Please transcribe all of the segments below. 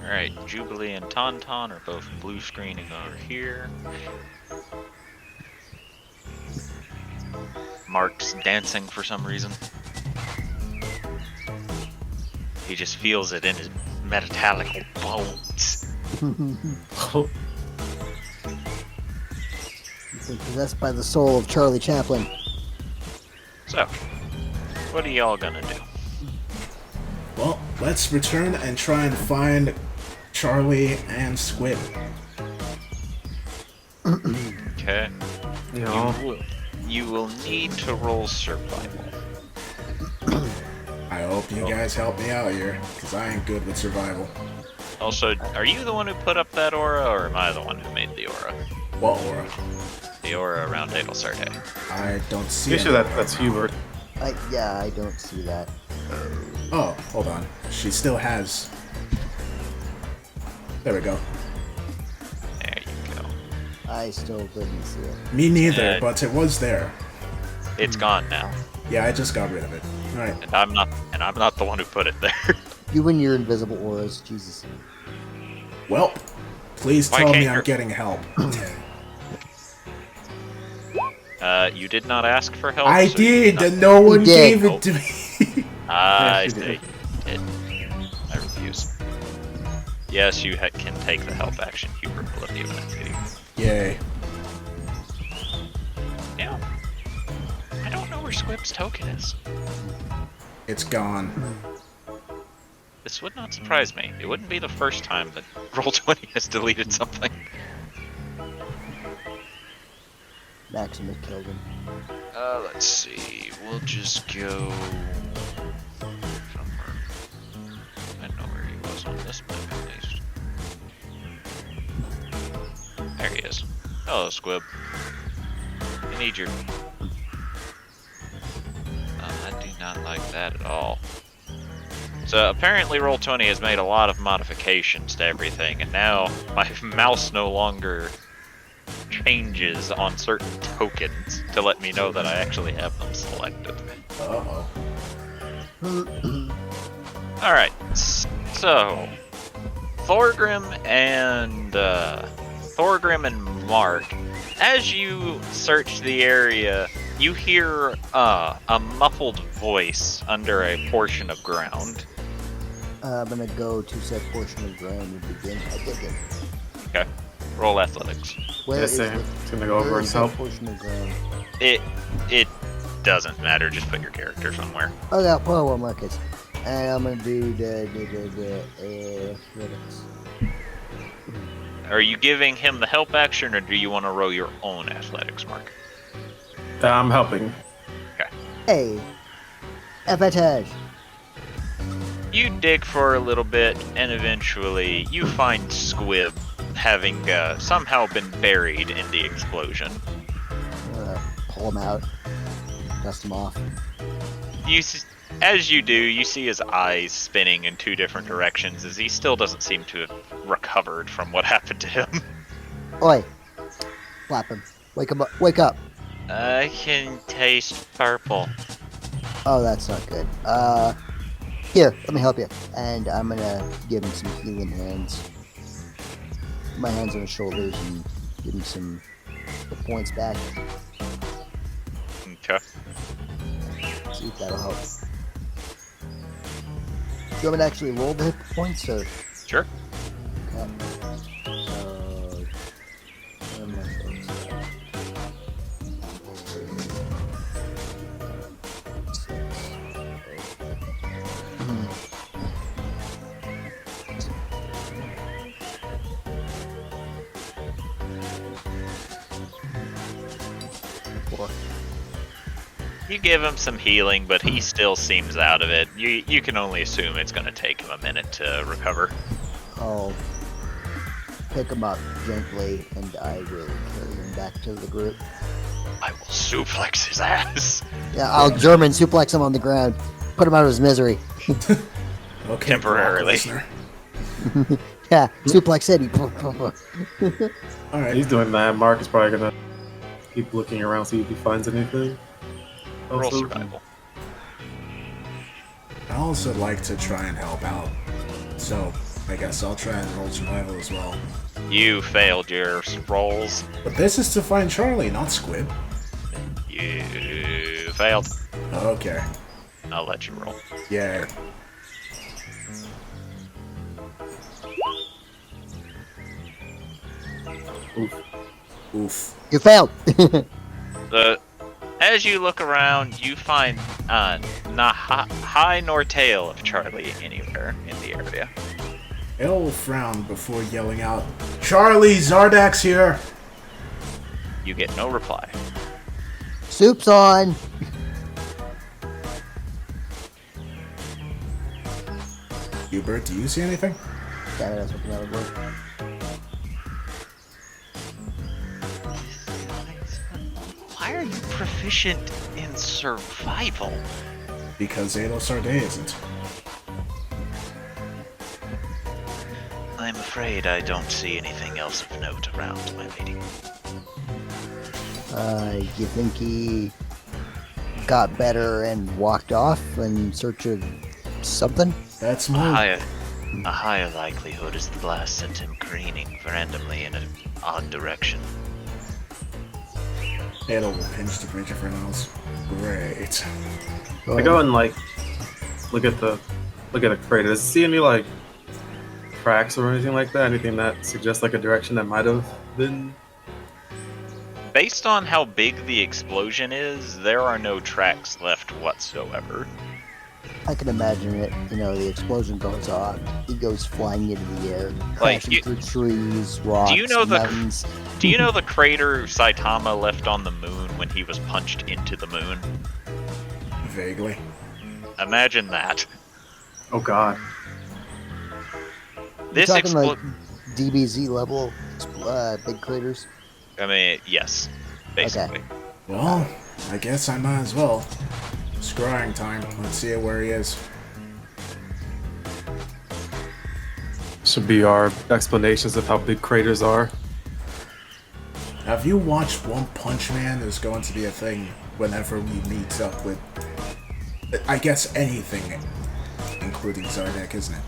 Alright, Jubilee and Tauntaun are both blue screening over here. Mark's dancing for some reason. He just feels it in his metallic bones. He's been possessed by the soul of Charlie Chaplin. So, what are y'all gonna do? Well, let's return and try and find Charlie and Squid. Okay. Yeah. You will need to roll survival. I hope you guys help me out here, because I ain't good with survival. Also, are you the one who put up that aura, or am I the one who made the aura? What aura? The aura around Adelsarte. I don't see Pretty it. sure that's Hubert. Yeah, I don't see that. Oh, hold on. She still has... There we go. There you go. I still didn't see it. Me neither, And- but it was there. It's gone now, Yeah, I just got rid of it. Alright. and I'm not the one who put it there. You and your invisible auras, Jesus. Well, please Why tell me can't I'm your- getting help. You did not ask for help. I so you did, not- and no one did. gave it to me. I Yes, you see. Did. I refuse. Yes, you can take the help action. Hubert will have given it to you. Yay. Yeah. I don't know where Squib's token is. It's gone. This would not surprise me. It wouldn't be the first time that Roll20 has deleted something. Maximus killed him. Let's see. We'll just go somewhere. I know where he was on this map at least. There he is. Hello, Squib. I need your... I do not like that at all. So apparently Roll20 has made a lot of modifications to everything, and now my mouse no longer changes on certain tokens to let me know that I actually have them selected. Uh-oh. Alright, so Thorgrim and Mark, as you search the area, you hear a muffled voice under a portion of ground. I'm gonna go to said portion of ground and begin. I dig it. Okay, roll athletics. Where Yeah, is same. the- It's gonna go over where and is that help. portion of ground? It doesn't matter. Just put your character somewhere. Oh, yeah, power markets. And I'm gonna do the athletics. Are you giving him the help action, or do you want to roll your own athletics, Mark? I'm helping. Hey, advantage. You dig for a little bit, and eventually you find Squib having somehow been buried in the explosion. Pull him out. Dust him off. As you do, you see his eyes spinning in two different directions as he still doesn't seem to have recovered from what happened to him. Oi. Slap him. Wake him up. Wake up. I can taste purple. Oh, that's not good. Here, let me help you. And I'm gonna give him some healing hands. My hands on his shoulders and give him some hit points back. Okay. See if that'll help. Do you want me to actually roll the hit points or? Sure. Okay. So, where are my folks at? Four. You give him some healing, but he still seems out of it. You can only assume it's going to take him a minute to recover. I'll pick him up gently and I will carry him back to the group. I will suplex his ass. Yeah, I'll German suplex him on the ground, put him out of his misery. Okay, Temporarily. listener. Yeah, suplex city. Alright. He's doing that. Mark is probably gonna keep looking around, see if he finds anything. Roll Also, survival. I also like to try and help out. So, I guess I'll try and roll survival as well. You failed your rolls. But this is to find Charlie, not Squib. You failed. Okay. I'll let you roll. Yeah. Oof. Oof. You failed. As you look around, you find not high nor tail of Charlie anywhere in the area. El frowned before yelling out, "Charlie, Zardak's here!" You get no reply. Soup's on. Hubert, do you see anything? Damn it, I was looking at a word. Why are you proficient in survival? Because Adol Sarday isn't. I'm afraid I don't see anything else of note around, my lady. You think he got better and walked off in search of something? That's A more. higher likelihood is the blast sent him careening randomly in an odd direction. Adol will pinch the bridge of her nose. Great. Go I ahead. go and like look at the crater. Does it see any like cracks or anything like that? Anything that suggests like a direction that might have been? Based on how big the explosion is, there are no tracks left whatsoever. I can imagine it. You know, the explosion goes off. He goes flying into the air, crashing through trees, rocks, do you know the mountains. Do you know the crater Saitama left on the moon when he was punched into the moon? Vaguely. Imagine that. Oh God. This You're talking like DBZ level big craters? I mean, yes, basically. Well, I guess I might as well. Scrying time. Let's see where he is. Should be our explanations of how big craters are. Have you watched One Punch Man? There's going to be a thing whenever we meet up with, I guess, anything, including Zardak, isn't it?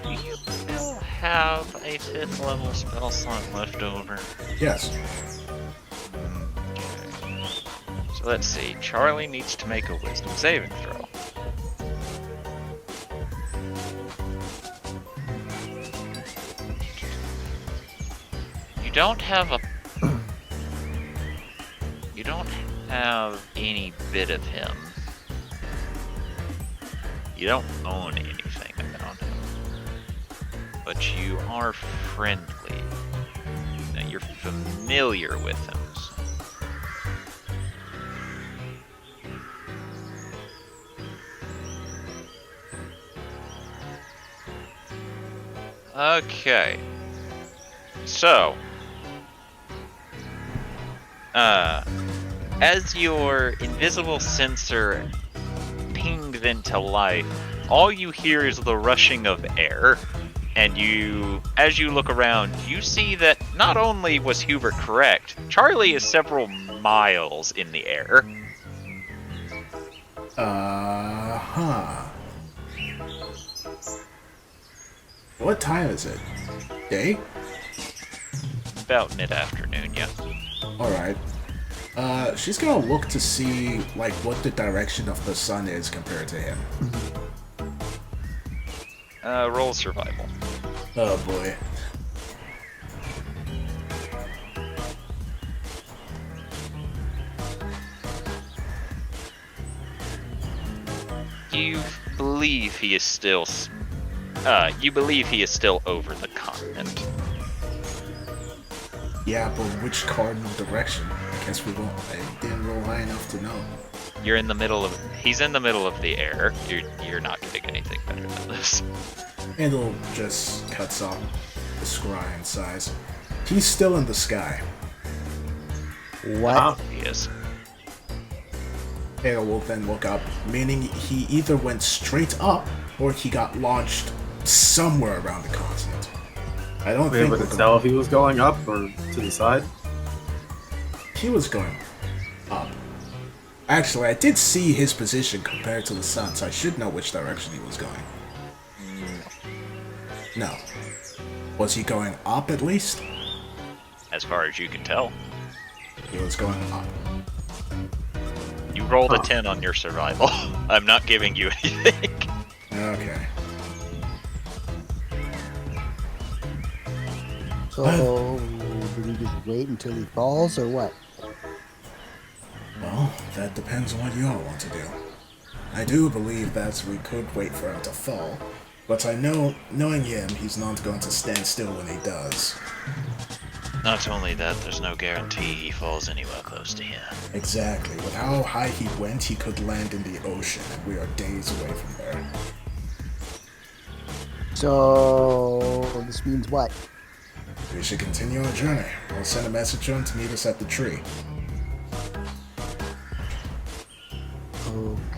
Do you still have a 5th level spell slot left over? Yes. So let's see. Charlie needs to make a wisdom saving throw. You don't have a... You don't have any bit of him. You don't own anything about him. But you are friendly. Now, you're familiar with him. Okay. So, as your invisible sensor pinged into life, all you hear is the rushing of air. And as you look around, you see that not only was Hubert correct, Charlie is several miles in the air. What time is it? Day? About mid-afternoon, yeah. Alright. She's gonna look to see, like, what the direction of the sun is compared to him. Roll survival. Oh boy. You believe he is still over the continent. Yeah, but which cardinal direction? I guess we won't. I didn't roll high enough to know. He's in the middle of the air. You're not getting anything better than this. And it'll just cuts off the scry in size. He's still in the sky. What? He is. Hale will then look up, meaning he either went straight up or he got launched somewhere around the continent. I don't Were we think able we're to tell if he was going up or to the side? he was going up. Actually, I did see his position compared to the sun, so I should know which direction he was going. No. Was he going up at least? As far as you can tell. He was going up. You rolled a 10 on your survival. I'm not giving you anything. Okay. So, do we just wait until he falls, or what? Well, that depends on what you all want to do. I do believe that we could wait for him to fall, but I know, knowing him, he's not going to stand still when he does. Not only that, there's no guarantee he falls anywhere close to here. Exactly. With how high he went, he could land in the ocean, and we are days away from there. So, this means what? We should continue our journey. I'll send a message to him to meet us at the tree.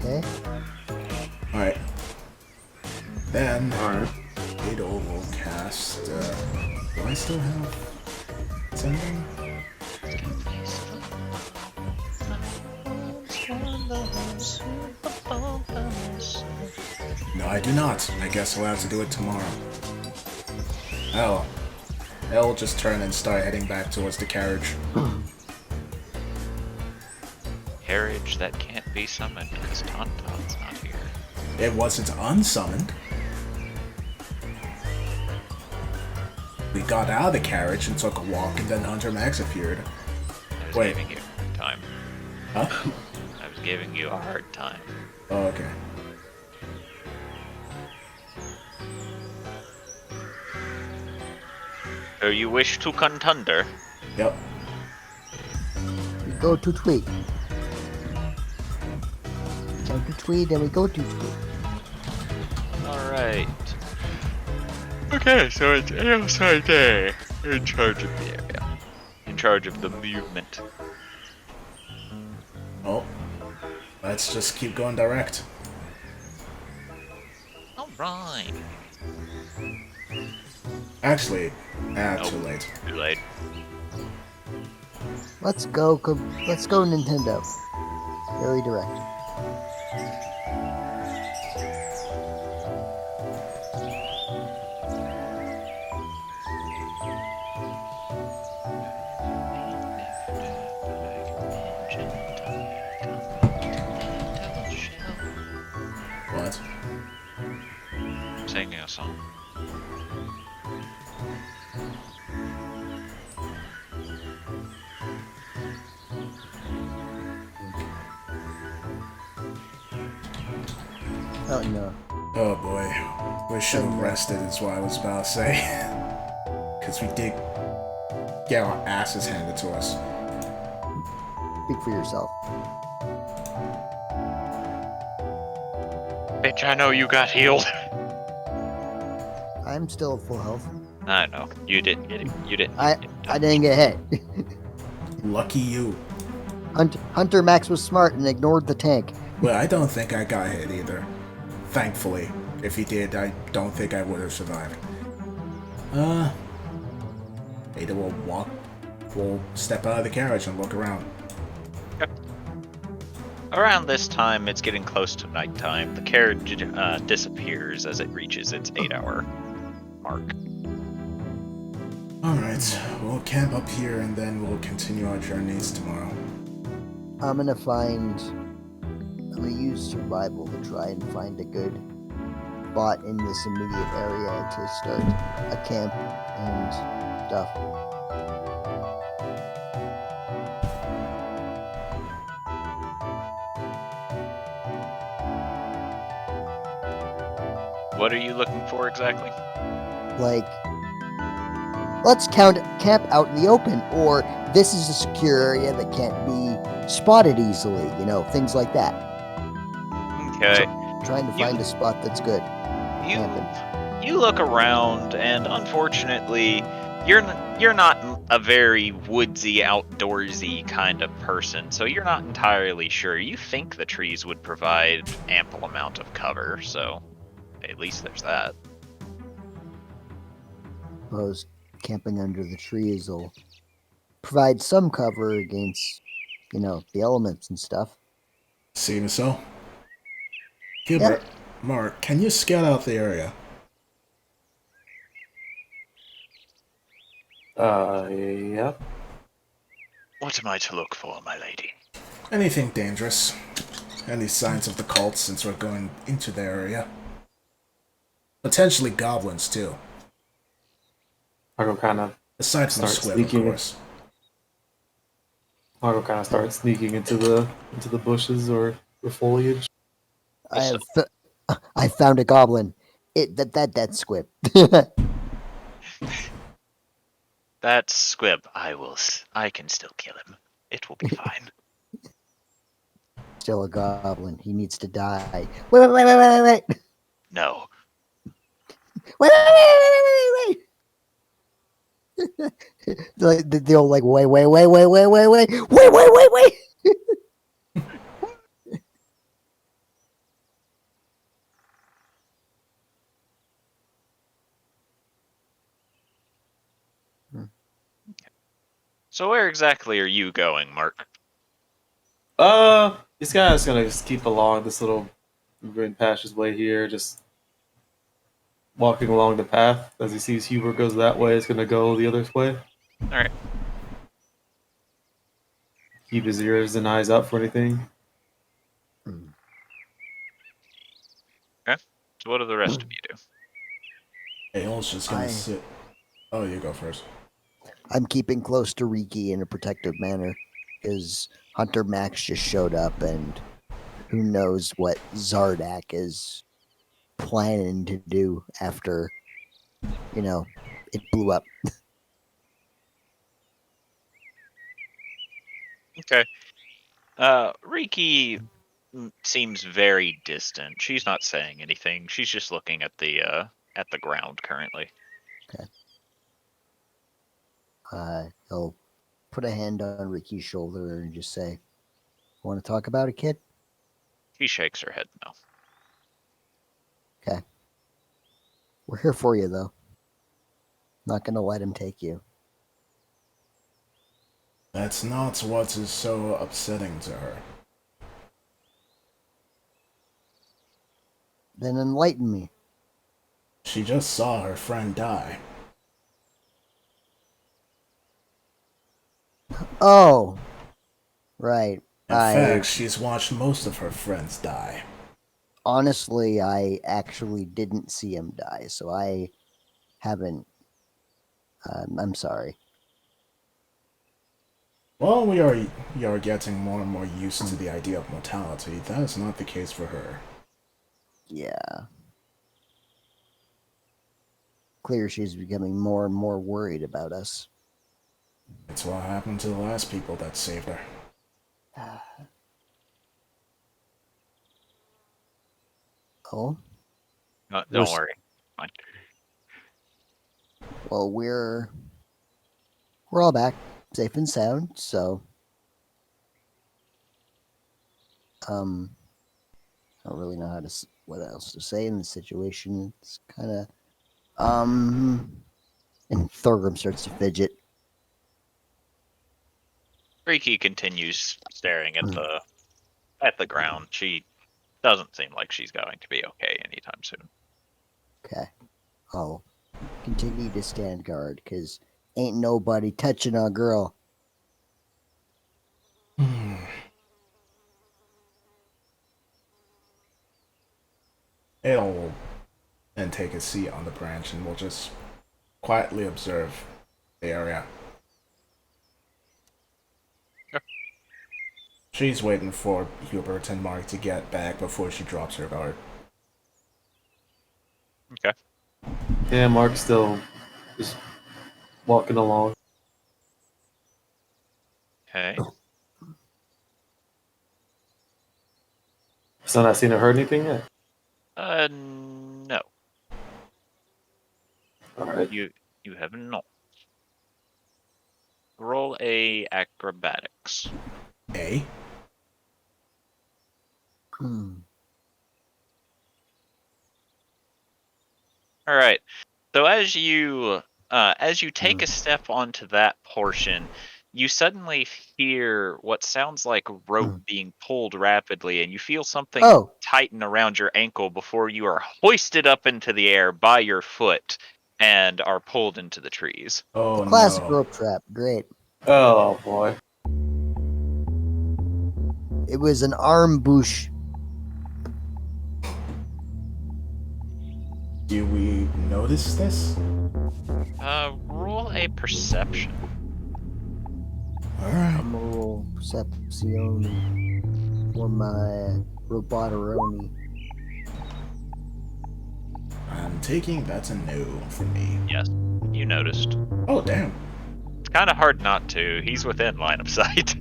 Okay. Alright. Then, Alright. Ada will cast, do I still have something? No, I do not. I guess I'll have to do it tomorrow. Oh. I'll just turn and start heading back towards the carriage. Carriage that can't be summoned because Tauntaun's not here. It wasn't unsummoned. We got out of the carriage and took a walk, and then Hunter Max appeared. I was Wait. giving you a hard time. Huh? I was giving you a hard time. Oh, okay. So you wish to contender? Yep. We go to tweet. Jump to tweet, and we go to tweet. Alright. Okay, so it's AOSI Day in charge of the area. In charge of the movement. Oh. Let's just keep going direct. Alright. Actually, Nope. too late. Too late. Let's go, Nintendo. Very direct. What? I'm singing a song. Oh no. Oh boy. We should have rested is what I was about to say. Because we did get our asses handed to us. Speak for yourself. Bitch, I know you got healed. I'm still at full health. I know. You didn't get it. You didn't. I didn't get hit. Lucky you. Hunter Max was smart and ignored the tank. Well, I don't think I got hit either. Thankfully. If he did, I don't think I would have survived. Ada will step out of the carriage and look around. Around this time, it's getting close to nighttime. The carriage disappears as it reaches its 8-hour mark. Alright, we'll camp up here and then we'll continue our journeys tomorrow. I'm gonna use survival to try and find a good spot in this immediate area to start a camp and stuff. What are you looking for exactly? Like, let's camp out in the open, or this is a secure area that can't be spotted easily, things like that. Okay. Trying to find a spot that's good. You look around, and unfortunately, you're not a very woodsy, outdoorsy kind of person, so you're not entirely sure. You think the trees would provide ample amount of cover, so at least there's that. Suppose camping under the trees will provide some cover against, the elements and stuff. Seems so. Hubert, Mark, can you scout out the area? Yeah. What am I to look for, my lady? Anything dangerous? Any signs of the cult since we're going into the area? Potentially goblins, too. I'll go kind of Aside from start Squib, of sneaking. course. I'll go kind of start sneaking into the bushes or the foliage. I I found a goblin. That's Squib. That's Squib. I can still kill him. It will be fine. Still a goblin. He needs to die. Wait. No. Wait. The old like wait. So where exactly are you going, Mark? This guy's gonna just keep along this little green passageway here, just walking along the path. As he sees Hubert goes that way, it's gonna go the other way. Alright. Keep his ears and eyes out for anything. Okay. So what do the rest of you do? Ael's just gonna sit. Oh, you go first. I'm keeping close to Riki in a protective manner because Hunter Max just showed up and who knows what Zardak is planning to do after, it blew up. Okay. Riki seems very distant. She's not saying anything. She's just looking at the ground currently. He'll put a hand on Riki's shoulder and just say, "Want to talk about it, kid?" She shakes her head no. Okay. We're here for you, though. Not going to let him take you. That's not what is so upsetting to her. Then enlighten me. She just saw her friend die. Oh, right. In fact, she's watched most of her friends die. Honestly, I actually didn't see him die, so I haven't. I'm sorry. Well, we are getting more and more used to the idea of mortality. That is not the case for her. Yeah. Clear she's becoming more and more worried about us. It's what happened to the last people that saved her. Oh? No, don't worry. Fine. Well, we're all back, safe and sound, so I don't really know what else to say in this situation. It's kind of and Thorgrim starts to fidget. Riki continues staring at the ground. She doesn't seem like she's going to be okay anytime soon. Okay. I'll continue to stand guard, because ain't nobody touching our girl. It'll then take a seat on the branch and we'll just quietly observe the area. Yep. She's waiting for Hubert and Mark to get back before she drops her guard. Okay. Yeah, Mark's still just walking along. Okay. Still not seen or heard anything yet. No. All right. You have not. Roll a acrobatics. A? All right. So as you take a step onto that portion, you suddenly hear what sounds like rope being pulled rapidly, and you feel something Oh, tighten around your ankle before you are hoisted up into the air by your foot and are pulled into the trees. the Oh classic no. rope trap. Great. Oh boy. It was an ambush. Do we notice this? Roll a perception. Alright. I'm a roll perception for my roboteroni. I'm taking that's a no for me. Yes, you noticed. Oh damn. It's kind of hard not to. He's within line of sight.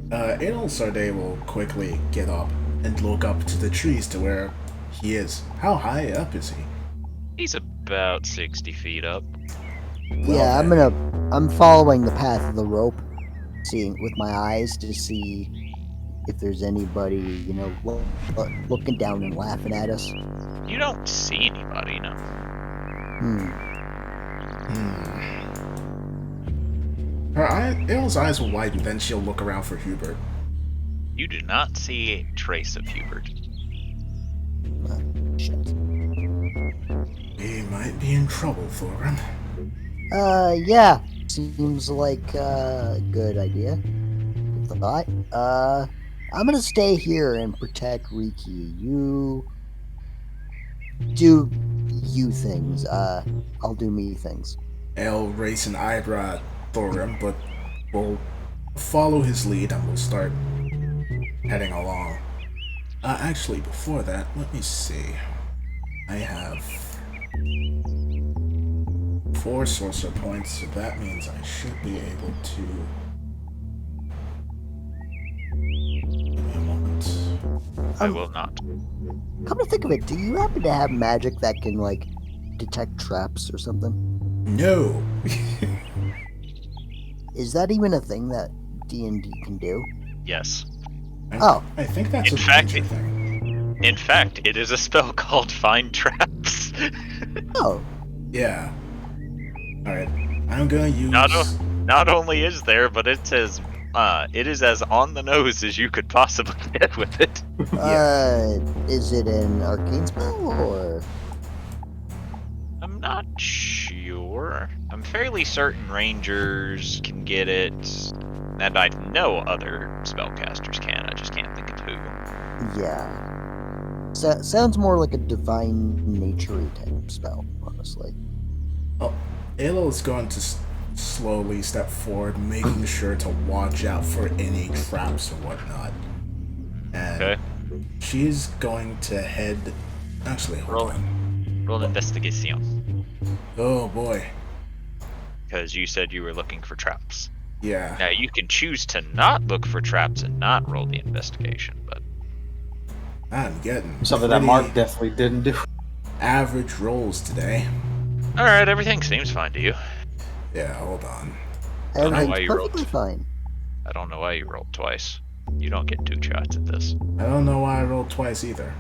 Adol Sarday will quickly get up and look up to the trees to where he is. How high up is he? He's about 60 feet up. Yeah, then. I'm following the path of the rope, seeing with my eyes to see if there's anybody, looking down and laughing at us. You don't see anybody, no. Adol's eyes will widen, then she'll look around for Hubert. You do not see a trace of Hubert. Shit. We might be in trouble, Thorin. Yeah. Seems like a good idea. Thought. I'm gonna stay here and protect Riki. You do you things. I'll do me things. I'll raise an eyebrow at Thorin, but we'll follow his lead and we'll start heading along. Actually, before that, let me see. I have 4 sorcerer points, so that means I should be able to. Give me a moment. I will not. Come to think of it, do you happen to have magic that can detect traps or something? No. Is that even a thing that D&D can do? Yes. I think that's In a fact, danger thing. In fact, it is a spell called Find Traps. Oh, Yeah. Alright. I'm gonna use. Not only is there, but it is as on the nose as you could possibly get with it. is it an arcane spell or? I'm not sure. I'm fairly certain rangers can get it, and I know other spellcasters can. I just can't think of who. Yeah. Sounds more like a divine nature type spell, honestly. Oh, Ayla is going to slowly step forward, making sure to watch out for any traps or whatnot. And Okay. she's going to head. Actually, hold on. Roll investigation, Oh boy. because you said you were looking for traps. Yeah. Now you can choose to not look for traps and not roll the investigation, but I'm getting Something that pretty Mark definitely didn't do. average rolls today. all right, everything seems fine to you. Yeah, hold on. don't know why Everything's you perfectly rolled. fine. I don't know why you rolled twice. You don't get 2 shots at this. I don't know why I rolled twice either.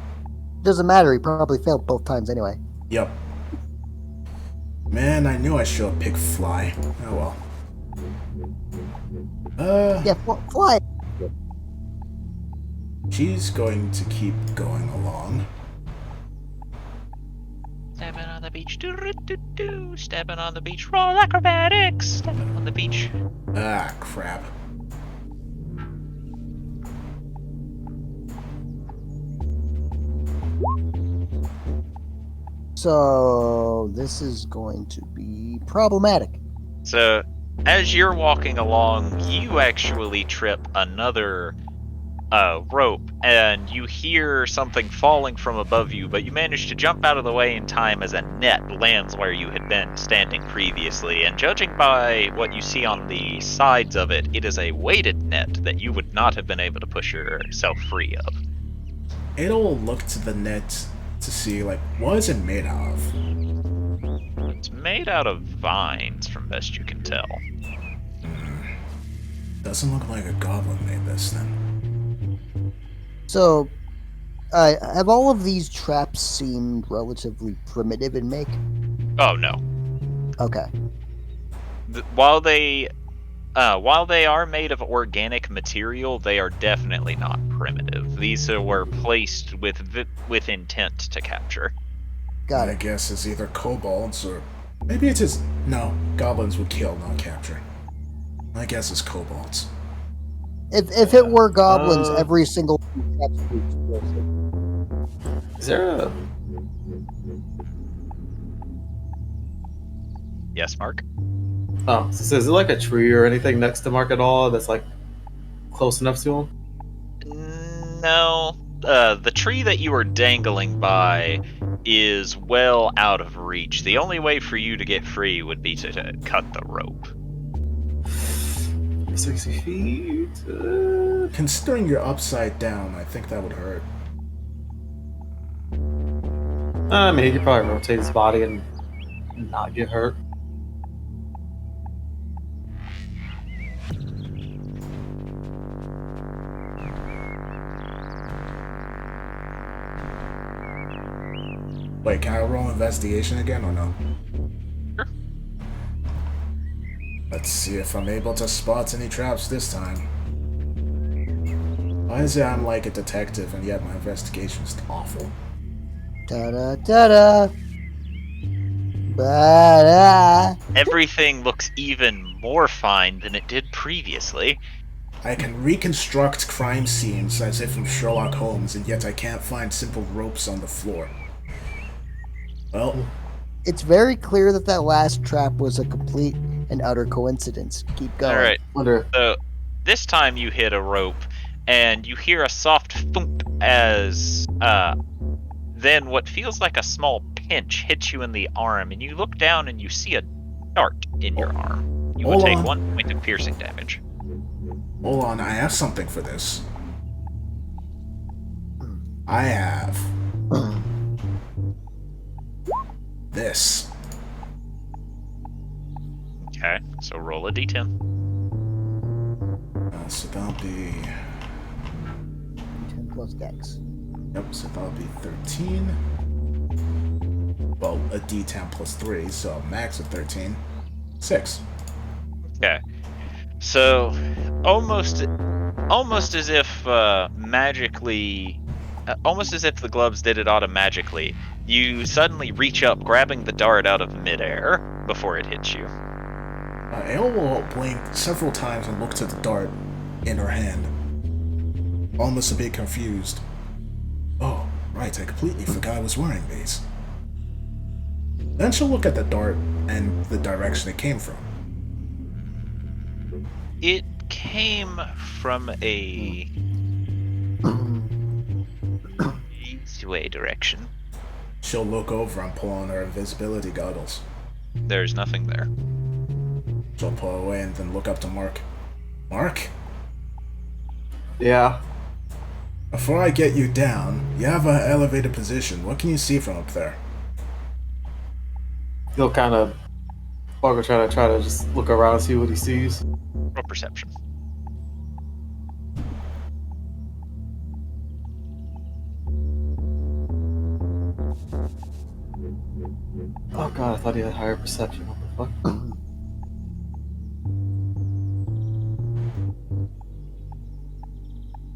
Doesn't matter, he probably failed both times anyway. Yep. Man, I knew I should have picked fly. Oh well. Yeah, fly. She's going to keep going along. Stepping on the beach, do. Stepping on the beach, roll acrobatics. Stepping on the beach. Ah, crap. So this is going to be problematic. So, as you're walking along, you actually trip another rope, and you hear something falling from above you, but you manage to jump out of the way in time as a net lands where you had been standing previously, and judging by what you see on the sides of it, it is a weighted net that you would not have been able to push yourself free of. It'll look to the net to see, what is it made out of? It's made out of vines, from best you can tell. Doesn't look like a goblin made this, then. So, have all of these traps seemed relatively primitive in make? Oh, no. Okay. While they while they are made of organic material, they are definitely not primitive. These were placed with intent to capture. Got My it. guess is either kobolds or maybe it's just no. Goblins would kill, not capture. My guess is kobolds. If it were goblins, Uh, every single steps would be explosive. Is there a Yes, Mark? so is it like a tree or anything next to Mark at all that's like close enough to him? No. The tree that you are dangling by is well out of reach. The only way for you to get free would be to cut the rope. 60 feet. Considering you're upside down, I think that would hurt. I mean, he could probably rotate his body and not get hurt. Wait, can I roll investigation again or no? Sure. Let's see if I'm able to spot any traps this time. Why is it I'm like a detective and yet my investigation's awful? Da da da da. Ba-da. Everything looks even more fine than it did previously. I can reconstruct crime scenes as if from Sherlock Holmes, and yet I can't find simple ropes on the floor. Well, It's very clear that that last trap was a complete and utter coincidence. Keep going. All right. Wonder. So this time you hit a rope, and you hear a soft thump as then what feels like a small pinch hits you in the arm, and you look down and you see a dart in your arm. You will Hold take on. 1 point of piercing damage. hold on, I have something for this. I have this. Okay, so roll a d10. So that'll be 10 plus dex. yep. So that'll be 13. Well, a D10 plus 3, so a max of 13. 6. Okay, so almost as if magically, almost as if the gloves did it automagically. You suddenly reach up, grabbing the dart out of midair before it hits you. Ale will blink several times and look to the dart in her hand, almost a bit confused. Oh, right, I completely forgot I was wearing these. Then she'll look at the dart and the direction it came from. It came from a east-way direction. She'll look over and pull on her invisibility goggles. There's nothing there. She'll pull away and then look up to Mark. Mark? Yeah. Before I get you down, you have an elevated position. What can you see from up there? He'll kind of Barker try to just look around and see what he sees. Roll perception. Oh god, I thought he had higher perception. What the fuck?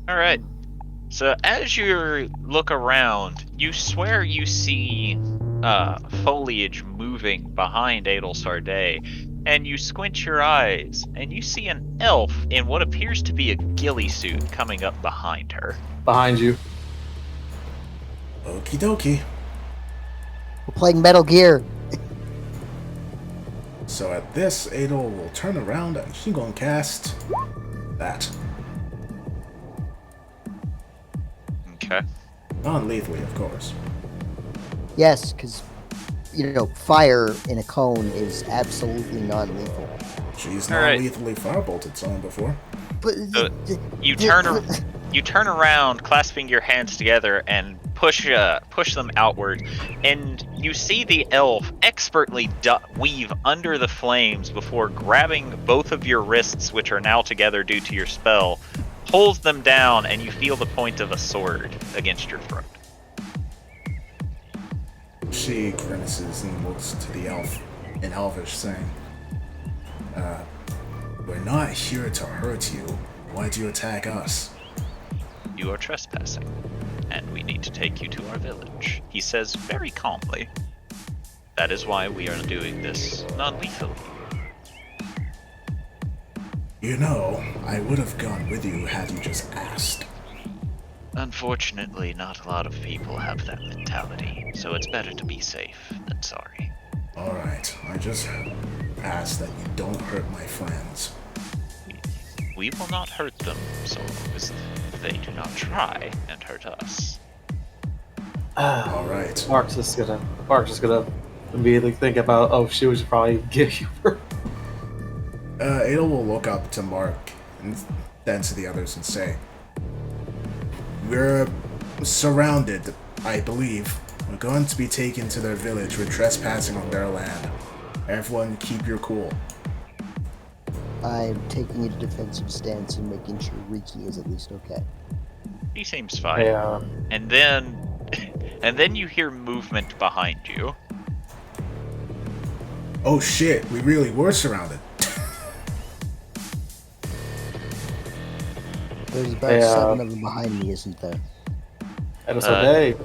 All right. So as you look around, you swear you see foliage moving behind Adel Sarday, and you squint your eyes, and you see an elf in what appears to be a ghillie suit coming up behind her. Behind you. Okie dokie. We're playing Metal Gear. So at this, Adel will turn around and he gonna cast that. Okay. Non-lethally, of course. Yes, because, fire in a cone is absolutely non-lethal. She's All right. non-lethally firebolted someone before. But You turn around, clasping your hands together, and push them outward, and you see the elf expertly weave under the flames before grabbing both of your wrists, which are now together due to your spell, pulls them down, and you feel the point of a sword against your throat. She grimaces and looks to the elf in Elvish, saying, We're not here to hurt you. Why do you attack us? You are trespassing, and we need to take you to our village, he says very calmly. That is why we are doing this non-lethally. You know, I would have gone with you had you just asked. Unfortunately, not a lot of people have that mentality, so it's better to be safe than sorry. Alright, I just ask that you don't hurt my friends. We will not hurt them so long as they do not try and hurt us. Alright. Mark's just gonna immediately think about, oh, she was probably give you her. Ada will look up to Mark and then to the others and say, we're surrounded, I believe. We're going to be taken to their village. We're trespassing on their land. Everyone keep your cool. I'm taking a defensive stance and making sure Riki is at least okay. He seems fine. Yeah. And then you hear movement behind you. Oh shit, we really were surrounded. There's about 7 of them behind me, isn't there? And so, hey,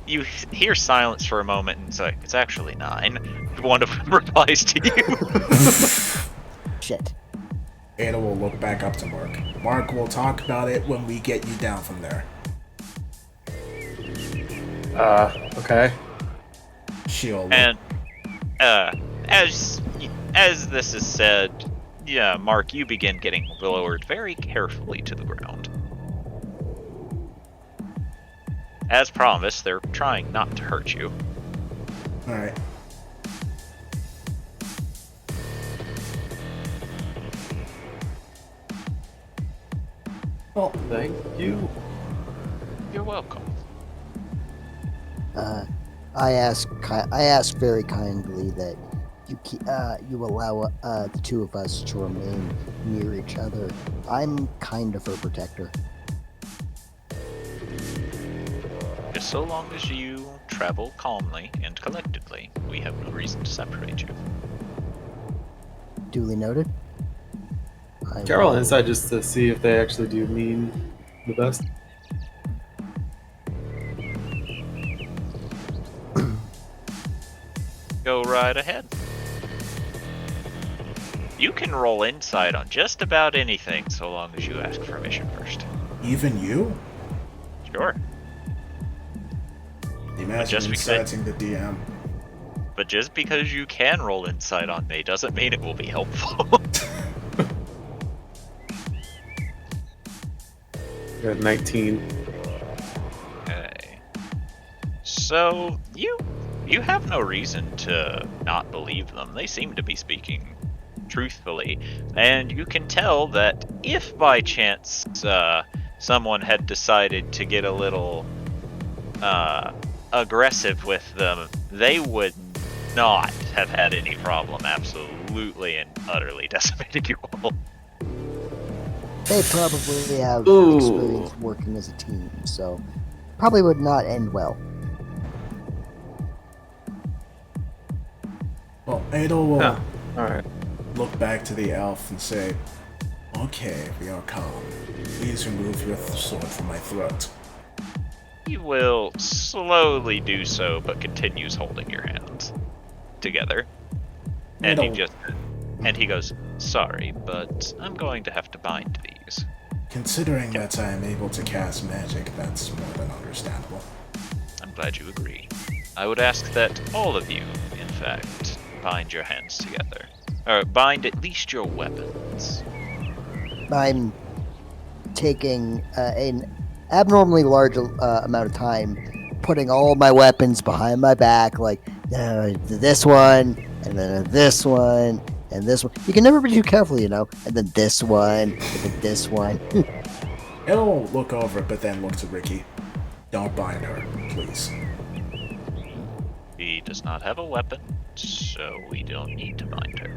You hear silence for a moment, and it's like, it's actually 9. One of them replies to you. Shit. Ada will look back up to Mark. Mark will talk about it when we get you down from there. okay. She'll look. And as this is said, yeah, Mark, you begin getting lowered very carefully to the ground. As promised, they're trying not to hurt you. Alright. Well, thank you. You're welcome. I ask very kindly that you allow the two of us to remain near each other. I'm kind of her protector. Just so long as you travel calmly and collectedly, we have no reason to separate you. Duly noted. Carol inside just to see if they actually do mean the best. Go right ahead. You can roll insight on just about anything so long as you ask permission first. Even you? Sure. Imagine just because- inciting the DM. But just because you can roll insight on me doesn't mean it will be helpful. Got 19. Okay. So, you have no reason to not believe them. They seem to be speaking truthfully. And you can tell that if by chance someone had decided to get a little aggressive with them, they would not have had any problem absolutely and utterly decimating you all. They probably have Ooh. experience working as a team, so probably would not end well. Well, Ada will Yeah. Alright. look back to the elf and say, okay, we are calm. Please remove your sword from my throat. He will slowly do so, but continues holding your hands together. And he goes, sorry, but I'm going to have to bind these. Considering that I am able to cast magic, that's more than understandable. I'm glad you agree. I would ask that all of you, in fact, bind your hands together. Or bind at least your weapons. I'm taking an abnormally large amount of time putting all my weapons behind my back, like this one, and then this one, and this one. You can never be too careful, you know. And then this one, and then this one. It'll look over, but then look to Ricky. Don't bind her, please. She does not have a weapon, so we don't need to bind her.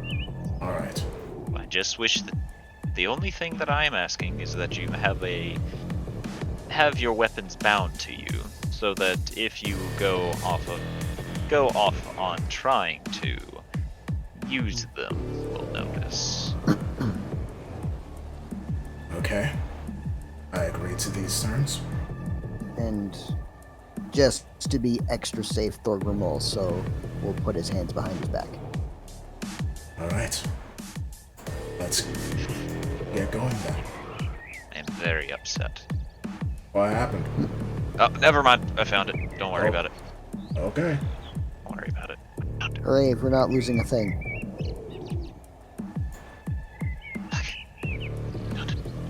Alright. I just wish that the only thing that I am asking is that you have your weapons bound to you, so that if you go off on trying to use them, well, Yes. Okay. I agree to these terms. And just to be extra safe, Thorgrim will also will put his hands behind his back. Alright. Let's get going then. I'm very upset. What happened? Oh, never mind. I found it. Don't worry Oh. about it. Okay. Don't worry about it. Hooray, we're not losing a thing.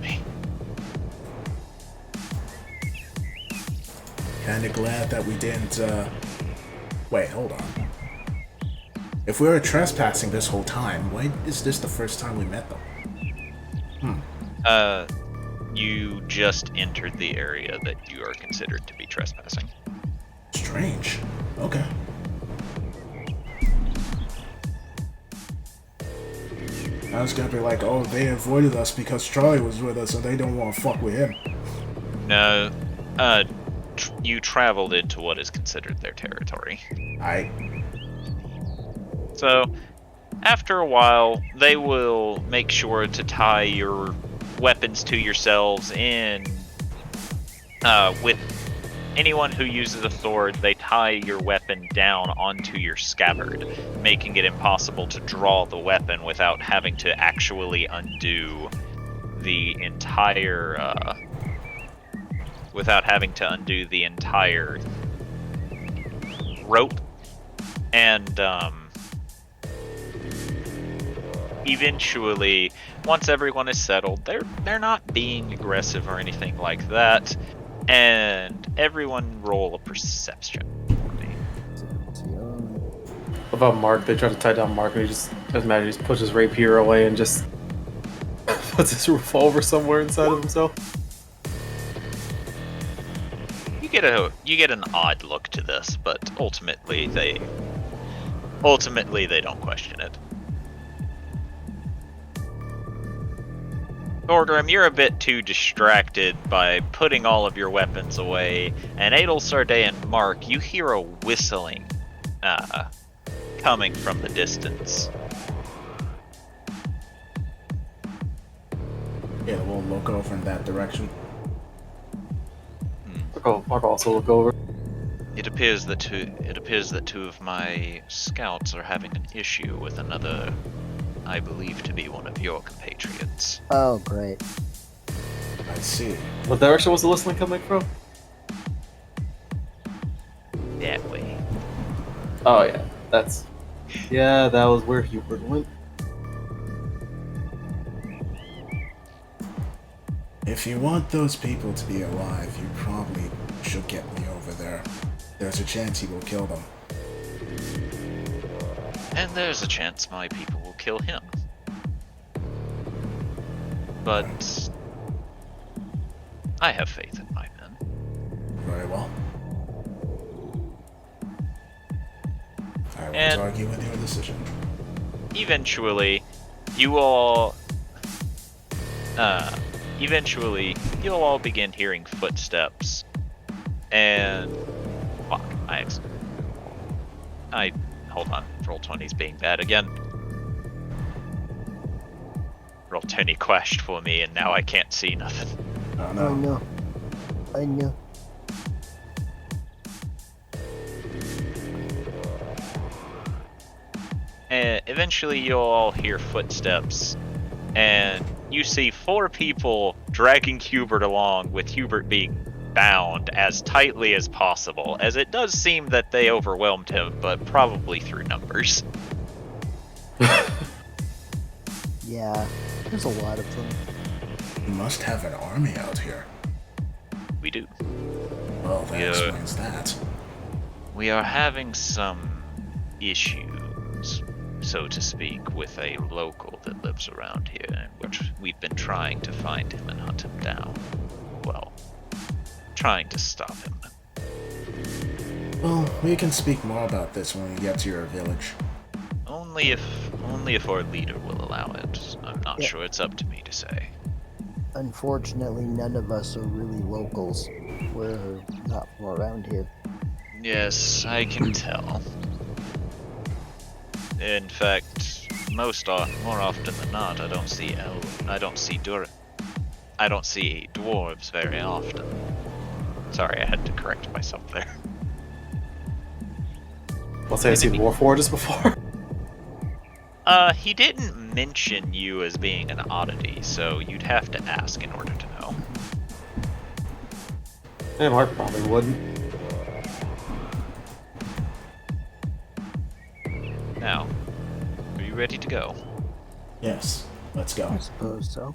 Me. Kinda glad that we didn't, Wait, hold on. If we were trespassing this whole time, why is this the first time we met them? You just entered the area that you are considered to be trespassing. Strange. Okay. I was gonna be like, oh, they avoided us because Charlie was with us and they don't want to fuck with him. No, you traveled into what is considered their territory. So, after a while, they will make sure to tie your weapons to yourselves in. With anyone who uses a sword, they tie your weapon down onto your scabbard, making it impossible to draw the weapon without having to actually undo the entire. Without having to undo the entire rope, and eventually, once everyone is settled, they're not being aggressive or anything like that, and everyone roll a perception for me. What about Mark? They try to tie down Mark, and he just doesn't matter. He just puts his rapier away and just puts his revolver somewhere inside of himself. You get an odd look to this, but ultimately they don't question it. Thorgrim, you're a bit too distracted by putting all of your weapons away, and Adel, Sarday, and Mark, you hear a whistling coming from the distance. Yeah, we'll look over in that direction. Mark also look over. It appears that two of my scouts are having an issue with another, I believe to be one of your compatriots. Oh, great. I see. What direction was the listening coming from? That way. Oh yeah, that was where Hubert went. If you want those people to be alive, you probably should get me over there. There's a chance he will kill them. And there's a chance my people will kill him. But I have faith in my men. Very well. I won't And argue with your decision. eventually, you'll all begin hearing footsteps. And fuck, hold on. Roll20's being bad again. Roll20 crashed for me, and now I can't see nothing. Oh Oh no. no. I know. And eventually, you'll all hear footsteps, and you see 4 people dragging Hubert along, with Hubert being bound as tightly as possible, as it does seem that they overwhelmed him, but probably through numbers. Yeah, there's a lot of them. You must have an army out here. We do. Well, that Yeah. explains that. We are having some issues, so to speak, with a local that lives around here, and we've been trying to find him and hunt him down. Well, trying to stop him. Well, we can speak more about this when we get to your village. Only if our leader will allow it. I'm not Yeah. sure it's up to me to say. Unfortunately, none of us are really locals. We're not from around here. Yes, I can tell. In fact, more often than not, I don't see dwarves very often. Sorry, I had to correct myself there. I'll say I've seen Warforges before. He didn't mention you as being an oddity, so you'd have to ask in order to know. And Mark probably wouldn't. Now, are you ready to go? Yes, let's go. I suppose so.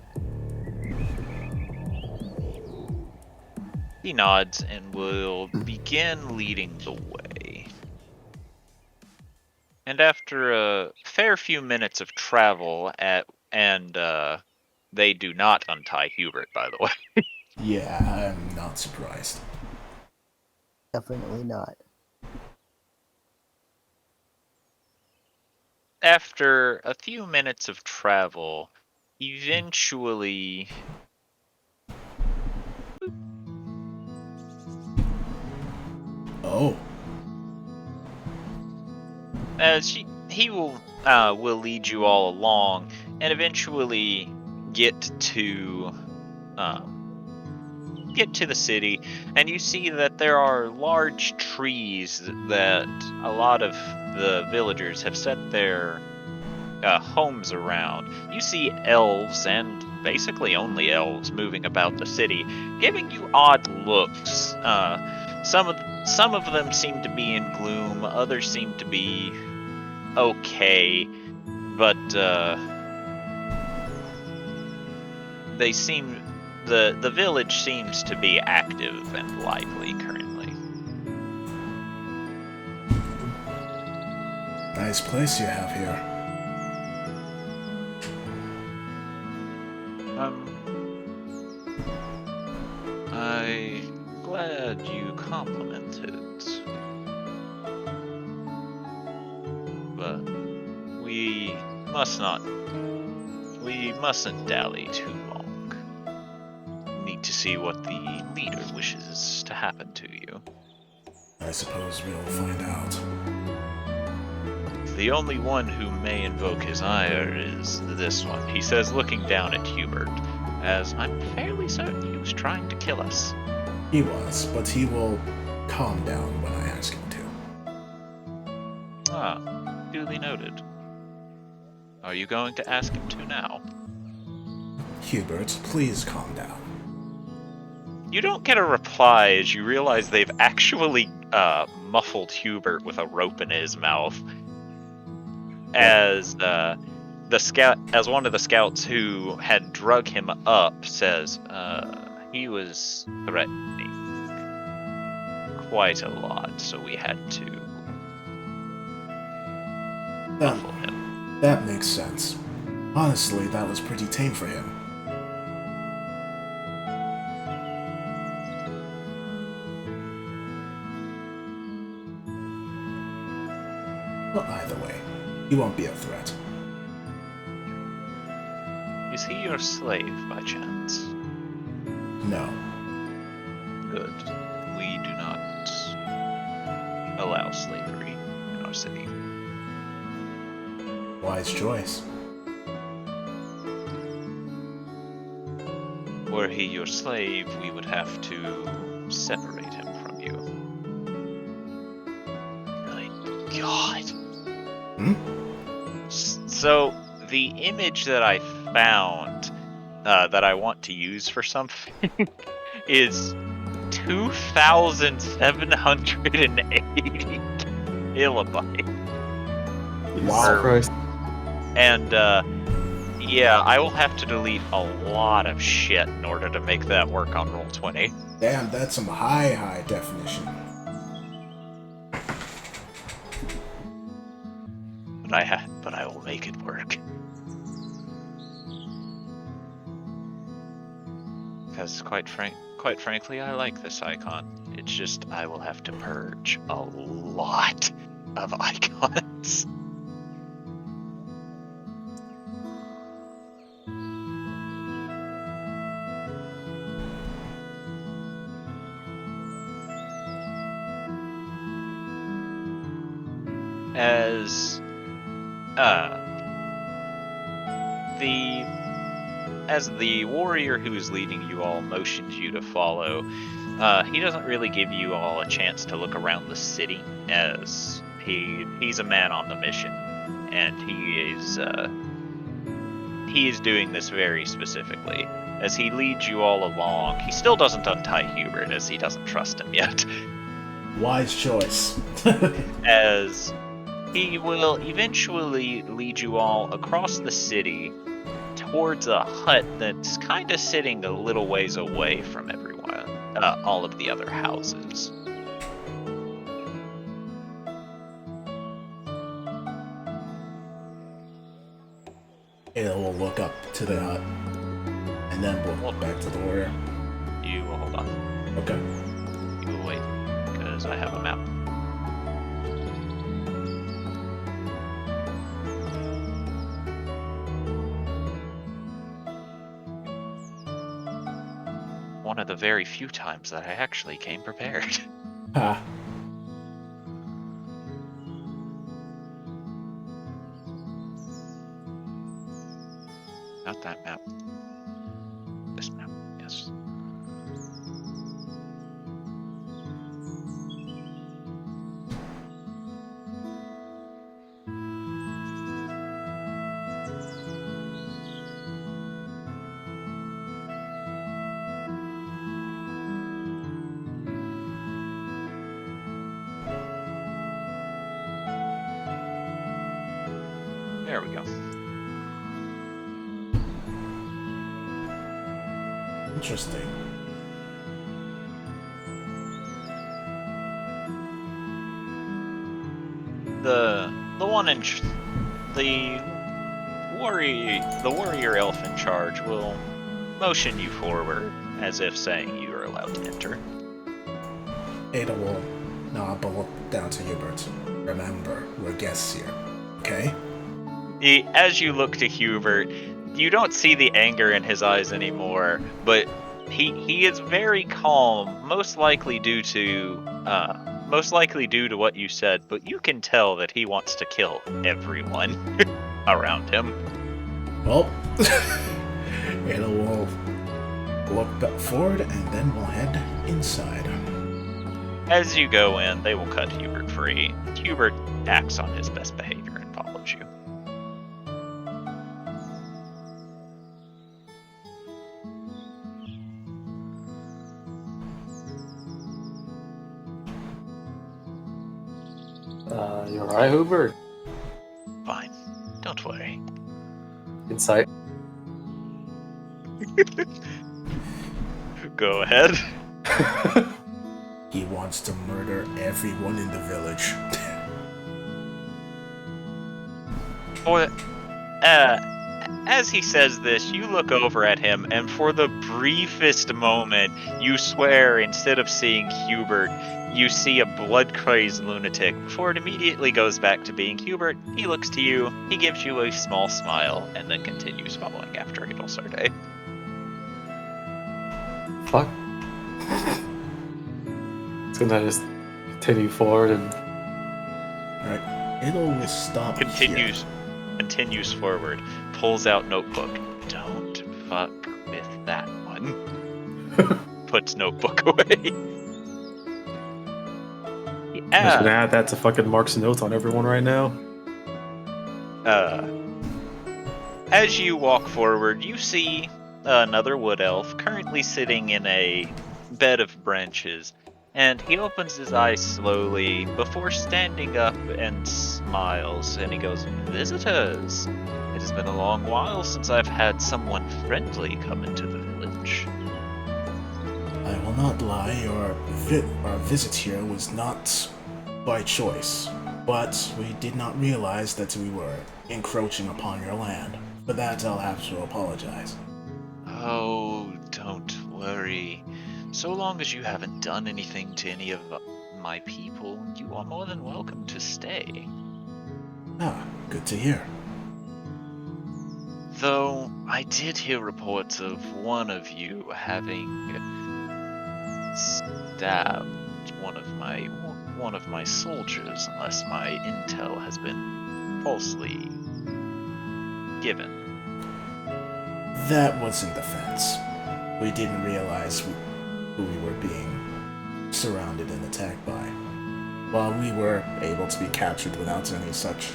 He nods and will begin leading the way. And after a fair few minutes of travel, they do not untie Hubert, by the way. Yeah, I'm not surprised. Definitely not. After a few minutes of travel, eventually... Oh, As he will lead you all along, and eventually get to the city, and you see that there are large trees that a lot of the villagers have set their homes around. You see elves, and basically only elves, moving about the city, giving you odd looks. Some of them seem to be in gloom, others seem to be okay, but the village seems to be active and lively currently. nice place you have here. I'm glad you complimented, but we mustn't dally too long. We need to see what the leader wishes to happen to you. I suppose we'll find out. The only one who may invoke his ire is this one, he says, looking down at Hubert, as I'm fairly certain he was trying to kill us. He was, but he will calm down when I ask him to. Ah, duly noted. Are you going to ask him to now? Hubert, please calm down. You don't get a reply as you realize they've actually muffled Hubert with a rope in his mouth. As one of the scouts who had drug him up says, he was threatening quite a lot, so we had to muffle him. That makes sense. Honestly, that was pretty tame for him. Well, either way, he won't be a threat. Is he your slave by chance? No. Good. We do not allow slavery in our city. Wise choice. Were he your slave, we would have to separate him from you. My God. So, the image that I found that I want to use for something is 2,780 kilobytes. Wow. Christ. And, yeah, I will have to delete a lot of shit in order to make that work on Roll20. Damn, that's some high definition. But I will make it work. Because quite frankly, I like this icon. It's just I will have to purge a lot of icons. As the warrior who's leading you all motions you to follow, he doesn't really give you all a chance to look around the city, as he's a man on the mission, and he is doing this very specifically. As he leads you all along, he still doesn't untie Hubert, as he doesn't trust him yet. Wise choice. As he will eventually lead you all across the city towards a hut that's kind of sitting a little ways away from everyone, all of the other houses. Ada will look up to the hut, and then we'll walk back to the warrior. You will hold on. Okay. You will wait, because I have a map. One of the very few times that I actually came prepared. Ha. Not that map. This map, yes. There we go. Interesting. The one in the warrior elf in charge will motion you forward, as if saying you are allowed to enter. Ada will nod but look down to Hubert. Remember, we're guests here, okay? As you look to Hubert, you don't see the anger in his eyes anymore, but he is very calm, most likely due to what you said, but you can tell that he wants to kill everyone around him. Well, Ada will look back forward and then we'll head inside. As you go in, they will cut Hubert free. Hubert acts on his best behavior and follows you. You alright, Hubert? Fine. Don't worry. Insight. Go ahead. He wants to murder everyone in the village. As he says this, you look over at him, and for the briefest moment, you swear instead of seeing Hubert, you see a blood-crazed lunatic. Before it immediately goes back to being Hubert, he looks to you, he gives you a small smile, and then continues following after Adelsarde. Fuck. It's gonna just continue forward and Alright, Ada will stop here. Continues forward, pulls out notebook. Don't fuck with that one. Puts notebook away. I'm just gonna add that to fucking Mark's notes on everyone right now. As you walk forward, you see another wood elf currently sitting in a bed of branches, and he opens his eyes slowly before standing up and smiles, and he goes, "Visitors! It has been a long while since I've had someone friendly come into the village." I will not lie, our visit here was not by choice, but we did not realize that we were encroaching upon your land. For that, I'll have to apologize. Oh, don't worry. So long as you haven't done anything to any of my people, you are more than welcome to stay. Ah, good to hear. Though I did hear reports of one of you having stabbed one of my soldiers, unless my intel has been falsely given. That wasn't defense. We didn't realize who we were being surrounded and attacked by. While we were able to be captured without any such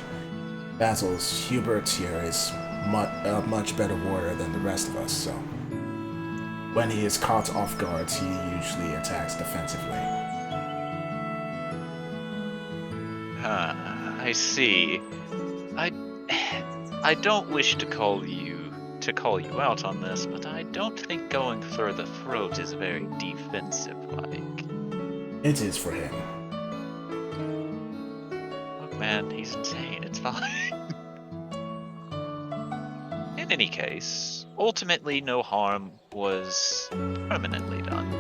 battles, Hubert here is a much better warrior than the rest of us, so when he is caught off guard, he usually attacks defensively. I see. I don't wish to call you out on this, but I don't think going for the throat is very defensive-like. It is for him. Look, man, he's insane. It's fine. In any case, ultimately no harm was permanently done.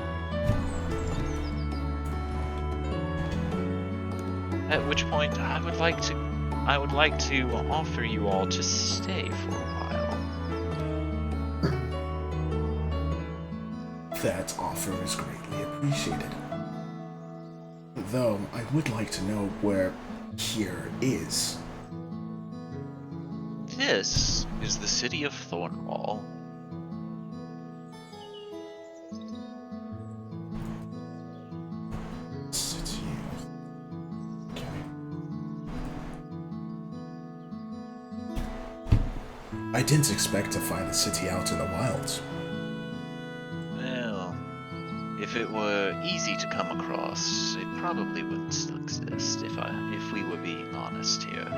At which point I would like to offer you all to stay for a while. That offer is greatly appreciated. Though, I would like to know where here is. This is the city of Thornwall. City of... Okay. I didn't expect to find the city out in the wilds. Well, if it were easy to come across, it probably wouldn't still exist if we were being honest here.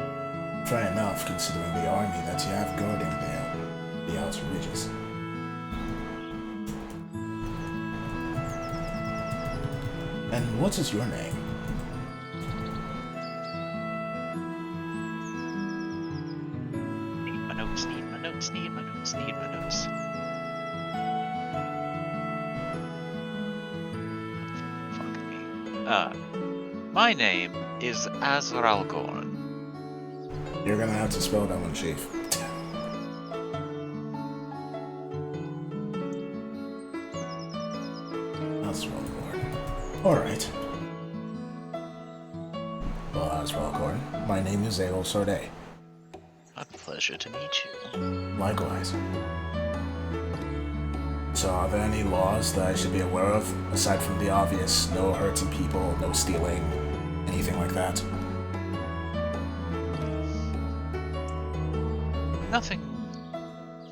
Fair enough, considering the army that you have guarding the outer ridges. And what is your name? Need my notes. Fuck me. My name is Azralgorn. You're gonna have to spell that one, Chief. Azralgorn. Alright. Well, Azralgorn, my name is Ael Sorday. A pleasure to meet you. Likewise. So, are there any laws that I should be aware of, aside from the obvious no hurting people, no stealing, anything like that? Nothing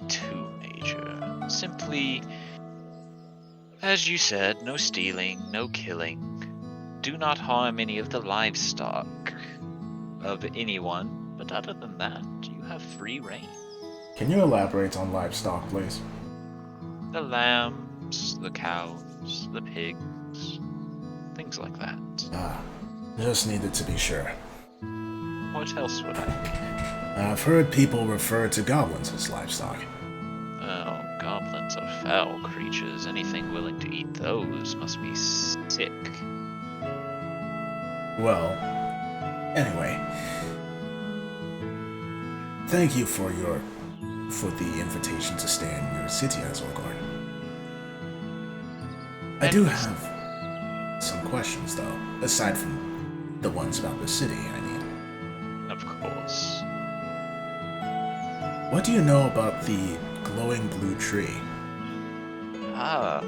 too major. Simply, as you said, no stealing, no killing. Do not harm any of the livestock of anyone, but other than that, you have free reign. Can you elaborate on livestock, please? The lambs, the cows, the pigs, things like that. Ah, just needed to be sure. What else would I be? I've heard people refer to goblins as livestock. Oh, goblins are foul creatures. Anything willing to eat those must be sick. Well, anyway. Thank you for the invitation to stay in your city, Azorgorn. I do have some questions, though, aside from the ones about the city, I mean. Of course. What do you know about the glowing blue tree? Ah,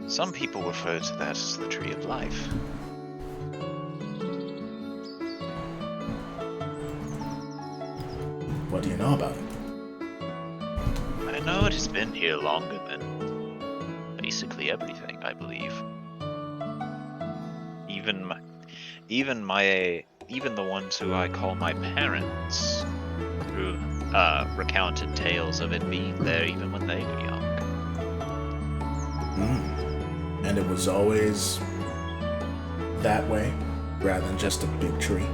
some people refer to that as the Tree of Life. What do you know about it? I know it has been here longer than basically everything, I believe. Even the ones who I call my parents recounted tales of it being there even when they were young. And it was always that way, rather than just a big tree?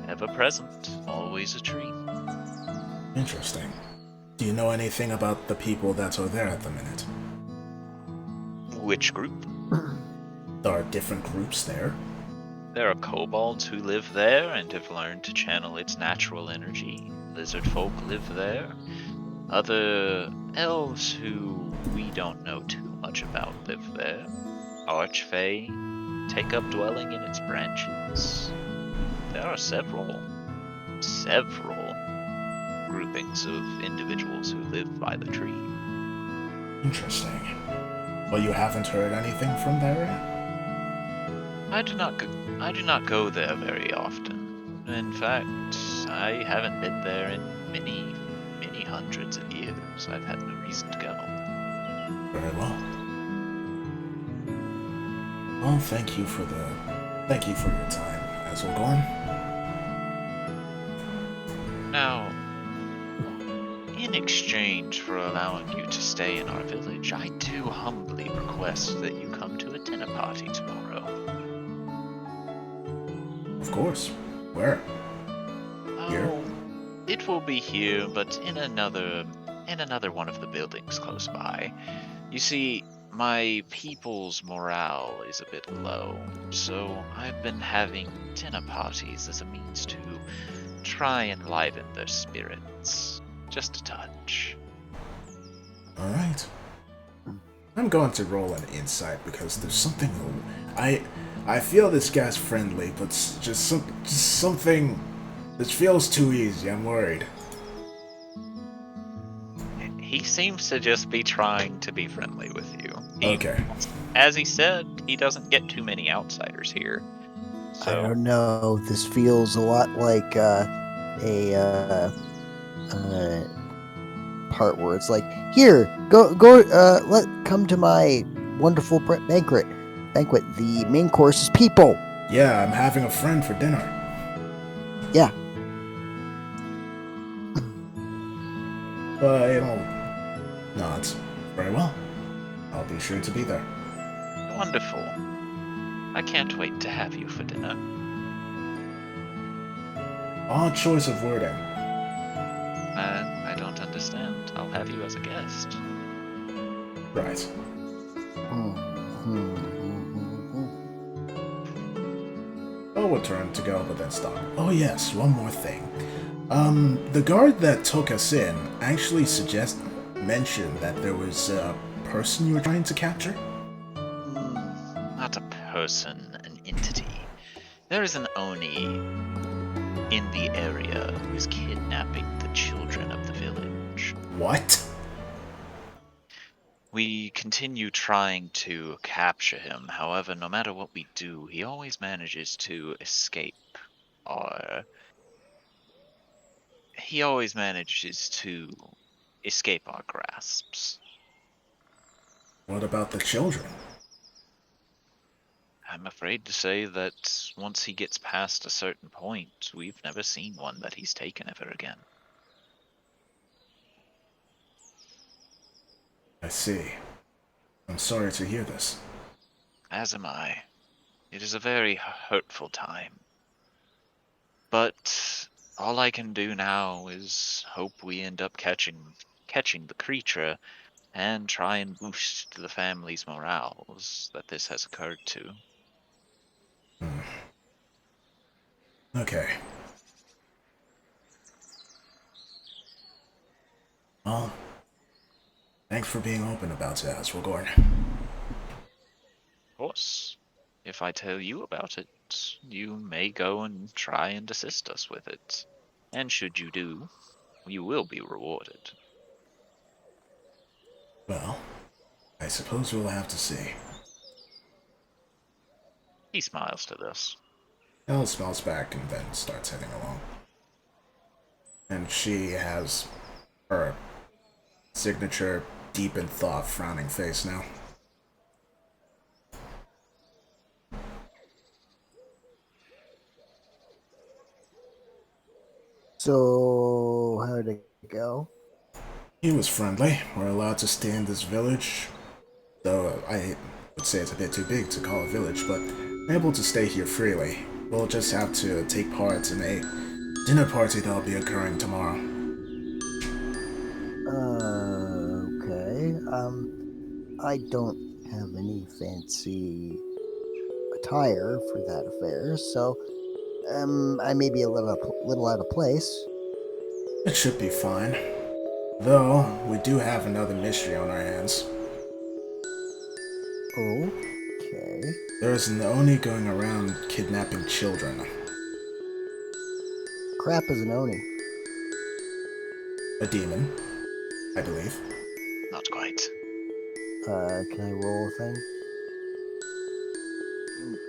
Ever present, always a tree. Interesting. Do you know anything about the people that are there at the minute? Which group? There are different groups there. There are kobolds who live there and have learned to channel its natural energy. Lizard folk live there. Other elves who we don't know too much about live there. Archfey take up dwelling in its branches. There are several groupings of individuals who live by the tree. Interesting. But you haven't heard anything from the area? I do not go there very often. In fact, I haven't been there in many, many hundreds of years. I've had no reason to go. Very well. Well, thank you for your time, Azulgorn. Now, in exchange for allowing you to stay in our village, I do humbly request that you come to a dinner party tomorrow. Of course. Where? Here? Oh, it will be here, but in another one of the buildings close by. You see, my people's morale is a bit low, so I've been having dinner parties as a means to try and liven their spirits. Just a touch. Alright. I'm going to roll an insight because there's something I feel this guy's friendly, but just something this feels too easy. I'm worried. He seems to just be trying to be friendly with you. Okay. As he said, he doesn't get too many outsiders here. So, I don't know. This feels a lot like a part where it's like, here, come to my wonderful banquet. The main course is people. Yeah, I'm having a friend for dinner. Yeah. But it'll not. Very well. I'll be sure to be there. wonderful. I can't wait to have you for dinner. Odd choice of wording. I don't understand. I'll have you as a guest. Right. I'll return to go, but then stop. Oh yes, one more thing. The guard that took us in actually mentioned that there was a person you were trying to capture? Not a person, an entity. There is an Oni in the area who is kidnapping the children of the village. What? We continue trying to capture him. However, no matter what we do, he always manages to escape. He always manages to escape our grasps. What about the children? I'm afraid to say that once he gets past a certain point, we've never seen one that he's taken ever again. I see. I'm sorry to hear this. As am I. It is a very hurtful time. But all I can do now is hope we end up catching the creature and try and boost the family's morales that this has occurred to. Okay. Well, thanks for being open about it, Aswagorn. Of course, if I tell you about it, you may go and try and assist us with it. And should you do, you will be rewarded. Well, I suppose we'll have to see. He smiles to this. Elle smiles back and then starts heading along. And she has her signature deep in thought frowning face now. So, how did it go? He was friendly. We're allowed to stay in this village. Though I would say it's a bit too big to call a village, but I'm able to stay here freely. We'll just have to take part in a dinner party that'll be occurring tomorrow. Okay. I don't have any fancy attire for that affair, so I may be a little out of place. It should be fine. Though, we do have another mystery on our hands. Okay. There's an Oni going around kidnapping children. Crap is an Oni. A demon, I believe. Not quite. Can I roll a thing?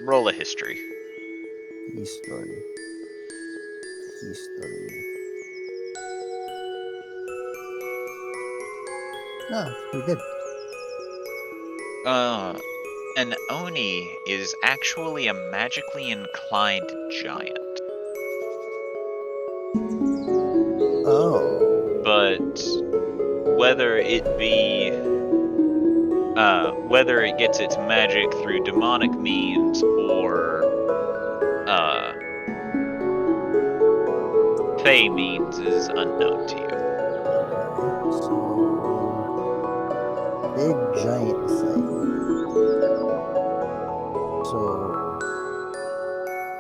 Roll a history. History. No, it's pretty good. An Oni is actually a magically inclined giant. Oh. But whether it gets its magic through demonic means or fey means is unknown to you. Okay, so big giant thing. So,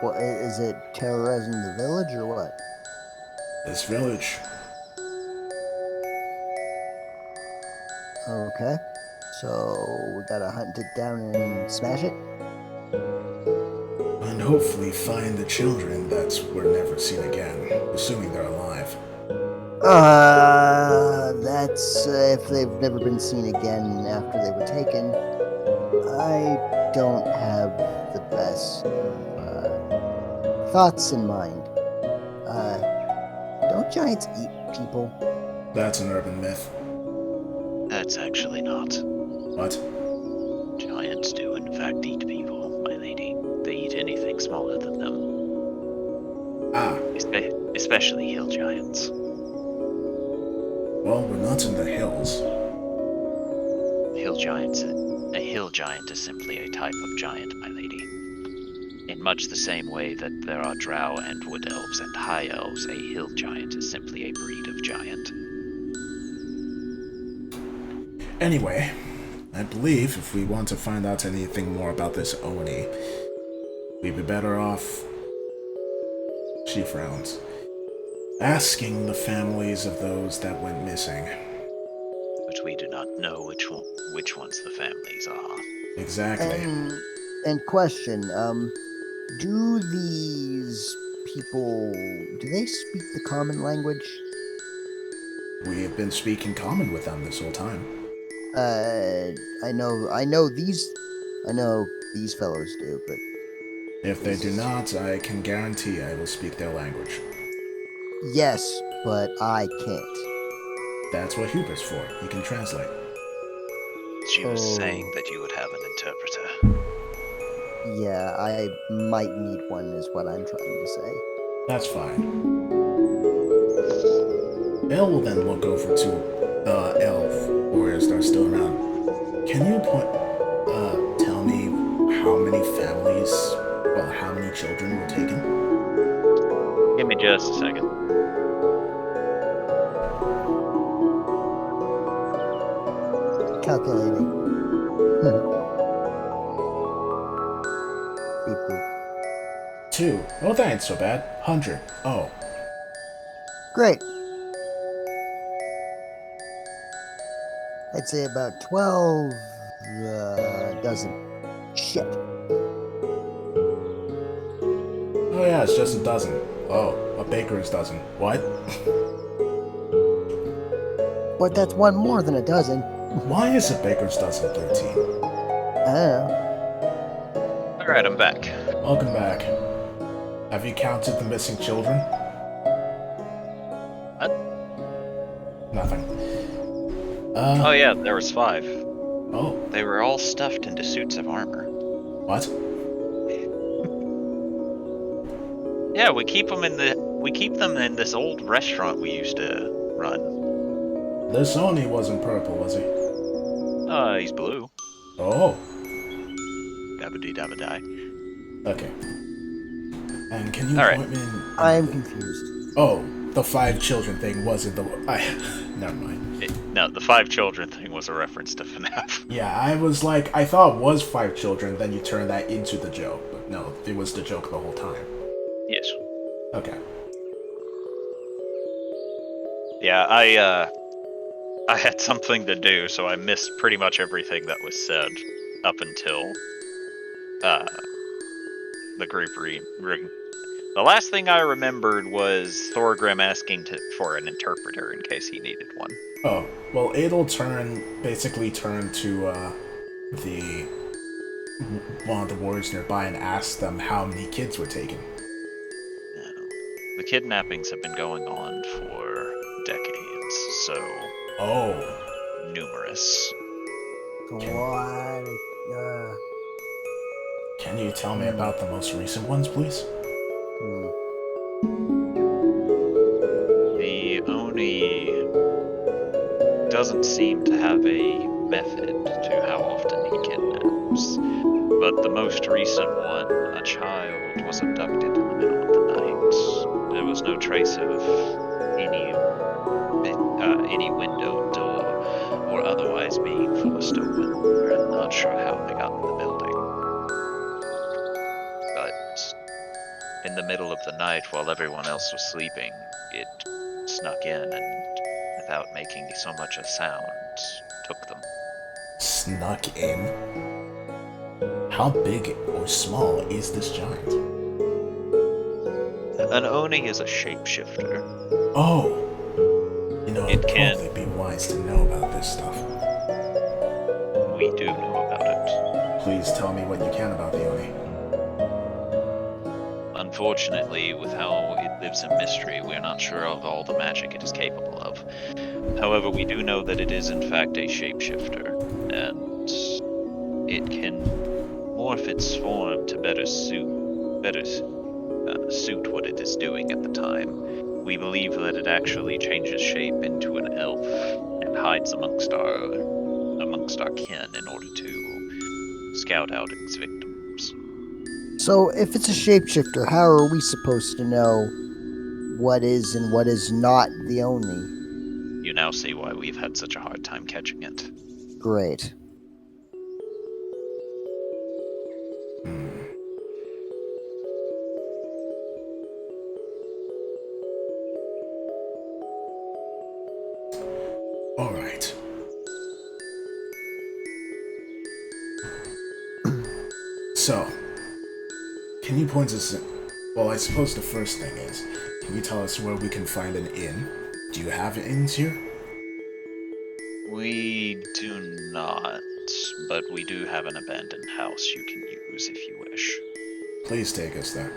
what is it? Terrorizing the village or what? This village. Okay, so we gotta hunt it down and smash it. And hopefully find the children that were never seen again, assuming they're alive. That's if they've never been seen again after they were taken. I don't have the best thoughts in mind. Don't giants eat people? That's an urban myth. That's actually not. What? Giants do in fact eat people, my lady. They eat anything smaller than them. Ah, Especially hill giants. well, we're not in the hills. A hill giant is simply a type of giant, my lady. In much the same way that there are drow and wood elves and high elves, a hill giant is simply a breed of giant. Anyway, I believe if we want to find out anything more about this Oni, we'd be better off, she frowns, asking the families of those that went missing. But we do not know which ones the families are. Exactly. And question, do these people, do they speak the common language? We have been speaking common with them this whole time. I know these fellows do, but If they do not, I can guarantee I will speak their language. yes, but I can't. That's what Huber's for. He can translate. She was Oh. saying that you would have an interpreter. Yeah, I might need one, is what I'm trying to say. That's fine. Belle will then look over to the elf warriors that are still around. Can you tell me how many children were taken? Give me just a second. Calculating. Beep boop. 2. Oh, that ain't so bad. 100. Oh. Great. I'd say about 12 dozen. Shit. Oh yeah, it's just a dozen. Oh, a baker's dozen. What? But that's one more than a dozen. Why is a baker's dozen 13? I don't know. Alright, I'm back. Welcome back. Have you counted the missing children? What? Nothing. Oh yeah, there was 5. Oh, They were all stuffed into suits of armor. what? Yeah, we keep them in this old restaurant we used to run. This Oni wasn't purple, was he? He's blue. Oh, Dabba-dee dabba-die. okay. And can you All right. point me in... I'm confused. Oh, the 5 children thing wasn't the... Never mind. No, the 5 children thing was a reference to FNAF. Yeah, I was like, I thought it was 5 children, then you turned that into the joke. But no, it was the joke the whole time. Yes. Okay. Yeah, I had something to do, so I missed pretty much everything that was said up until the group The last thing I remembered was Thorgrim asking for an interpreter in case he needed one. Oh, well, Adel basically turned to the one of the warriors nearby and asked them how many kids were taken. The kidnappings have been going on for decades, so Oh, numerous. What? can you tell me about the most recent ones, please? The Oni doesn't seem to have a method to how often he kidnaps, but the most recent one, a child was abducted in the middle of the night. There was no trace of any window, door, or otherwise being forced open. We're not sure how they got in the building. But in the middle of the night, while everyone else was sleeping, it snuck in and, without making so much a sound, took them. Snuck in? How big or small is this giant? An Oni is a shapeshifter. Oh! You know, It it'd can. probably be wise to know about this stuff. We do know about it. Please tell me what you can about the Oni. Unfortunately, with how it lives in mystery, we're not sure of all the magic it is capable of. However, we do know that it is in fact a shapeshifter, and it can morph its form to better suit what it is doing at the time. We believe that it actually changes shape into an elf and hides amongst our kin in order to scout out its victims. So, if it's a shapeshifter, how are we supposed to know what is and what is not the Oni? You now see why we've had such a hard time catching it. Great. Alright. So, can you point us in? Well, I suppose the first thing is, can you tell us where we can find an inn? Do you have inns here? We do not, but we do have an abandoned house you can use if you wish. Please take us there.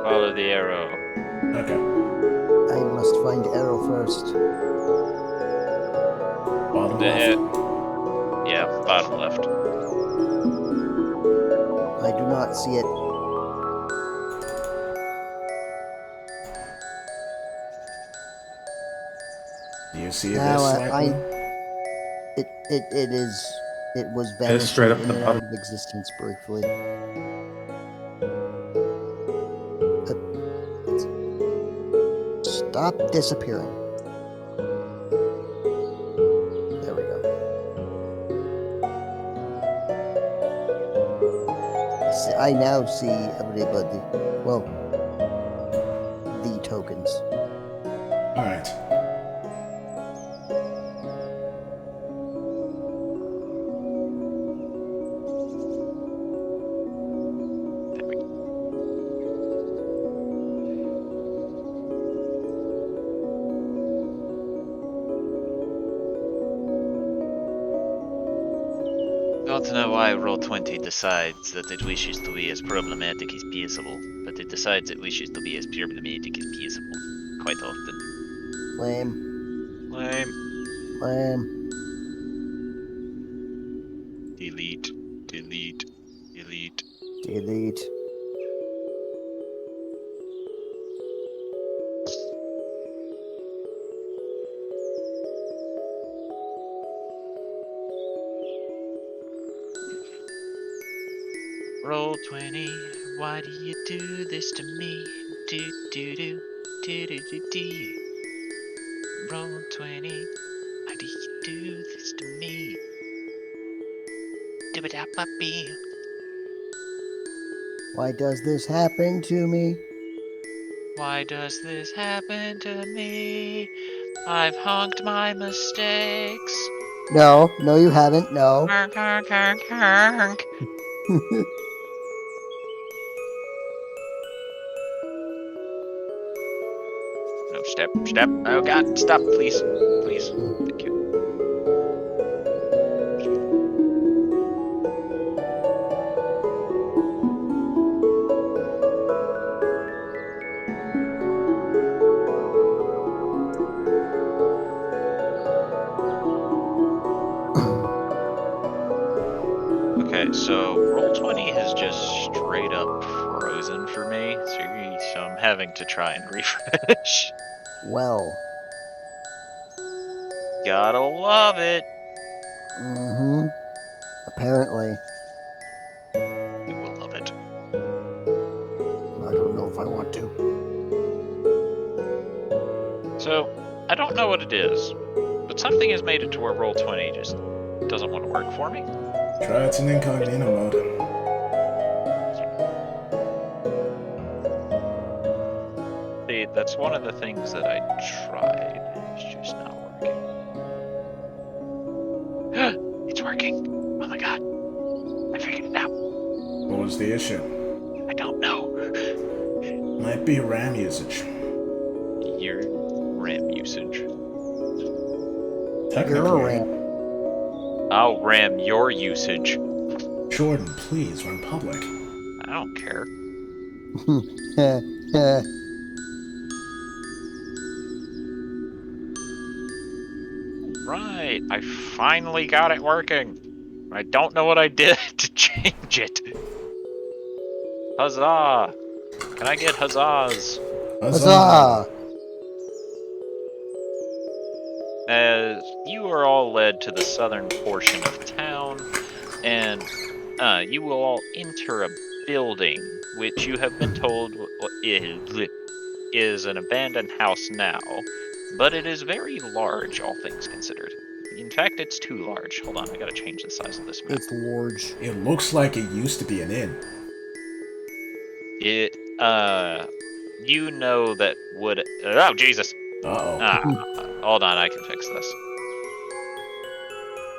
Follow the arrow. Okay. I must find Arrow first. Bottom The left. Yeah, bottom left. I do not see it. Do you see Now, this light blue? It was It's vanished straight up in the and out bottom. of existence briefly. Stop disappearing. There we go. I now see everybody but the tokens. Alright. Don't know why Roll20 decides that it wishes to be as problematic as possible, but it decides it wishes to be as problematic as possible. Quite often. Lame. Lame. Lame. Delete. Delete. Delete. Delete. Roll20, why do you do this to me? Do do do do do do do. Roll 20. Why do you do this to me? Dibba-dabba-bee. Why does this happen to me? Why does this happen to me? I've honked my mistakes. No, no, you haven't. No. Honk, honk, honk, honk. No, step. Oh god, stop, please. Please. Thank you. Okay, so Roll20 has just straight up frozen for me, so I'm having to try and refresh. Well. Gotta love it. Mm-hmm. Apparently. You will love it. I don't know if I want to. So, I don't know what it is, but something has made it to where Roll20 just doesn't want to work for me. Try it in incognito mode. See, that's one of the things that I tried. It's just not working. It's working! Oh my god. I figured it out. What was the issue? I don't know. Might be RAM usage. Your RAM usage. You're a Technically. ram. I'll RAM your usage. Jordan, please, we're in public. I don't care. Right, I finally got it working. I don't know what I did to change it. Huzzah! Can I get huzzahs? Huzzah! As you are all led to the southern portion of town, and you will all enter a building which you have been told is an abandoned house now, but it is very large, all things considered. In fact, it's too large. Hold on, I gotta change the size of this map. It's large. It looks like it used to be an inn. It, you know that would. Oh, Jesus! Uh-oh. Hold on, I can fix this.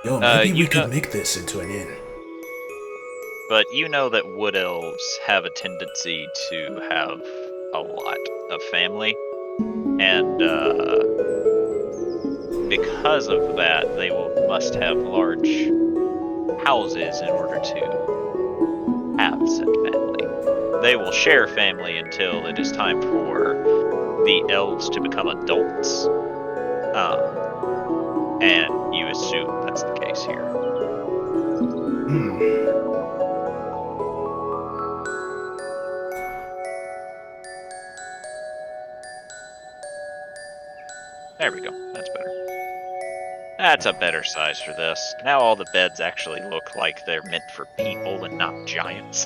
Yo, maybe we you could know- make this into an inn. But you know that wood elves have a tendency to have a lot of family, and because of that, they must have large houses in order to have said family. They will share family until it is time for the elves to become adults, and you assume that's the case here. There we go. That's better. That's a better size for this. Now all the beds actually look like they're meant for people and not giants.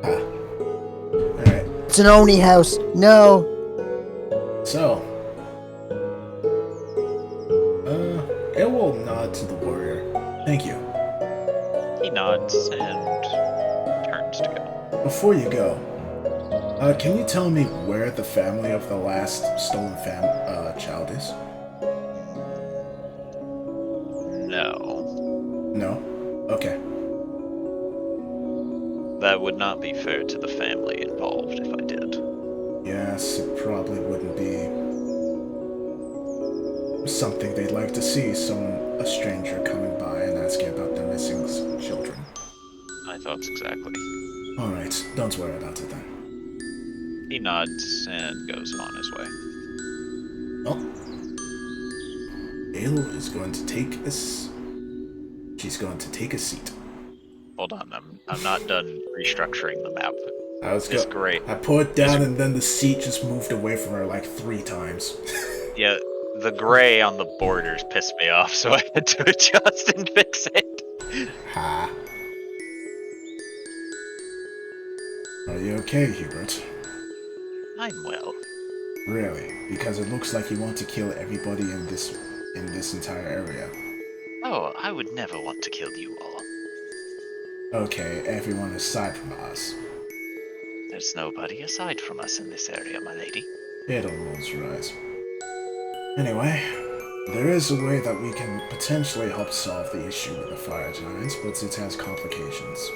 Alright, It's an Oni house. No. so. It will nod to the warrior. Thank you. He nods and turns to go. Before you go, can you tell me where the family of the last stolen child is? No. No? Okay. That would not be fair to the family involved if I did. Yes, it probably wouldn't be something they'd like to see, a stranger coming by and asking about their missing children. My thoughts exactly. Alright, don't worry about it then. He nods and goes on his way. Well, Ale is going to take she's going to take a seat. Hold on, I'm not done restructuring the map. It's great. I put it down and then the seat just moved away from her like 3 times. Yeah, the gray on the borders pissed me off, so I had to adjust and fix it. Ha. Are you okay, Hubert? I'm well. Really? Because it looks like you want to kill everybody in this entire area. Oh, I would never want to kill you all. Okay, everyone aside from us. There's nobody aside from us in this area, my lady. It all rolls your eyes. Anyway, there is a way that we can potentially help solve the issue with the fire giants, but it has complications.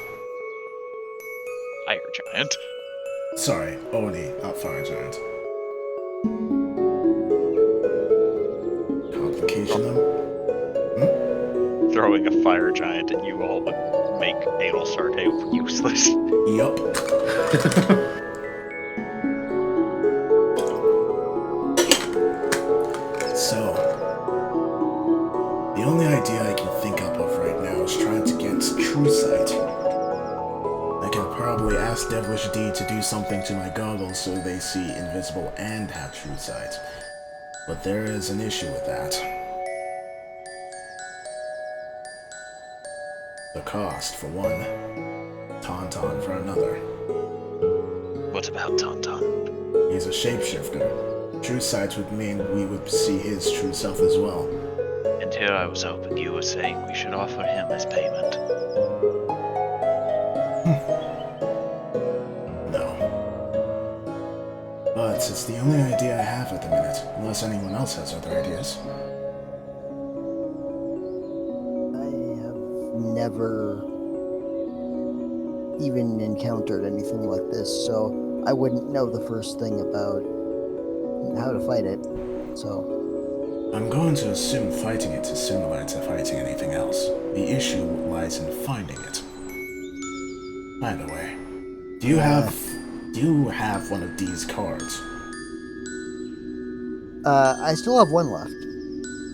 Fire giant. Sorry, Oni, not fire giant. Complication them? Throwing a fire giant at you all would make Adel Sarte useless. Yup. So, the only idea I can think up of right now is trying to get True Sight. I can probably ask Devilish D to do something to my goggles so they see invisible and have True Sight. But there is an issue with that. The cost, for one. Tauntaun for another. What about Tauntaun? He's a shapeshifter. True Sight would mean we would see his true self as well. And here I was hoping you were saying we should offer him as payment. No. But it's the only idea I have at the minute, unless anyone else has other ideas. I have never even encountered anything like this, so I wouldn't know the first thing about how to fight it. So I'm going to assume fighting it is similar to fighting anything else. The issue lies in finding it. By the way, do you have one of these cards? I still have one left.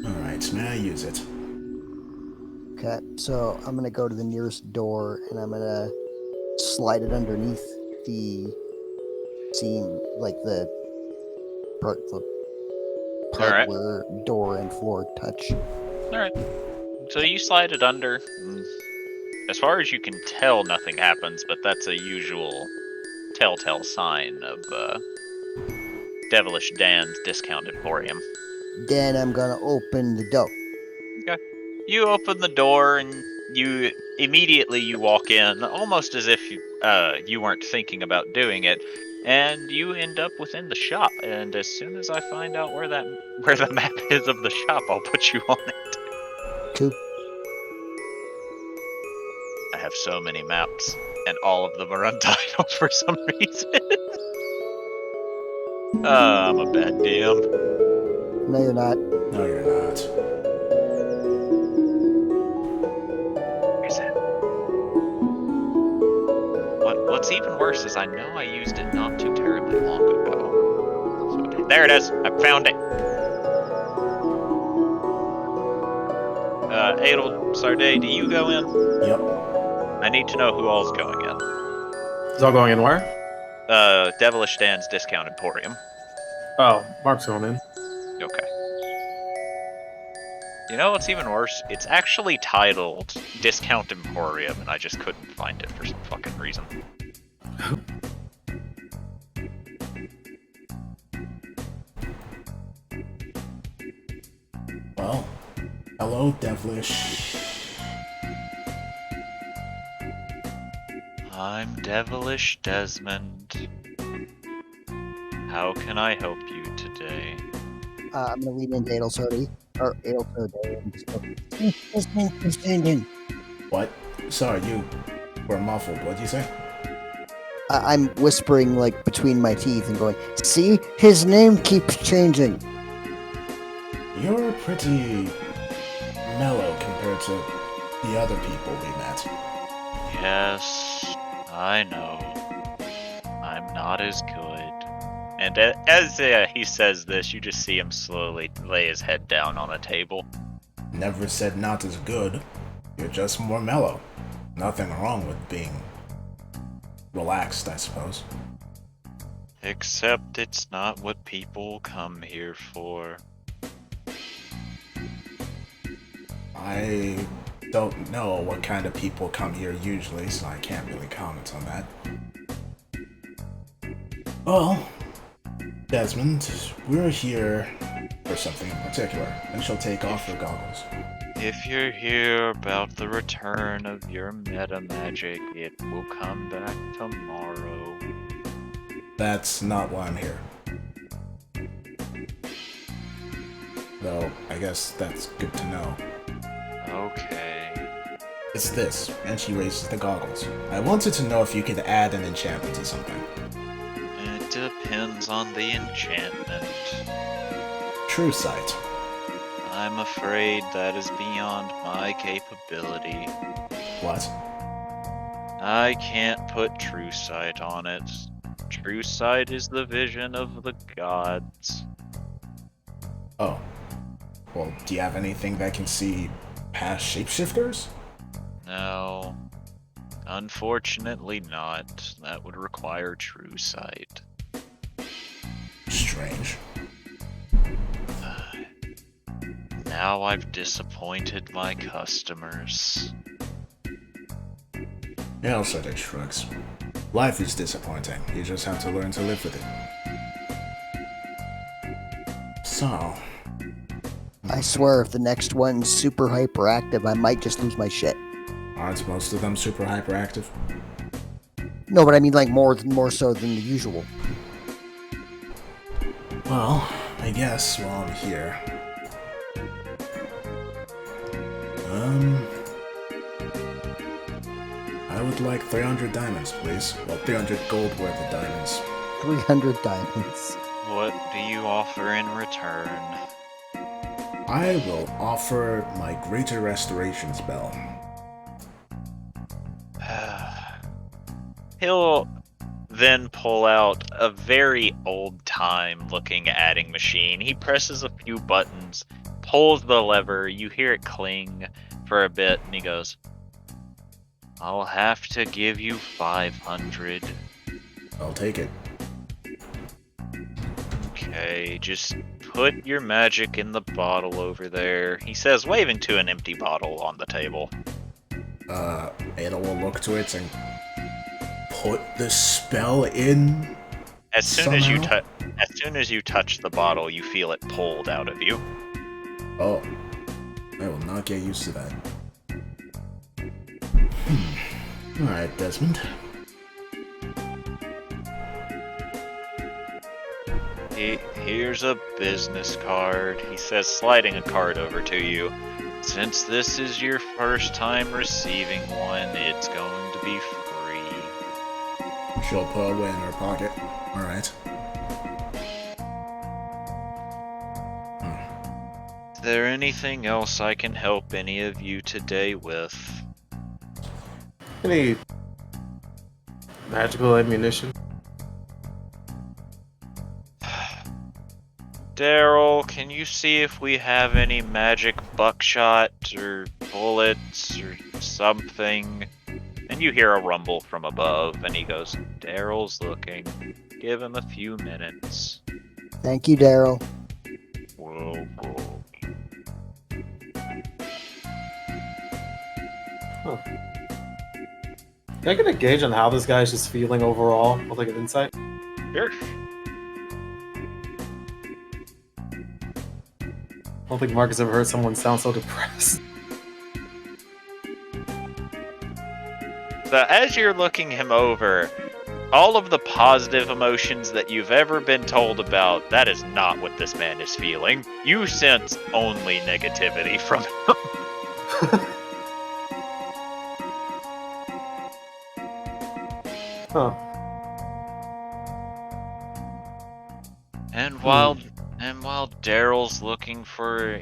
Alright, may I use it? Okay, so I'm gonna go to the nearest door and I'm gonna slide it underneath the seam, like the part Alright. where door and floor touch. Alright. So you slide it under. As far as you can tell, nothing happens, but that's a usual telltale sign of Devilish Dan's Discount Emporium. Then I'm gonna open the door. Okay. You open the door and you immediately walk in, almost as if you weren't thinking about doing it, and you end up within the shop. And as soon as I find out where the map is of the shop, I'll put you on it. Cool. I have so many maps, and all of them are untitled for some reason. I'm a bad DM. No, you're not. No, you're not. Is it? What's even worse is I know I used it not too terribly long ago. So, there it is. I found it. Adel Sarte, do you go in? Yep. I need to know who all's going in. Is all going in where? Devilish Dan's Discount Emporium. Oh, Mark's going in. Okay. You know what's even worse? It's actually titled Discount Emporium, and I just couldn't find it for some fucking reason. Well, hello, Devilish. I'm Devilish Desmond. How can I help you today? I'm gonna lean into Adelsody, or Adelsody, and just go, his name keeps changing. What? Sorry, you were muffled. What'd you say? I'm whispering like between my teeth and going, see, his name keeps changing. You're pretty mellow compared to the other people we met. Yes, I know. I'm not as good. And as he says this, you just see him slowly lay his head down on a table. Never said not as good. You're just more mellow. Nothing wrong with being relaxed, I suppose. Except it's not what people come here for. I don't know what kind of people come here usually, so I can't really comment on that. Well, Desmond, we're here for something in particular, and she'll take off her goggles. If you're here about the return of your meta magic, it will come back tomorrow. That's not why I'm here. Though, I guess that's good to know. Okay. It's this, and she raises the goggles. I wanted to know if you could add an enchantment to something. It depends on the enchantment. True sight. I'm afraid that is beyond my capability. What? I can't put true sight on it. True sight is the vision of the gods. Oh. Well, do you have anything that can see past shapeshifters? No. Unfortunately not. That would require true sight. Strange. Now I've disappointed my customers. Yeah, sort of shrugs. Life is disappointing. You just have to learn to live with it. So... I swear, if the next one's super hyperactive, I might just lose my shit. Aren't most of them super hyperactive? No, but I mean like more so than the usual. Well, I guess while I'm here... I would like 300 diamonds, please. Well, 300 gold worth of diamonds. 300 diamonds. What do you offer in return? I will offer my greater restoration spell. He'll then pull out a very old-time looking adding machine. He presses a few buttons, pulls the lever, you hear it cling for a bit, and he goes, I'll have to give you 500. I'll take it. Okay, just put your magic in the bottle over there. He says, waving to an empty bottle on the table. Ada will look to it and put the spell in. As soon as you touch the bottle, you feel it pulled out of you. Oh, I will not get used to that. Alright, Desmond. Here's a business card, he says, sliding a card over to you. Since this is your first time receiving one, it's going to be free. She'll put away in her pocket. Alright. Is there anything else I can help any of you today with? Any magical ammunition? Daryl, can you see if we have any magic buckshot or bullets or something? And you hear a rumble from above, and he goes, Daryl's looking. Give him a few minutes. Thank you, Daryl. Whoa, whoa. Huh. Can I get a gauge on how this guy's just feeling overall? I'll take an insight. Sure. I don't think Mark has ever heard someone sound so depressed. So as you're looking him over, all of the positive emotions that you've ever been told about, that is not what this man is feeling. You sense only negativity from him. Huh. And while Daryl's looking for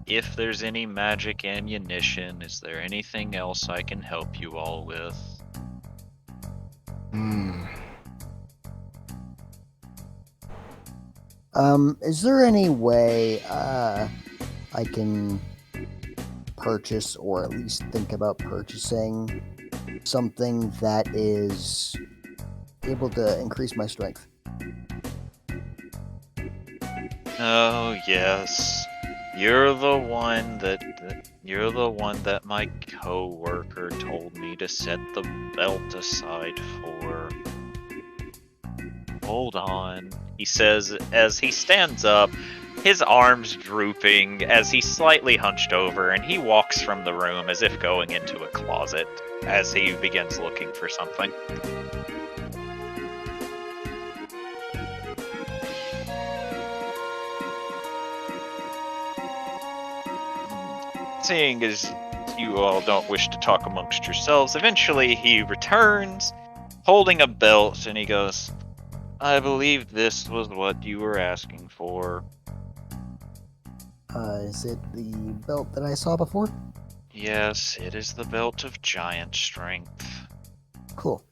if there's any magic ammunition, is there anything else I can help you all with? Is there any way I can purchase, or at least think about purchasing, something that is able to increase my strength? Oh yes, you're the one that my co-worker told me to set the belt aside for. Hold on. he says as he stands up, his arms drooping as he's slightly hunched over, and he walks from the room as if going into a closet as he begins looking for something. Seeing as you all don't wish to talk amongst yourselves, eventually he returns, holding a belt, and he goes, I believe this was what you were asking for. Is it the belt that I saw before? Yes, it is the belt of giant strength. Cool.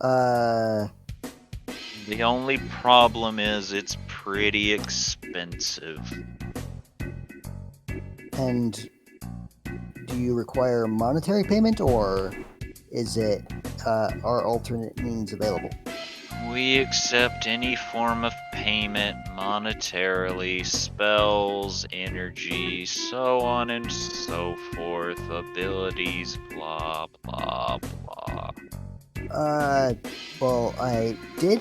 The only problem is it's pretty expensive. And do you require monetary payment, or is it are alternate means available? We accept any form of payment monetarily, spells, energy, so on and so forth, abilities, blah, blah, blah. Well, I did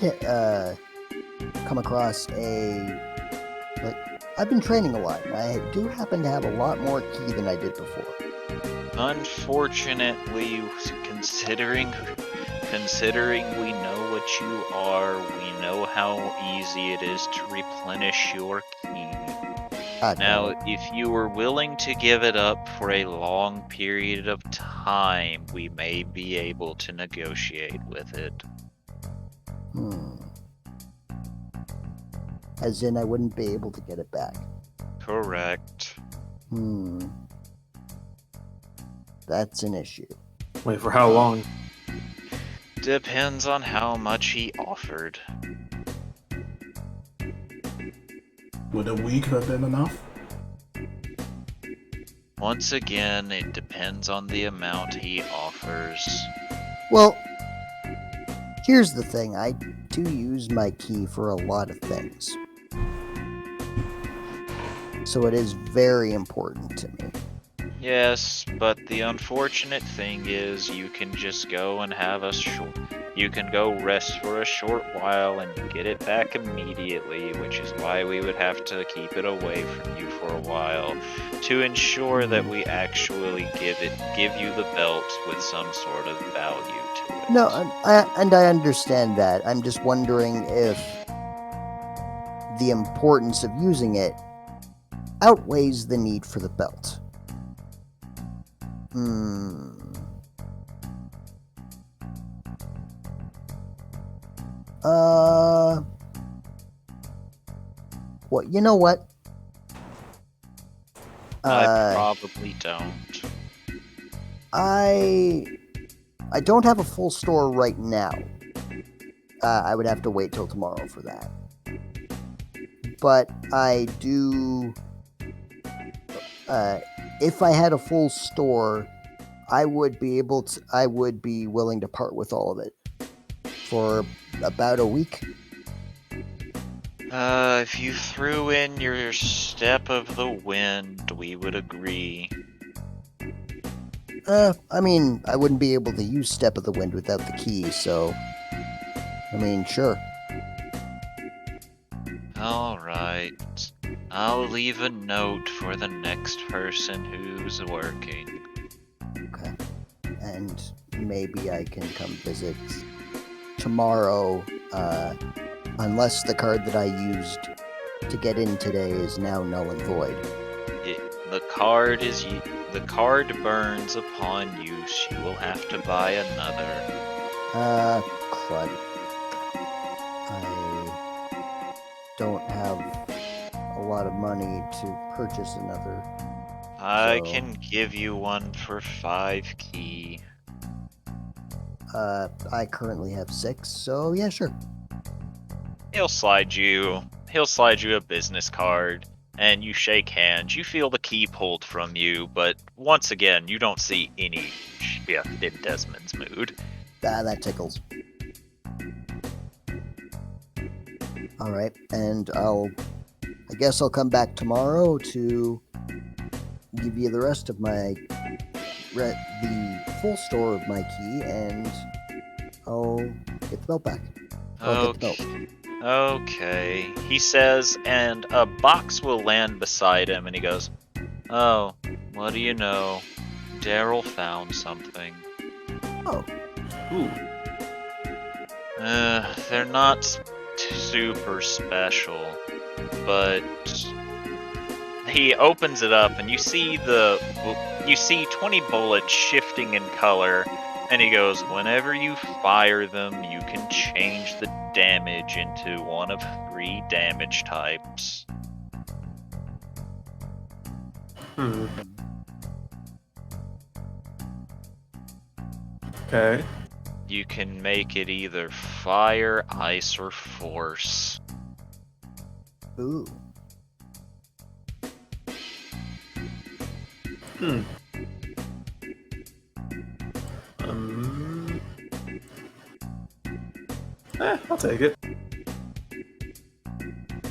come across I've been training a lot, and I do happen to have a lot more ki than I did before. Unfortunately, considering we know what you are, we know how easy it is to replenish your ki. Now, if you were willing to give it up for a long period of time, we may be able to negotiate with it. As in, I wouldn't be able to get it back. Correct. That's an issue. Wait, for how long? Depends on how much he offered. Would a week have been enough? Once again, it depends on the amount he offers. Well, here's the thing. I do use my ki for a lot of things. So it is very important to me. Yes, but the unfortunate thing is you can just go and have you can go rest for a short while and get it back immediately, which is why we would have to keep it away from you for a while to ensure that we actually give you the belt with some sort of value to it. No, and I understand that. I'm just wondering if the importance of using it outweighs the need for the belt. Well, you know what? I probably don't. I don't have a full store right now. I would have to wait till tomorrow for that. But I do... if I had a full store, I would be willing to part with all of it for about a week. If you threw in your Step of the Wind, we would agree. I mean, I wouldn't be able to use Step of the Wind without the key, so... I mean, sure. Alright. I'll leave a note for the next person who's working. Okay. And maybe I can come visit tomorrow, unless the card that I used to get in today is now null and void. The card burns upon use. You will have to buy another. Crud. I don't have a lot of money to purchase another. I can give you one for 5 ki. I currently have 6, so yeah, sure. He'll slide you a business card, and you shake hands. You feel the key pulled from you, but once again, you don't see any shift in Desmond's mood. That tickles. Alright, and I guess I'll come back tomorrow to give you the rest of the full store of my key, and I'll get the belt back. I'll get the belt. Okay, he says, and a box will land beside him, and he goes, "Oh, what do you know? Daryl found something. Oh, Ooh. They're not super special, but he opens it up, and you see 20 bullets shifting in color, and he goes, whenever you fire them, you can change the damage into one of 3 damage types. Hmm. Okay. You can make it either fire, ice, or force. ooh. Hmm. Um. I'll take it.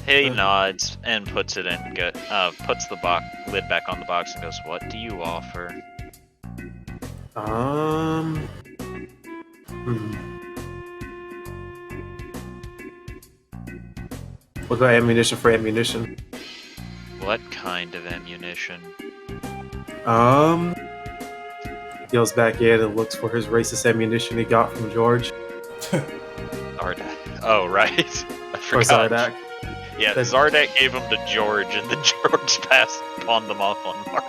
He nods and puts it in. Puts the lid back on the box and goes, "What do you offer?" Hmm. What about ammunition for ammunition? What kind of ammunition? Goes back in and looks for his racist ammunition he got from George. Zardak. Oh, right. I Or forgot. Zardak. Yeah, That- Zardak gave them to George, and then George pawned them off on Mark.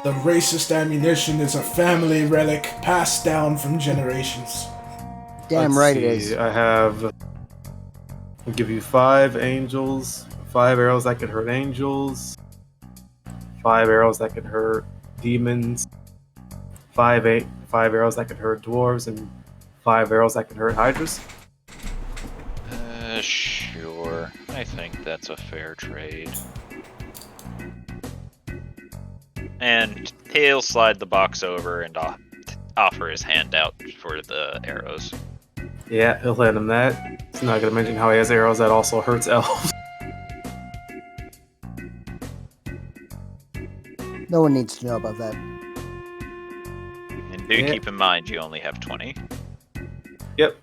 The racist ammunition is a family relic passed down from generations. Damn Let's right see, it is. I'll give you 5 angels, 5 arrows that can hurt angels, 5 arrows that can hurt demons, 5 arrows that can hurt dwarves, and 5 arrows that can hurt hydras. Sure. I think that's a fair trade. And he'll slide the box over and offer his hand out for the arrows. Yeah, he'll hand him that. He's not gonna mention how he has arrows that also hurts elves. No one needs to know about that. And do Yeah. keep in mind you only have 20. Yep.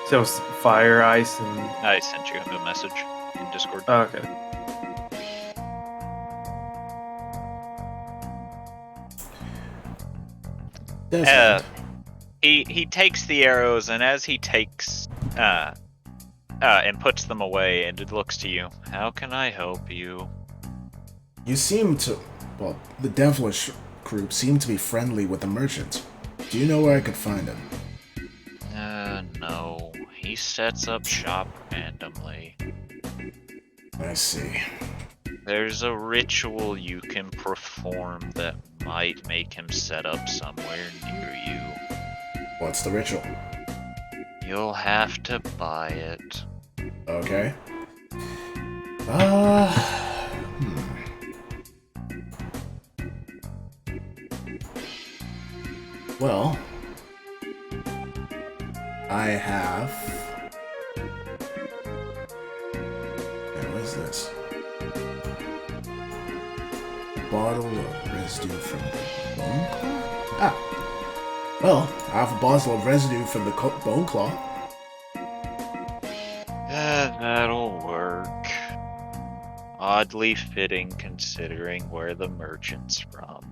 So fire, ice, and I sent you a message in Discord. okay. Desmond, He takes the arrows, and as he takes and puts them away, and it looks to you. How can I help you? you seem to. Well, the devilish group seem to be friendly with the merchant. Do you know where I could find him? No. He sets up shop randomly. I see. There's a ritual you can perform that might make him set up somewhere near you. What's the ritual? You'll have to buy it. Okay. Well, I have. What is this? A bottle of residue from the bone claw? Ah. Well, I have a bottle of residue from the bone claw. That'll work. Oddly fitting considering where the merchant's from.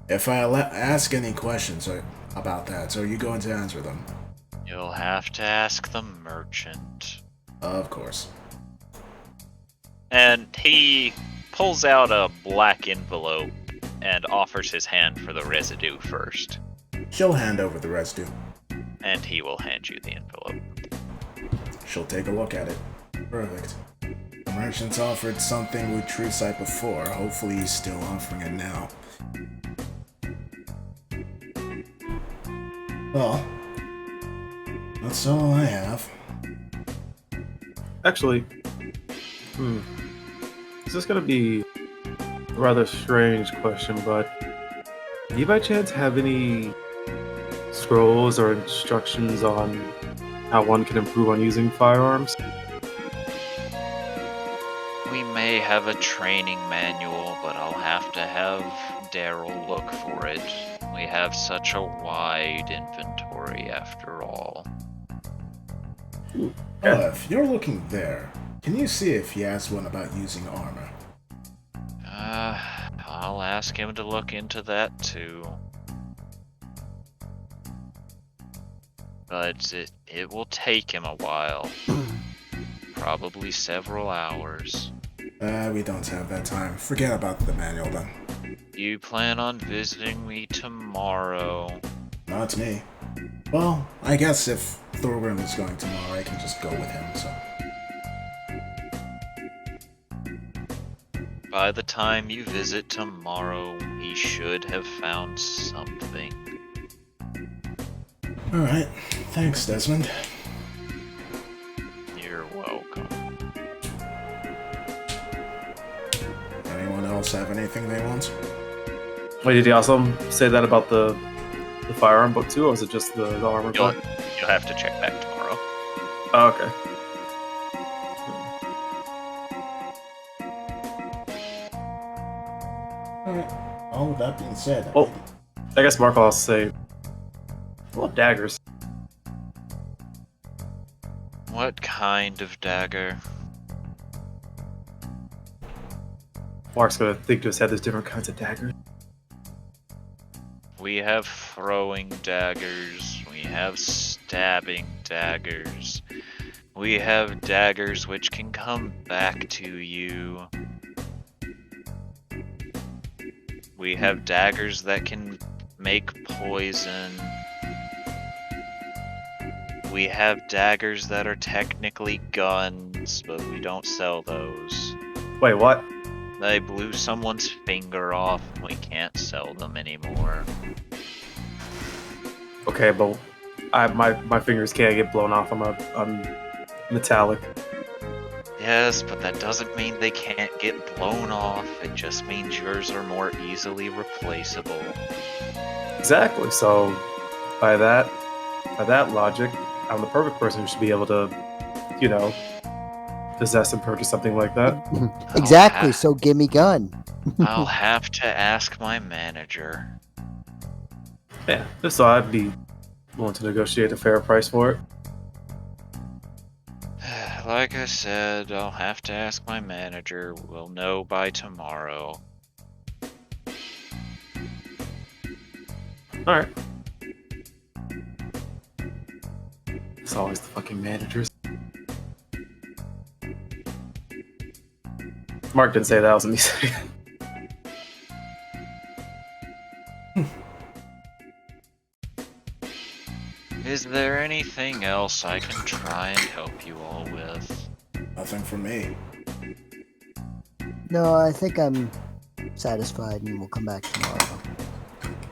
If I ask any questions about that, so are you going to answer them? You'll have to ask the merchant. Of course. And he pulls out a black envelope and offers his hand for the residue first. She'll hand over the residue. And he will hand you the envelope. She'll take a look at it. Perfect. The merchant's offered something with True Sight before. Hopefully he's still offering it now. Well, that's all I have. Actually, this is gonna be a rather strange question, but do you by chance have any scrolls or instructions on how one can improve on using firearms? We may have a training manual, but I'll have to have Daryl look for it. We have such a wide inventory after all. If you're looking there, can you see if he has one about using armor? I'll ask him to look into that too. But it will take him a while. Probably several hours. We don't have that time. Forget about the manual then. You plan on visiting me tomorrow? Not me. Well, I guess if Thorgrim is going tomorrow, I can just go with him, so. By the time you visit tomorrow, he should have found something. Alright, thanks, Desmond. You're welcome. Anyone else have anything they want? Wait, did he also say that about the firearm book too, or was it just the armor You'll book? have to check back tomorrow. Oh, okay. Alright, all with that being said, Oh, I guess Mark will also say, well, daggers. What kind of dagger? Mark's gonna think to his head there's different kinds of daggers. We have throwing daggers. We have stabbing daggers. We have daggers which can come back to you. We have daggers that can make poison. We have daggers that are technically guns, but we don't sell those. Wait, what? They blew someone's finger off, and we can't sell them anymore. Okay, but my fingers can't get blown off. I'm metallic. Yes, but that doesn't mean they can't get blown off. It just means yours are more easily replaceable. Exactly. So, by that logic, I'm the perfect person who should be able to, possess and purchase something like that. Exactly, so give me gun. I'll have to ask my manager. Yeah, so I'd be willing to negotiate a fair price for it. Like I said, I'll have to ask my manager. We'll know by tomorrow. Alright. It's always the fucking managers. Mark didn't say that, was me saying. Is there anything else I can try and help you all with? Nothing for me. No, I think I'm satisfied and we'll come back tomorrow.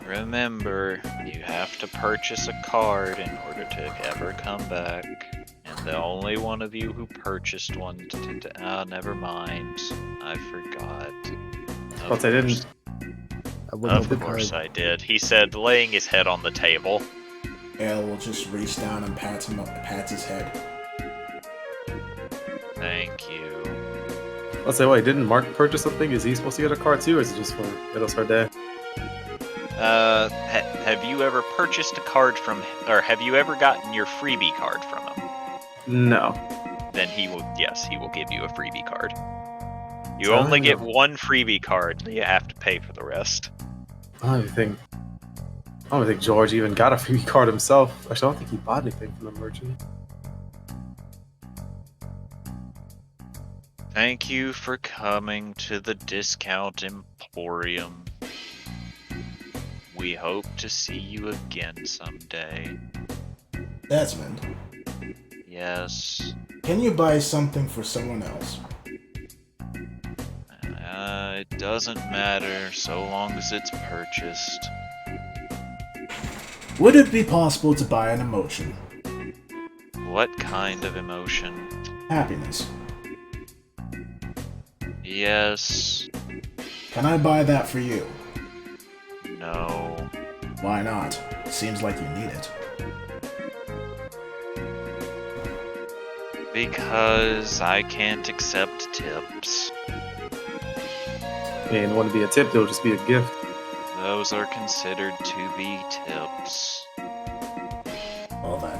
Remember, you have to purchase a card in order to ever come back. And the only one of you who purchased one never mind. I forgot. But I didn't. I wouldn't have Of the course card. I did. He said, laying his head on the table. Ale will just reach down and pat his head. Thank you. Let's say, wait, didn't Mark purchase something? Is he supposed to get a card too, or is it just for Middlestar Day? Have you ever purchased a card from, or have you ever gotten your freebie card from him? No. Then he will give you a freebie card. You So I only don't get know. one freebie card, and you have to pay for the rest. I don't think George even got a free card himself. Actually, I don't think he bought anything from the merchant. Thank you for coming to the Discount Emporium. We hope to see you again someday. Desmond, Yes. can you buy something for someone else? It doesn't matter so long as it's purchased. Would it be possible to buy an emotion? What kind of emotion? Happiness. Yes. Can I buy that for you? No. Why not? Seems like you need it. Because I can't accept tips. And it wouldn't be a tip, it'll just be a gift. Those are considered to be tips. Well then.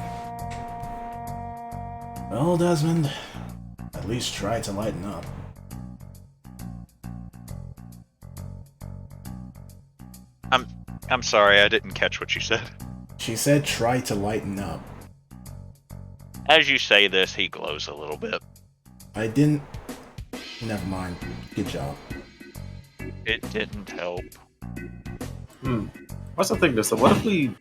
Well, Desmond, at least try to lighten up. I'm sorry, I didn't catch what you said. She said try to lighten up. As you say this, he glows a little bit. I didn't... Never mind. Good job. It didn't help. What's the thing this? What if we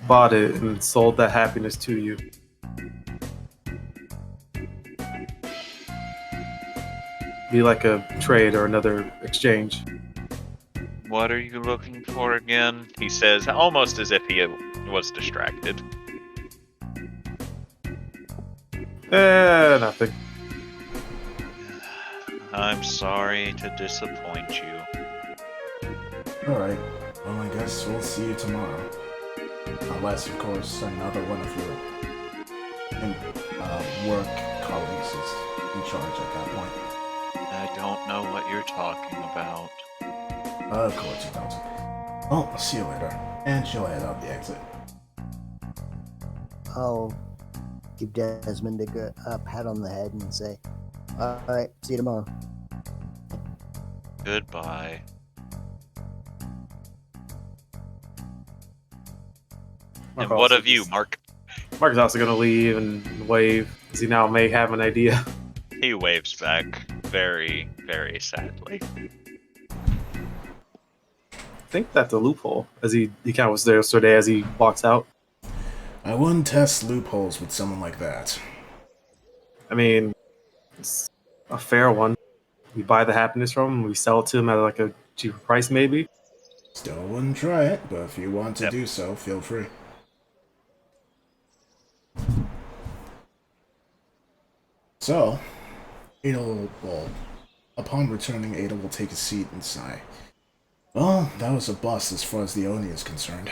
bought it and sold that happiness to you? Be like a trade or another exchange. What are you looking for again? He says, almost as if he was distracted. Nothing. I'm sorry to disappoint you. Alright. Well, I guess we'll see you tomorrow. Unless, of course, another one of your work colleagues is in charge at that point. I don't know what you're talking about. Of course you don't. Well, I'll see you later. And she'll head out the exit. I'll give Desmond a pat on the head and say, "Alright, see you tomorrow." Goodbye. And what of you, Mark? Mark is also going to leave and wave, as he now may have an idea. He waves back very, very sadly. I think that's a loophole, as he kind of was there yesterday as he walks out. I wouldn't test loopholes with someone like that. I mean, it's a fair one. We buy the happiness from him, we sell it to him at like a cheaper price, maybe. Still wouldn't try it, but if you want to Yep. do so, feel free. So, upon returning, Ada will take a seat and sigh. Well, that was a bust as far as the Oni is concerned.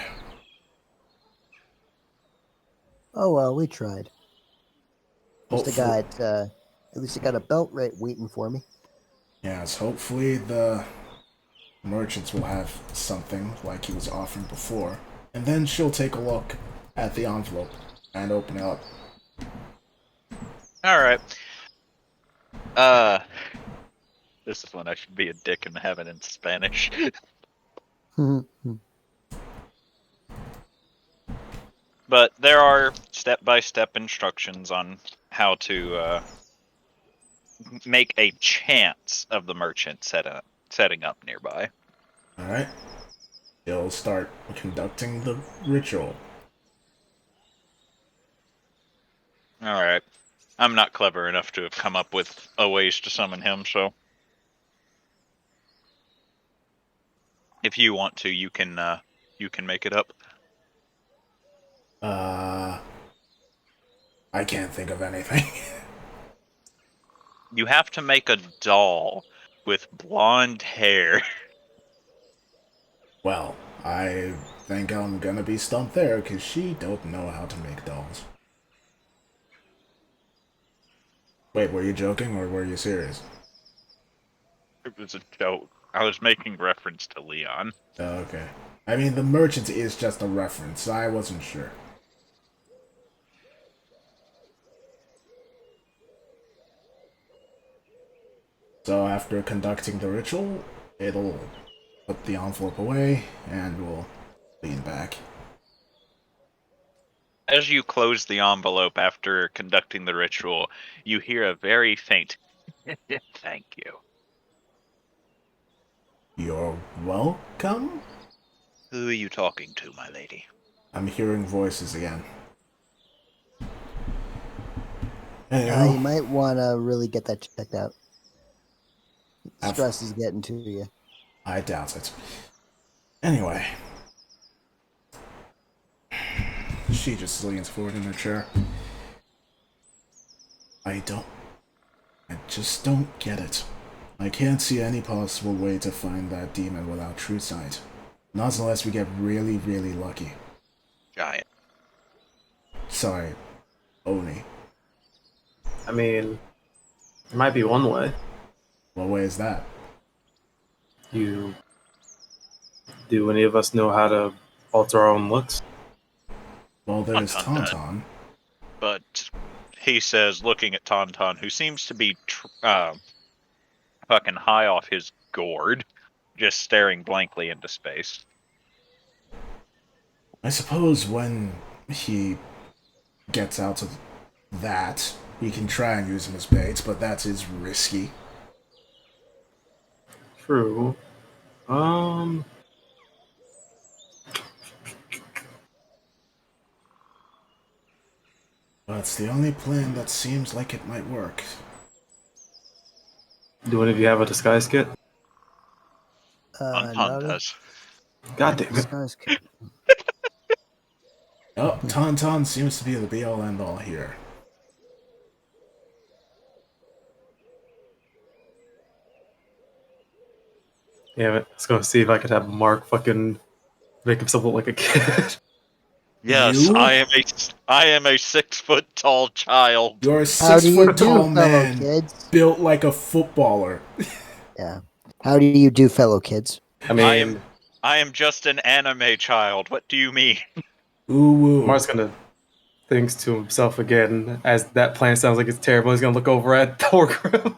Oh well, we tried. At least Hopefully- I got a belt right waiting for me. Yes, hopefully the merchants will have something like he was offering before, and then she'll take a look at the envelope and open it up. Alright. This is when I should be a dick and have it in Spanish. But there are step-by-step instructions on how to make a chance of the merchant setting up nearby. Alright. He'll start conducting the ritual. Alright. I'm not clever enough to have come up with a ways to summon him, so... If you want to, you can make it up. I can't think of anything. You have to make a doll with blonde hair. Well, I think I'm gonna be stumped there, because she don't know how to make dolls. Wait, were you joking, or were you serious? It was a joke. I was making reference to Leon. Oh, okay. I mean, the merchant is just a reference, so I wasn't sure. So after conducting the ritual, it'll put the envelope away, and we'll lean back. As you close the envelope after conducting the ritual, you hear a very faint thank you. You're welcome? Who are you talking to, my lady? I'm hearing voices again. You Anyhow, might want to really get that checked out. I've- Stress is getting to you. I doubt it. Anyway. She just leans forward in her chair. I just don't get it. I can't see any possible way to find that demon without true sight. Not unless we get really, really lucky. Giant. Sorry, Oni. I mean, there might be one way. What way is that? Do any of us know how to alter our own looks? Well, there's Tauntaun does. Tauntaun. But he says, looking at Tauntaun, who seems to be fucking high off his gourd, just staring blankly into space. I suppose when he gets out of that, we can try and use him as bait, but that is risky. True. But it's the only plan that seems like it might work. Do any of you have a disguise kit? Tauntaun Not a does. God damn it. disguise kit. Oh, Tauntaun seems to be the be-all end-all here. Damn it. Let's go see if I could have Mark fucking make himself look like a kid. Yes, You? I am a 6 foot tall child. You're a How do you 6 foot do, tall fellow man, kids? built like a footballer. Yeah. How do you do, fellow kids? I mean, I am just an anime child. What do you mean? Ooh woo. Mark's gonna think to himself again, as that plan sounds like it's terrible. He's gonna look over at Thorgrim.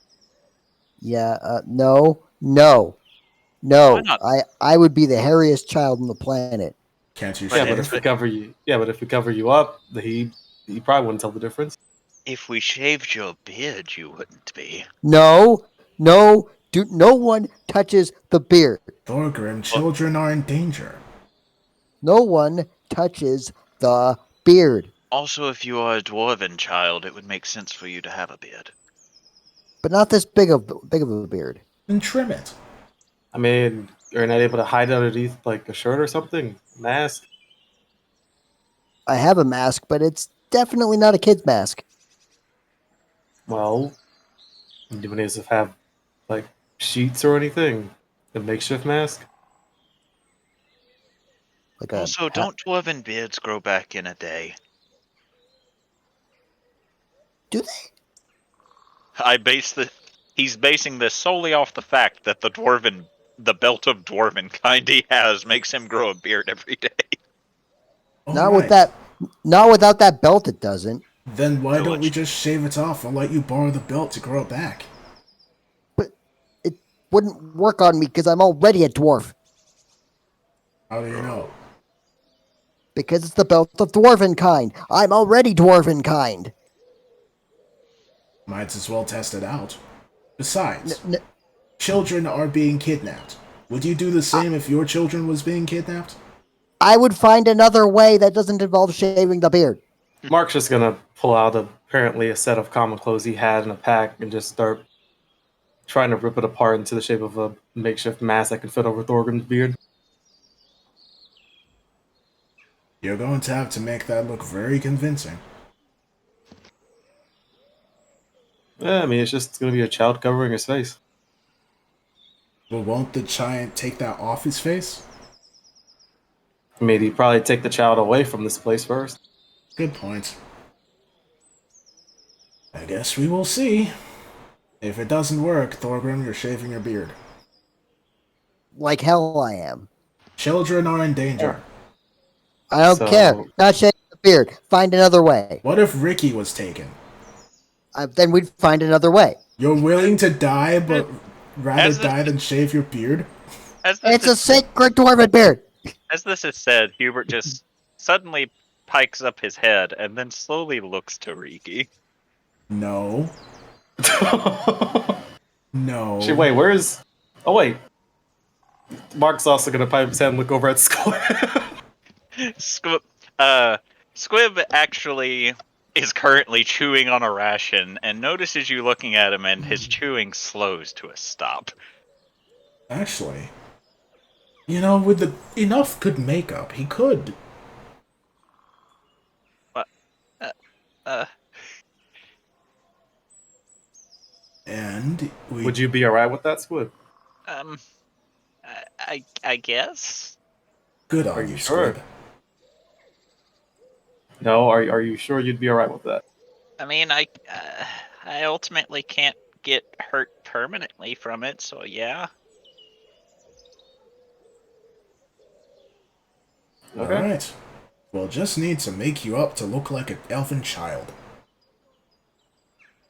Yeah. No. Why not? I would be the hairiest child on the planet. Can't you But Yeah, share? but if we cover you, up, he probably wouldn't tell the difference. If we shaved your beard, you wouldn't be. No. No one touches the beard. Thorgrim, children are in danger. No one touches the beard. Also, if you are a dwarven child, it would make sense for you to have a beard. But not this big of a beard. Then trim it. I mean, you're not able to hide underneath like a shirt or something, mask. I have a mask, but it's definitely not a kid's mask. Well, do any of us have like sheets or anything? A makeshift mask? Like a Also, don't dwarven beards grow back in a day? Do they? He's basing this solely off the fact that the belt of dwarven kind he has makes him grow a beard every day. Not without that belt. It doesn't. Then why don't we Village. just shave it off and let you borrow the belt to grow it back? But it wouldn't work on me because I'm already a dwarf. How do you know? Because it's the belt of dwarven kind. I'm already dwarven kind. Might as well test it out. Besides, N- children are being kidnapped. Would you do the same if your children was being kidnapped? I would find another way that doesn't involve shaving the beard. Mark's just gonna pull out apparently a set of common clothes he had in a pack and just start trying to rip it apart into the shape of a makeshift mask that could fit over Thorgrim's beard. You're going to have to make that look very convincing. Yeah, I mean, it's just gonna be a child covering his face. Well, won't the giant take that off his face? I mean, he'd probably take the child away from this place first. Good point. I guess we will see. If it doesn't work, Thorgrim, you're shaving your beard. Like hell I am. Children are in danger. I don't So- care. Not shaving the beard. Find another way. What if Ricky was taken? Then we'd find another way. You're willing to die, but rather As the- die than shave your beard? It's a sacred dwarven beard. As this is said, Hubert just suddenly pikes up his head and then slowly looks to Riki. No. No. Actually, wait, where's... Oh, wait. Mark's also gonna pipe his head and look over at Squib. Squib actually is currently chewing on a ration and notices you looking at him, and his chewing slows to a stop. Actually, you know, with the enough good makeup, he could. Uh, And Would you be alright with that, Squib? I guess. Good Are on you you, sure? Squib. No, are you sure you'd be alright with that? I mean, I ultimately can't get hurt permanently from it, so yeah. Okay. Alright. We'll just need to make you up to look like an elfin child.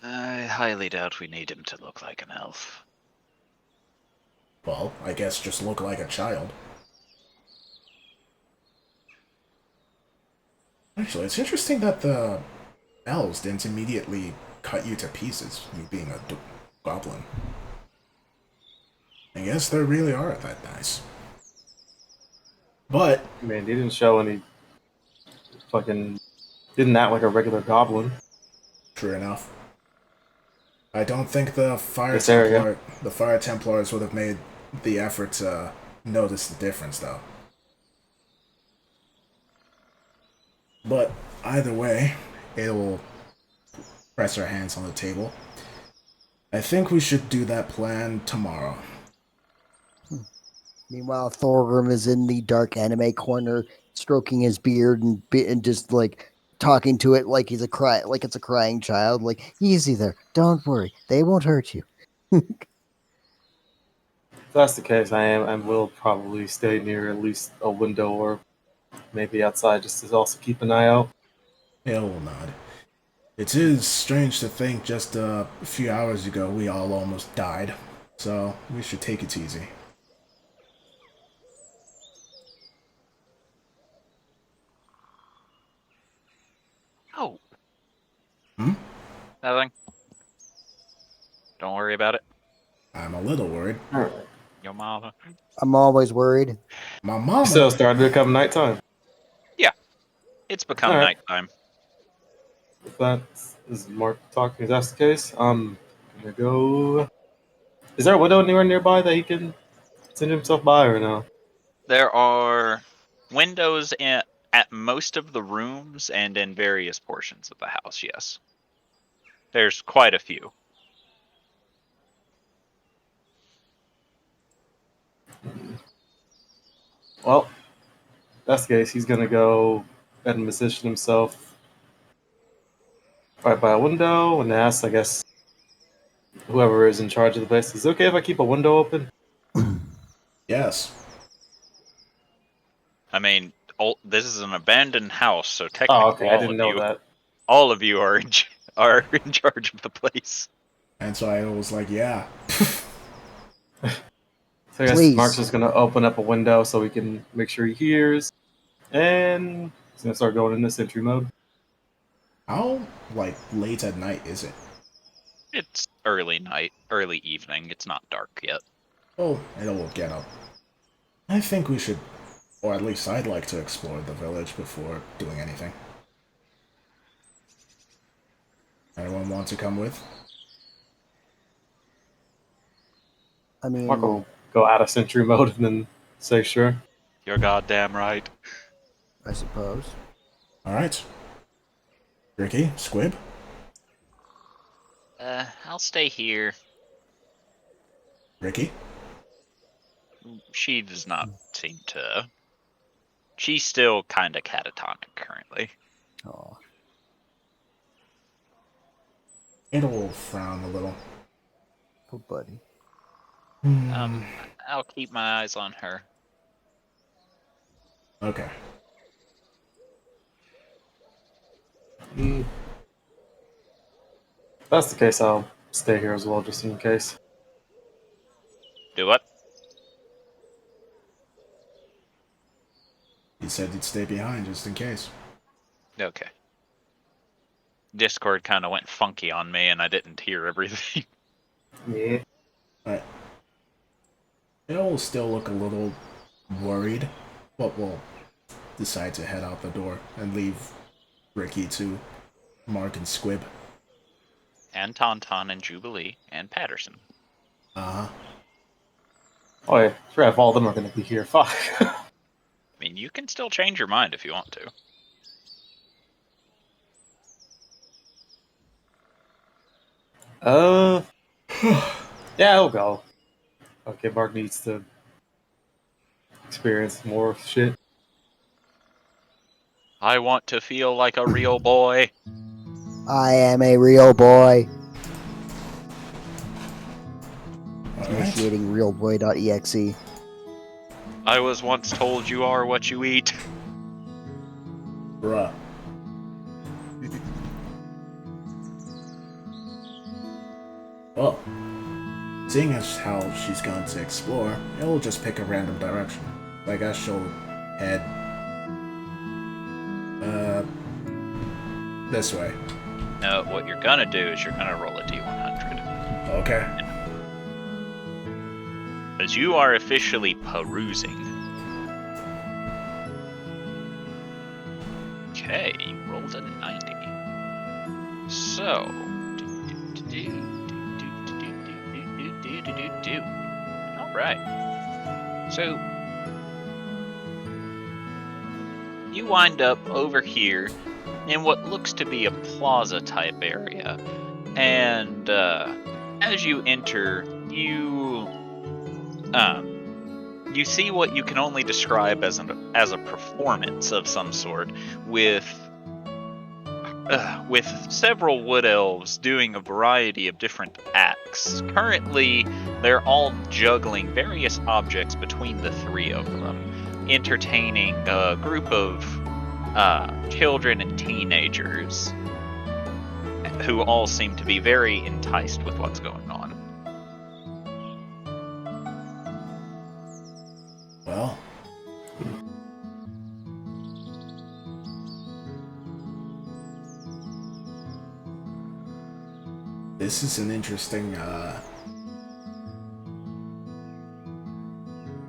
I highly doubt we need him to look like an elf. Well, I guess just look like a child. Actually, it's interesting that the elves didn't immediately cut you to pieces, you being a goblin. I guess they really are that nice. But, I mean, he didn't show any fucking. Didn't act like a regular goblin. true enough, I don't think the This area. Fire Templars would have made the effort to notice the difference, though. But either way, it will press our hands on the table. I think we should do that plan tomorrow. Meanwhile, Thorgrim is in the dark anime corner, stroking his beard and just like talking to it like like it's a crying child. Like, easy there, don't worry, they won't hurt you. If that's the case, I will probably stay near at least a window or maybe outside just to also keep an eye out. Hell will nod. It is strange to think just a few hours ago we all almost died, so we should take it easy. Oh. Hmm? Nothing. Don't worry about it. I'm a little worried. Alright. Your mama. I'm always worried. My mama. So it started to become nighttime. Yeah. It's become Alright. nighttime. If that is Mark talking, if that's the case, I'm gonna go. Is there a window anywhere nearby that he can send himself by or no? There are windows at most of the rooms and in various portions of the house, yes. There's quite a few. Well, if that's the case, he's gonna go ahead and position himself right by a window and ask, I guess, whoever is in charge of the place, is it okay if I keep a window open? Yes. I mean, this is an abandoned house, so Oh, technically okay, I didn't know that. all of you are are in charge of the place. And so I was like, yeah. So I guess Please. Mark's just gonna open up a window so we can make sure he hears, and he's gonna start going into sentry mode. How, like, late at night is it? It's early night, early evening. It's not dark yet. Oh, it will get up. I think we should, or at least I'd like to explore the village before doing anything. Anyone want to come with? I mean, Mark will go out of sentry mode and then say sure. You're goddamn right. I suppose. Alright. Ricky, Squib? I'll stay here. Ricky? She does not seem to. She's still kind of catatonic currently. Oh, It'll frown a little. poor buddy. I'll keep my eyes on her. Okay. If that's the case, I'll stay here as well, just in case. Do what? You said you'd stay behind just in case. Okay. Discord kind of went funky on me, and I didn't hear everything. Yeah. Alright. It'll still look a little worried, but we'll decide to head out the door and leave Ricky to Mark and Squib. And Tauntaun and Jubilee and Patterson. Uh-huh. Oh yeah, I forgot if all of them are gonna be here. Fuck. I mean, you can still change your mind if you want to. Yeah, I'll go. Okay, Mark needs to experience more shit. I want to feel like a real boy. I am a real boy. Alright. Initiating realboy.exe. I was once told you are what you eat. Bruh. Well, seeing as how she's going to explore, it'll just pick a random direction. I guess she'll head this way. No, what you're gonna do is you're gonna roll a d100. Okay. As you are officially perusing. Okay, you rolled a 90. So. Alright. So. You wind up over here in what looks to be a plaza type area. And as you enter, you see what you can only describe as a performance of some sort, with several wood elves doing a variety of different acts. Currently, they're all juggling various objects between the three of them, entertaining a group of children and teenagers who all seem to be very enticed with what's going on. Well. This is an interesting,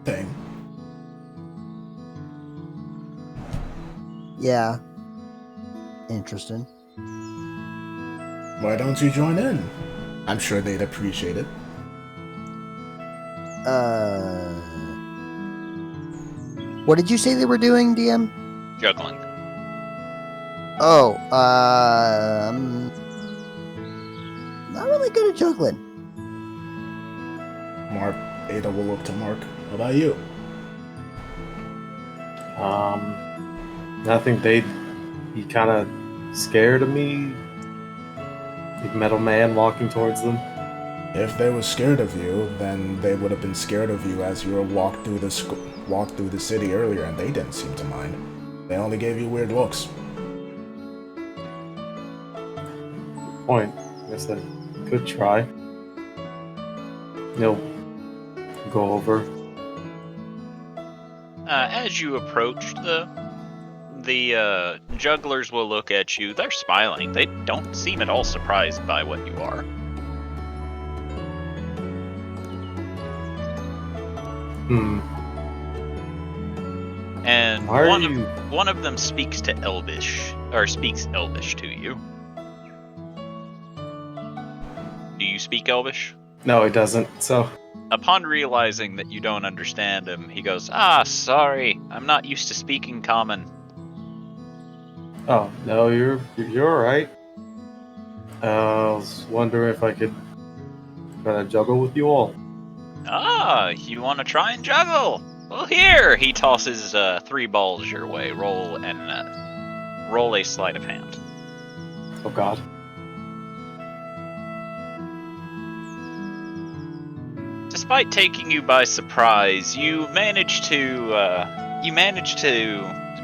thing. Yeah. Interesting. Why don't you join in? I'm sure they'd appreciate it. What did you say they were doing, DM? Juggling. Oh, not really good at juggling. Mark, Ada will look to Mark. How about you? I think he kind of scared of me. Big metal man walking towards them. If they were scared of you, then they would have been scared of you as you were walked through the city earlier, and they didn't seem to mind. They only gave you weird looks. Point. I guess I could try. Go over. As you approach, the jugglers will look at you. They're smiling. They don't seem at all surprised by what you are. And one of them speaks to Elvish, or speaks Elvish to you. Do you speak Elvish? No, he doesn't. So, upon realizing that you don't understand him, he goes, sorry, I'm not used to speaking common. oh no, you're all right. I was wondering if I could try to juggle with you all. You want to try and juggle? Well, here! He tosses 3 balls your way. Roll a sleight of hand. Oh God. Despite taking you by surprise, you manage to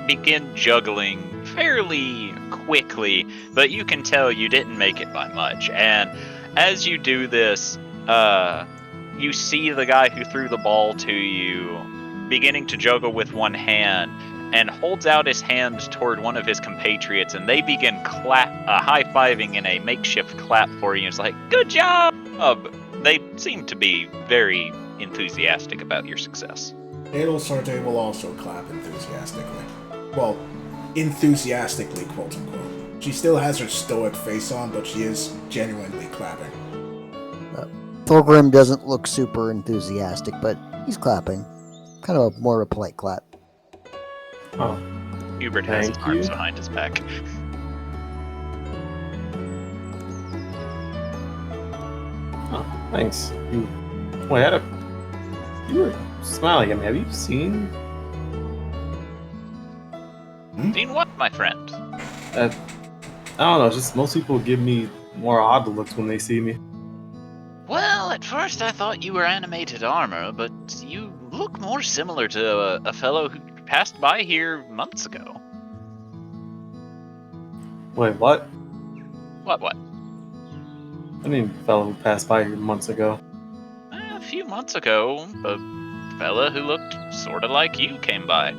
begin juggling fairly quickly, but you can tell you didn't make it by much. And as you do this, you see the guy who threw the ball to you beginning to juggle with one hand, and holds out his hand toward one of his compatriots, and they begin high-fiving in a makeshift clap for you. It's like, good job! They seem to be very enthusiastic about your success. Adelsarte will also clap enthusiastically. Well, enthusiastically, quote-unquote. She still has her stoic face on, but she is genuinely clapping. Thorgrim doesn't look super enthusiastic, but he's clapping. Kind of more of a polite clap. Oh, Hubert has his Thank arms you. behind his back. oh thanks. You were smiling at me. Have you seen? Seen what? my friend. I don't know, just most people give me more odd looks when they see me. Well, at first I thought you were animated armor, but you look more similar to a fellow who passed by here months ago. Wait, what? What? I mean, fellow who passed by here months ago. A few months ago, a fella who looked sorta like you came by.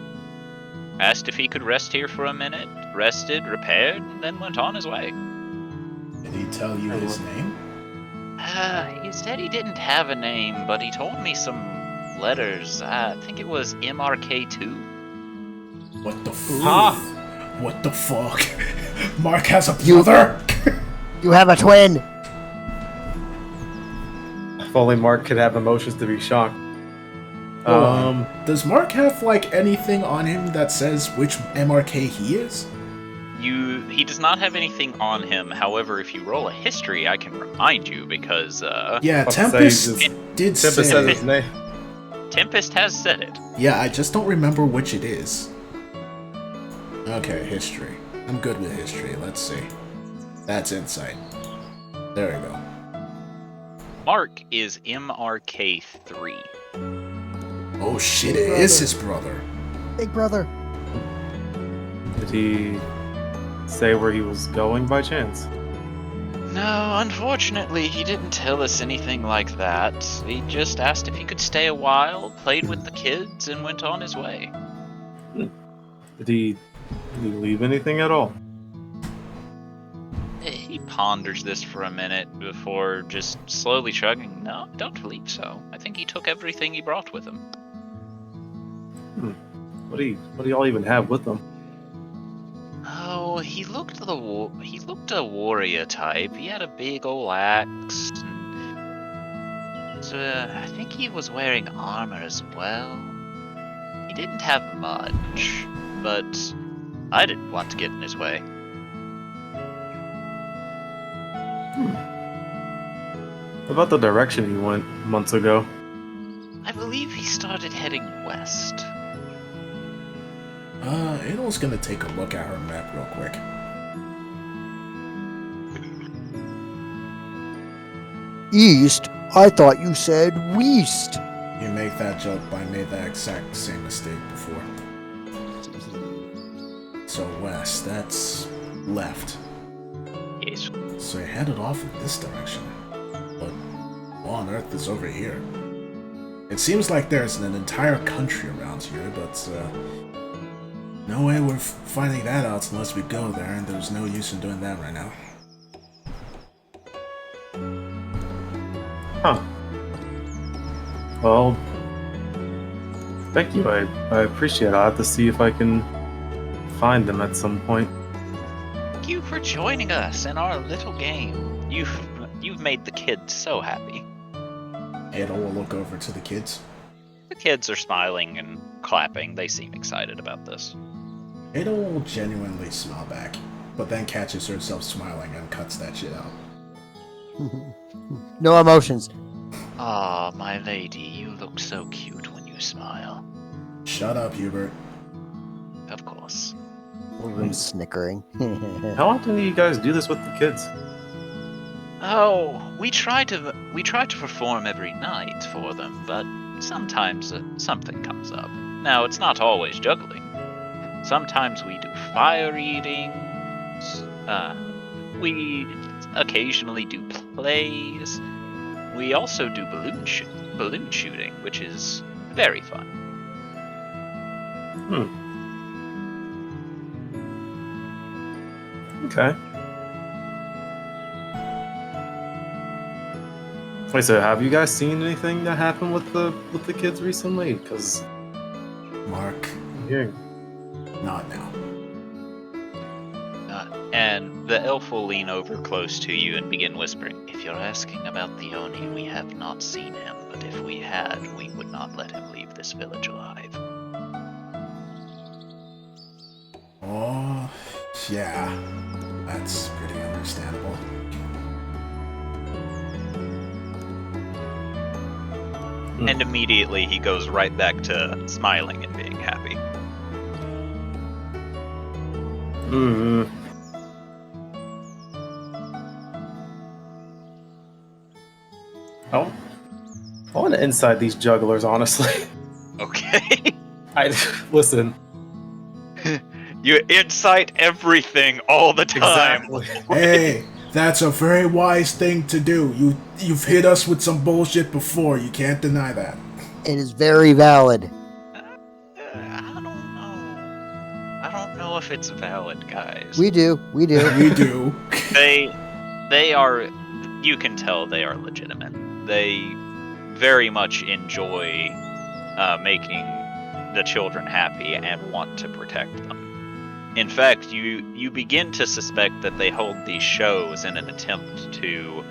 Asked if he could rest here for a minute, rested, repaired, and then went on his way. Did he tell you his name? He said he didn't have a name, but he told me some letters. I think it was MRK2. What the fuck? Huh? What the fuck? Mark has a brother? You have a twin! If only Mark could have emotions to be shocked. Hold on. Does Mark have, like, anything on him that says which MRK he is? He does not have anything on him. However, if you roll a history, I can remind you because Yeah, I'll Tempest say did Tempest say says it. his name. Tempest has said it. Yeah, I just don't remember which it is. Okay, history. I'm good with history. Let's see. That's insight. There we go. Mark is MRK3. Oh shit, it is his brother. Big brother. Did he say where he was going by chance? No, unfortunately, he didn't tell us anything like that. He just asked if he could stay a while, played with the kids, and went on his way. Did he leave anything at all? He ponders this for a minute before just slowly shrugging. No, I don't believe so. I think he took everything he brought with him. What do y'all even have with them? Oh, he looked a warrior type. He had a big ol' axe. And so, I think he was wearing armor as well. He didn't have much, but I didn't want to get in his way. What about the direction he went months ago? I believe he started heading west. Adol's gonna take a look at her map real quick. East? I thought you said west. You make that joke, but I made that exact same mistake before. So west, that's left. Yes. So you headed off in this direction. But what on earth is over here? It seems like there's an entire country around here, but no way we're finding that out unless we go there, and there's no use in doing that right now. Huh. Well, thank you. I appreciate it. I'll have to see if I can find them at some point. Thank you for joining us in our little game. You've made the kids so happy. Adol will look over to the kids. The kids are smiling and clapping. They seem excited about this. Adol will genuinely smile back, but then catches herself smiling and cuts that shit out. No emotions. Ah, my lady, you look so cute when you smile. Shut up, Hubert. Of course. I'm snickering. How often do you guys do this with the kids? Oh, we try to perform every night for them, but sometimes something comes up. Now, it's not always juggling. Sometimes we do fire eating. We occasionally do plays. We also do balloon shooting, which is very fun. Okay. Wait, so have you guys seen anything that happened with the kids recently? Because Mark, I'm hearing. not now. And the elf will lean over close to you and begin whispering. If you're asking about the Oni, we have not seen him, but if we had, we would not let him leave this village alive. Oh, yeah. That's pretty understandable. And immediately he goes right back to smiling and being happy. Mm. Oh, I want to inside these jugglers, honestly. Okay. I listen. You incite everything all the time. Exactly. Hey, that's a very wise thing to do. You've hit us with some bullshit before. You can't deny that. It is very valid. I don't know. I don't know if it's valid, guys. We do. We do. They are. You can tell they are legitimate. They very much enjoy making the children happy and want to protect them. In fact, you begin to suspect that they hold these shows in an attempt to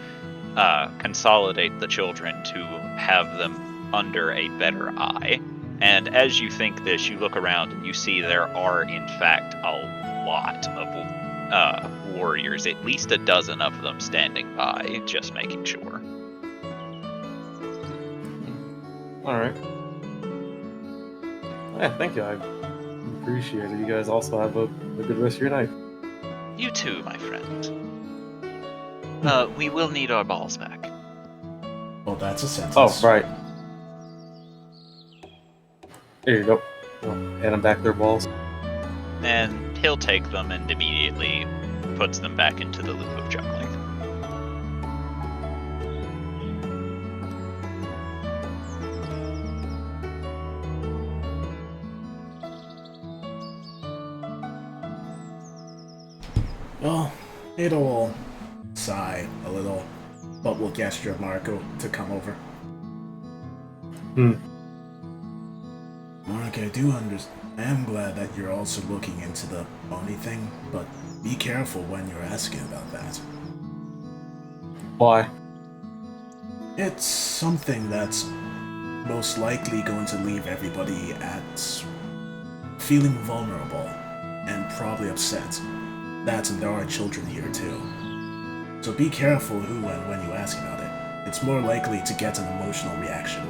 consolidate the children to have them under a better eye. And as you think this, you look around and you see there are, in fact, a lot of warriors, at least a dozen of them standing by, just making sure. All right. Yeah, thank you. I appreciate it. You guys also have a good rest of your night. You too, my friend. We will need our balls back. Well, that's a sentence. Oh, right. Here you go. Hand them back their balls. And he'll take them and immediately puts them back into the loop of juggling. Well, it'll sigh a little, but we'll gesture Marco to come over. Mark, I do understand. I am glad that you're also looking into the money thing, but be careful when you're asking about that. Why? It's something that's most likely going to leave everybody at feeling vulnerable and probably upset. That and there are children here too. So be careful who and when you ask about it. It's more likely to get an emotional reaction.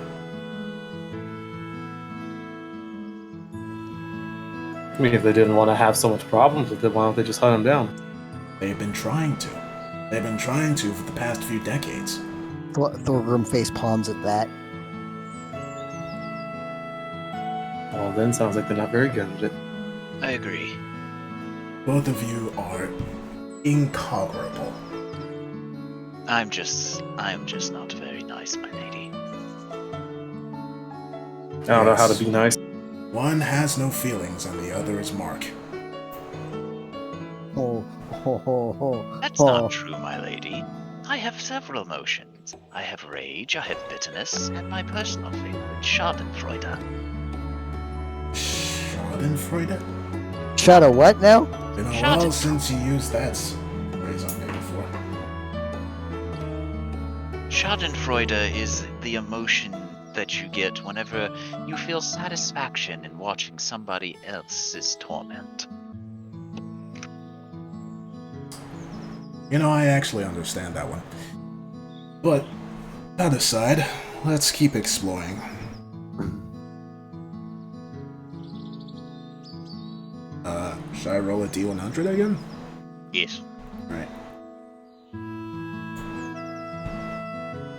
I mean, if they didn't want to have so much problems with it, why don't they just hunt them down? They've been trying to. They've been trying to for the past few decades. Thorgrim face palms at that. Well, then sounds like they're not very good at it. I agree. Both of you are inconquerable. I'm just not very nice, my lady. I don't know how to be nice. One has no feelings and the other is Mark. Oh, ho, ho, ho. That's ho. not true, my lady. I have several emotions. I have rage, I have bitterness, and my personal favorite, Schadenfreude. Schadenfreude? Shut a what now? Been a Schadenfreude. while since you used that phrase on me before. Schadenfreude is the emotion that you get whenever you feel satisfaction in watching somebody else's torment. You know, I actually understand that one. But, that aside, let's keep exploring. Should I roll a D100 again? Yes. Right.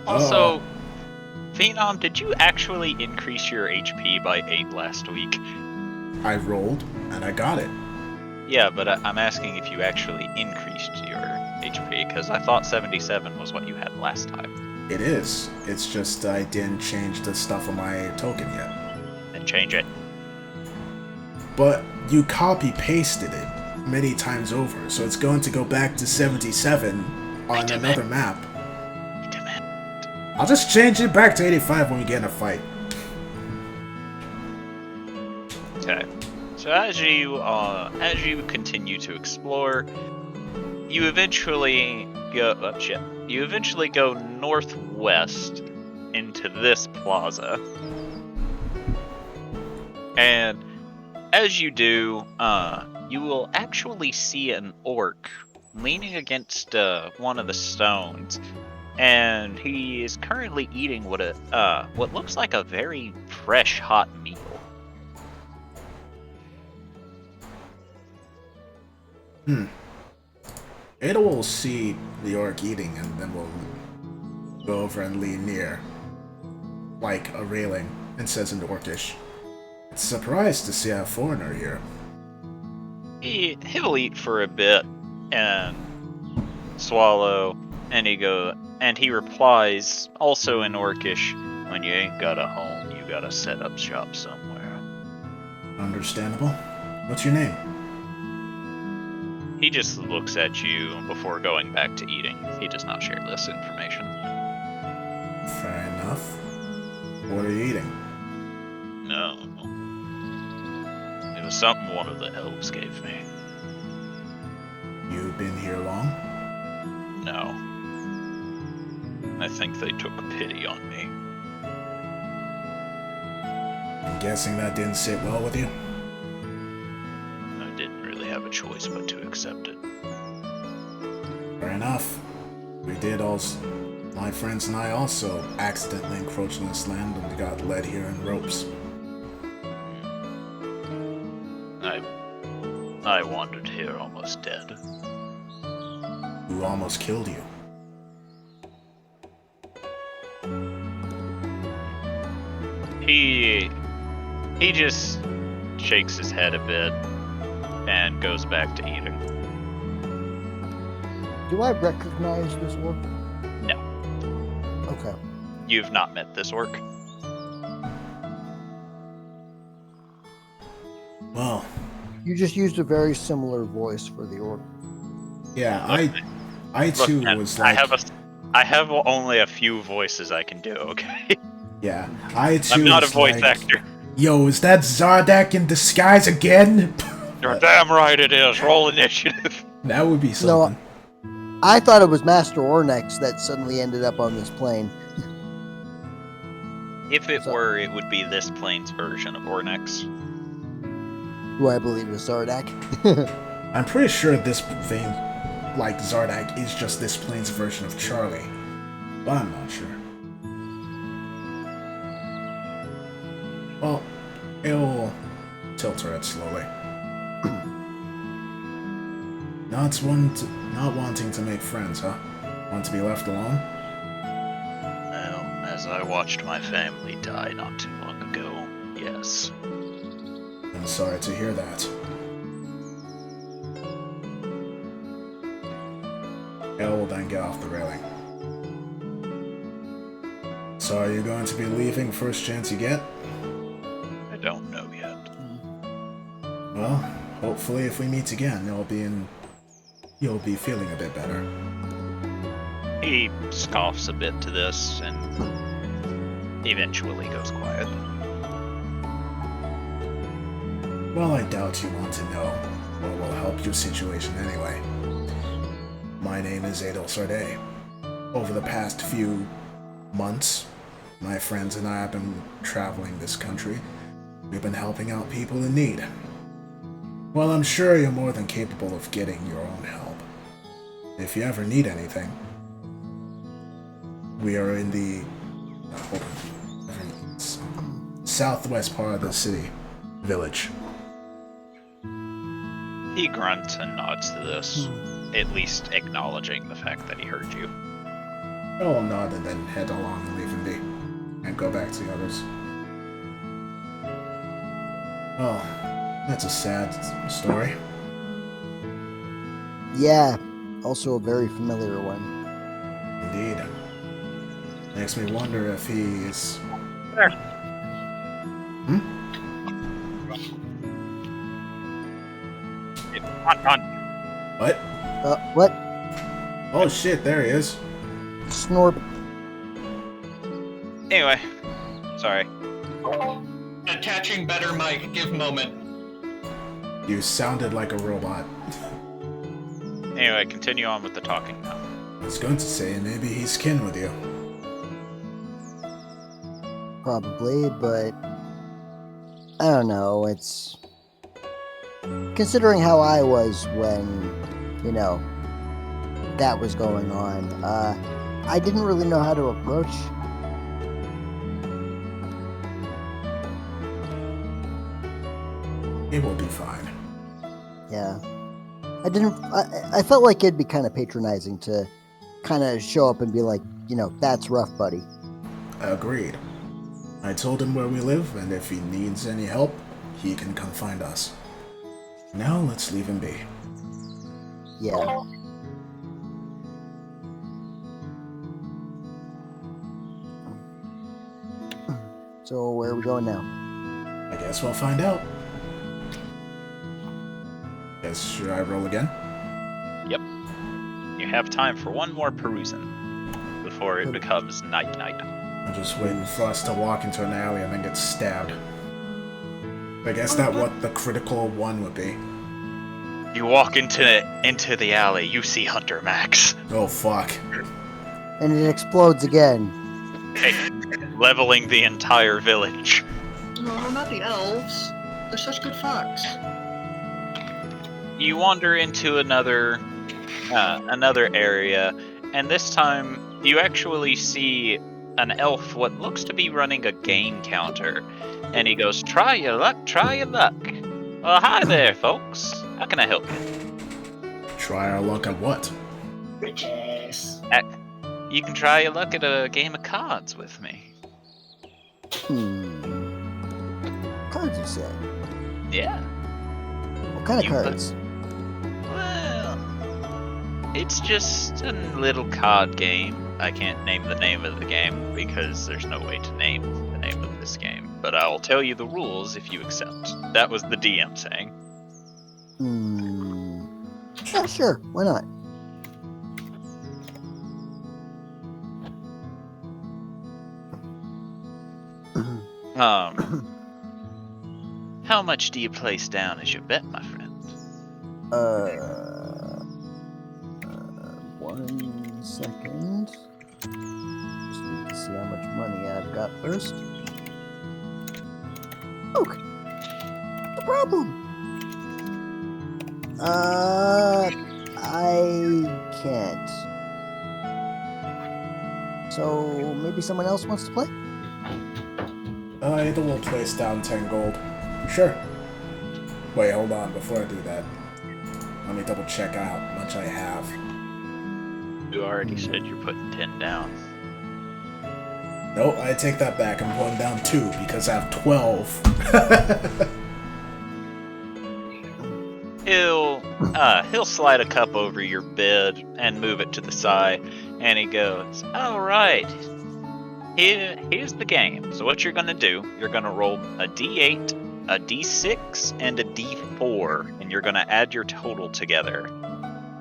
Also, Phenom, did you actually increase your HP by 8 last week? I rolled, and I got it. Yeah, but I'm asking if you actually increased your HP, because I thought 77 was what you had last time. It is. It's just I didn't change the stuff on my token yet. Then change it. But you copy-pasted it many times over, so it's going to go back to 77 on another map. I'll just change it back to 85 when we get in a fight. Okay. So as you continue to explore, you eventually go You eventually go northwest into this plaza. And as you do, you will actually see an orc leaning against one of the stones, and he is currently eating what looks like a very fresh, hot meal. Ada will see the orc eating and then will go over and lean near, like a railing, and says in Orcish, "Surprised to see a foreigner here." He'll eat for a bit and swallow, and he replies, also in Orcish, "When you ain't got a home, you gotta set up shop somewhere." Understandable. What's your name? He just looks at you before going back to eating. He does not share this information. Fair enough. What are you eating? No. It was something one of the elves gave me. You've been here long? No. I think they took pity on me. I'm guessing that didn't sit well with you? I didn't really have a choice but to accept it. Fair enough. We did also. My friends and I also accidentally encroached on this land and got led here in ropes. I wandered here almost dead. Who almost killed you? He just shakes his head a bit and goes back to eating. Do I recognize this orc? No. Okay. You've not met this orc. Well, You just used a very similar voice for the orc. yeah, I too man, was like, I have only a few voices I can do, okay? yeah, I too I'm not a was voice like, actor. Yo, is that Zardak in disguise again? You're damn right it is. Roll initiative. That would be something. I thought it was Master Ornex that suddenly ended up on this plane. If it were, it would be this plane's version of Ornex. Who I believe is Zardak. I'm pretty sure this thing, like Zardak, is just this plane's version of Charlie. But I'm not sure. Well, it'll tilt her head slowly. Not wanting to make friends, huh? Want to be left alone? Well, as I watched my family die not too long ago, yes. I'm sorry to hear that. Elle will then get off the railing. So are you going to be leaving first chance you get? I don't know yet. Well, hopefully if we meet again, you'll be feeling a bit better. He scoffs a bit to this and eventually goes quiet. Well, I doubt you want to know what will help your situation anyway. My name is Adel Sarday. Over the past few months, my friends and I have been traveling this country. We've been helping out people in need. Well, I'm sure you're more than capable of getting your own help. If you ever need anything, we are in the southwest part of the city, village. He grunts and nods to this, at least acknowledging the fact that he heard you. I'll nod and then head along and leave him be, and go back to the others. Well, that's a sad story. Yeah, also a very familiar one. Indeed. Makes me wonder if he's... Run. What? What? Oh shit, there he is. Snorp. Anyway, sorry. Attaching better mic, give moment. You sounded like a robot. Anyway, continue on with the talking now. I was going to say maybe he's kin with you. Probably, but I don't know. It's considering how I was when, that was going on. I didn't really know how to approach. It will be fine. Yeah. I didn't. I felt like it'd be kind of patronizing to kind of show up and be like, that's rough, buddy. Agreed. I told him where we live, and if he needs any help, he can come find us. Now let's leave him be. Yeah. So where are we going now? I guess we'll find out. Guess, should I roll again? Yep. You have time for one more perusing before it becomes night-night. I'm just waiting for us to walk into an alley and then get stabbed. I guess that what the critical one would be. You walk into the alley, you see Hunter Max. Oh fuck. And it explodes again. Leveling the entire village. No, not the elves. They're such good fucks. You wander into another area, and this time you actually see an elf what looks to be running a game counter. And he goes, "Try your luck, try your luck." Well, hi there, folks. How can I help you? Try our luck at what? Riches. You can try your luck at a game of cards with me. Cards, you said? Yeah. What kind of You cards? Well, it's just a little card game. I can't name the name of the game because there's no way to name the name of this game. But I'll tell you the rules if you accept. That was the DM saying. Yeah, sure. Why not? How much do you place down as your bet, my friend? 1 second. Just need to see how much money I've got first. Okay. No problem. I can't. So maybe someone else wants to play? Either will place down 10 gold. Sure. Wait, hold on. Before I do that, let me double check how much I have. You already said you're putting 10 down. Nope, I take that back. I'm going down 2 because I have 12. He'll slide a cup over your bed and move it to the side, and he goes, "All right. Here's the game. So what you're gonna do? You're gonna roll a D8, a D6, and a D4, and you're gonna add your total together,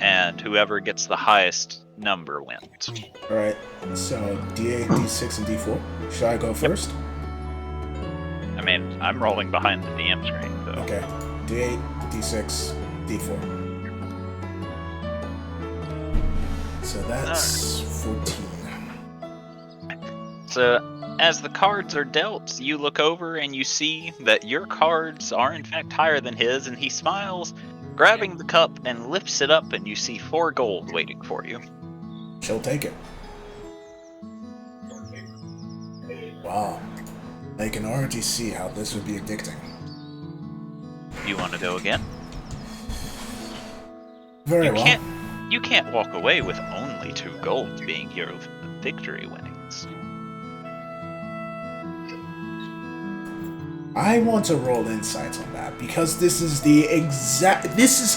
and whoever gets the highest number wins." Alright, so D8, D6, and D4. Should I go first? I mean, I'm rolling behind the DM screen, so. Okay. D8, D6, D4. So that's 14. So, as the cards are dealt, you look over and you see that your cards are in fact higher than his, and he smiles, grabbing the cup and lifts it up, and you see 4 gold waiting for you. She'll take it. Wow. I can already see how this would be addicting. You want to go again? Very well. You can't walk away with only 2 gold being your victory winnings. I want to roll insights on that because this is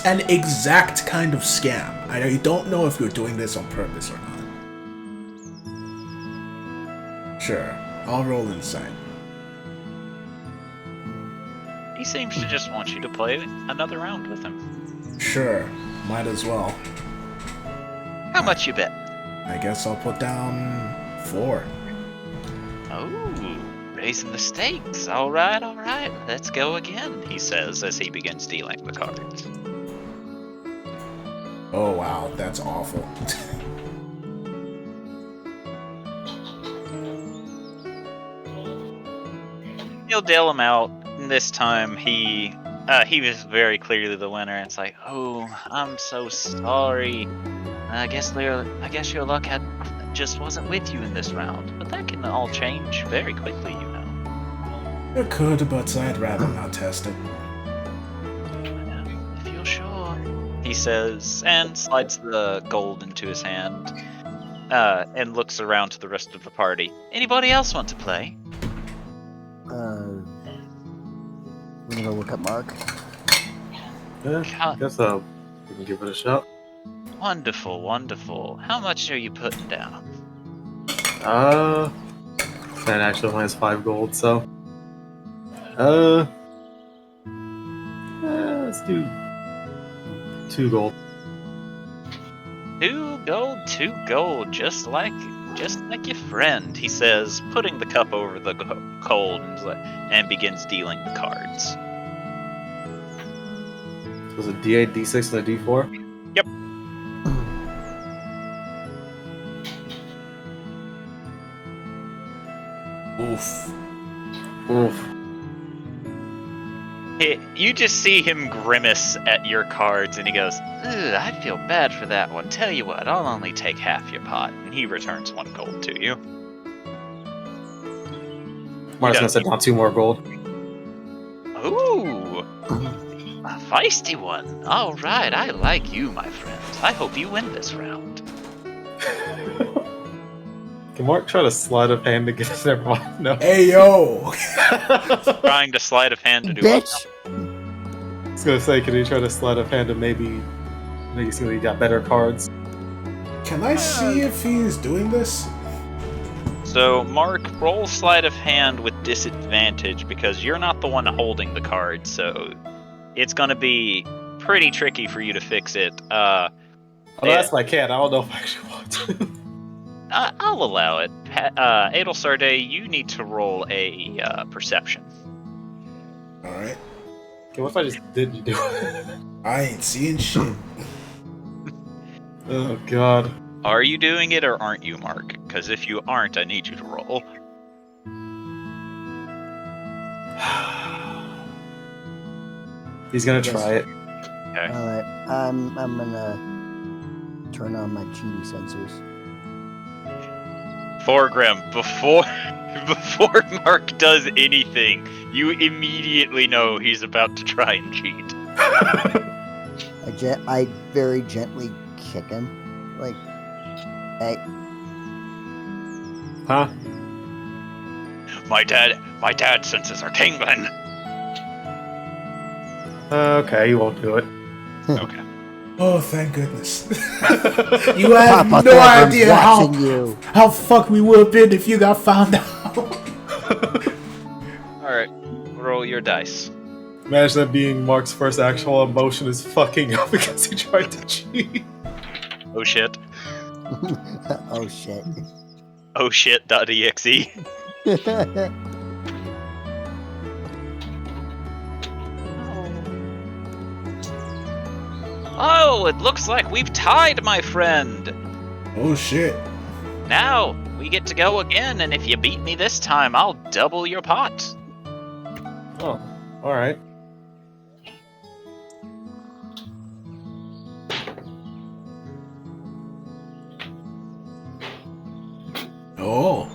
an exact kind of scam. I don't know if you're doing this on purpose or not. Sure, I'll roll insight. He seems to just want you to play another round with him. Sure, might as well. How much you bet? I guess I'll put down 4. Oh, raising the stakes. All right, let's go again, he says as he begins dealing the cards. Oh wow, that's awful. He'll deal him out, and this time he was very clearly the winner. And it's like, "Oh, I'm so sorry. I guess your luck just wasn't with you in this round, but that can all change very quickly, you know." It could, but I'd rather not test it. If you're sure. He he says, and slides the gold into his hand, and looks around to the rest of the party. Anybody else want to play? We're gonna look at Mark. Yeah, I guess we can give it a shot. Wonderful, wonderful. How much are you putting down? That actually only has 5 gold, so. Let's do 2 gold. 2 gold, 2 gold, just like your friend, he says, putting the cup over the cold and begins dealing the cards. So it's a D8, D6, and a D4? Yep. Oof. Oof. You just see him grimace at your cards, and he goes, "Ugh, I feel bad for that one. Tell you what, I'll only take half your pot." And he returns 1 gold to you. Mark's gonna set down 2 more gold. Ooh, a feisty one. All right, I like you, my friend. I hope you win this round. Can Mark try to slide of hand to get us? Never mind. No. Hey, yo! Trying to sleight of hand to do Bitch! I was gonna say, can he try to sleight of hand to maybe see that he got better cards? Can I see if he's doing this? So, Mark, roll sleight of hand with disadvantage because you're not the one holding the card, so it's going to be pretty tricky for you to fix it. Oh, that's my cat. I don't know if I actually want to. I'll allow it. Adel Sarday, you need to roll a perception. Alright. Okay, what if I just didn't do it? I ain't seeing shit. Oh, God. Are you doing it or aren't you, Mark? Because if you aren't, I need you to roll. He's gonna try it. Okay. Alright, I'm gonna turn on my cheaty sensors. Forgrim, before Mark does anything, you immediately know he's about to try and cheat. I very gently kick him. Like, hey, Huh? My dad senses are tingling. Okay, you won't do it. Okay. Oh, thank goodness. You have Papa no Thorgrim's idea watching you. how fucked we would have been if you got found out. Alright, roll your dice. Imagine that being Mark's first actual emotion is fucking up because he tried to cheat. Oh shit. Oh shit. Oh shit.exe. Oh, it looks like we've tied, my friend. Oh shit. Now, we get to go again, and if you beat me this time, I'll double your pot. Oh, alright. Oh.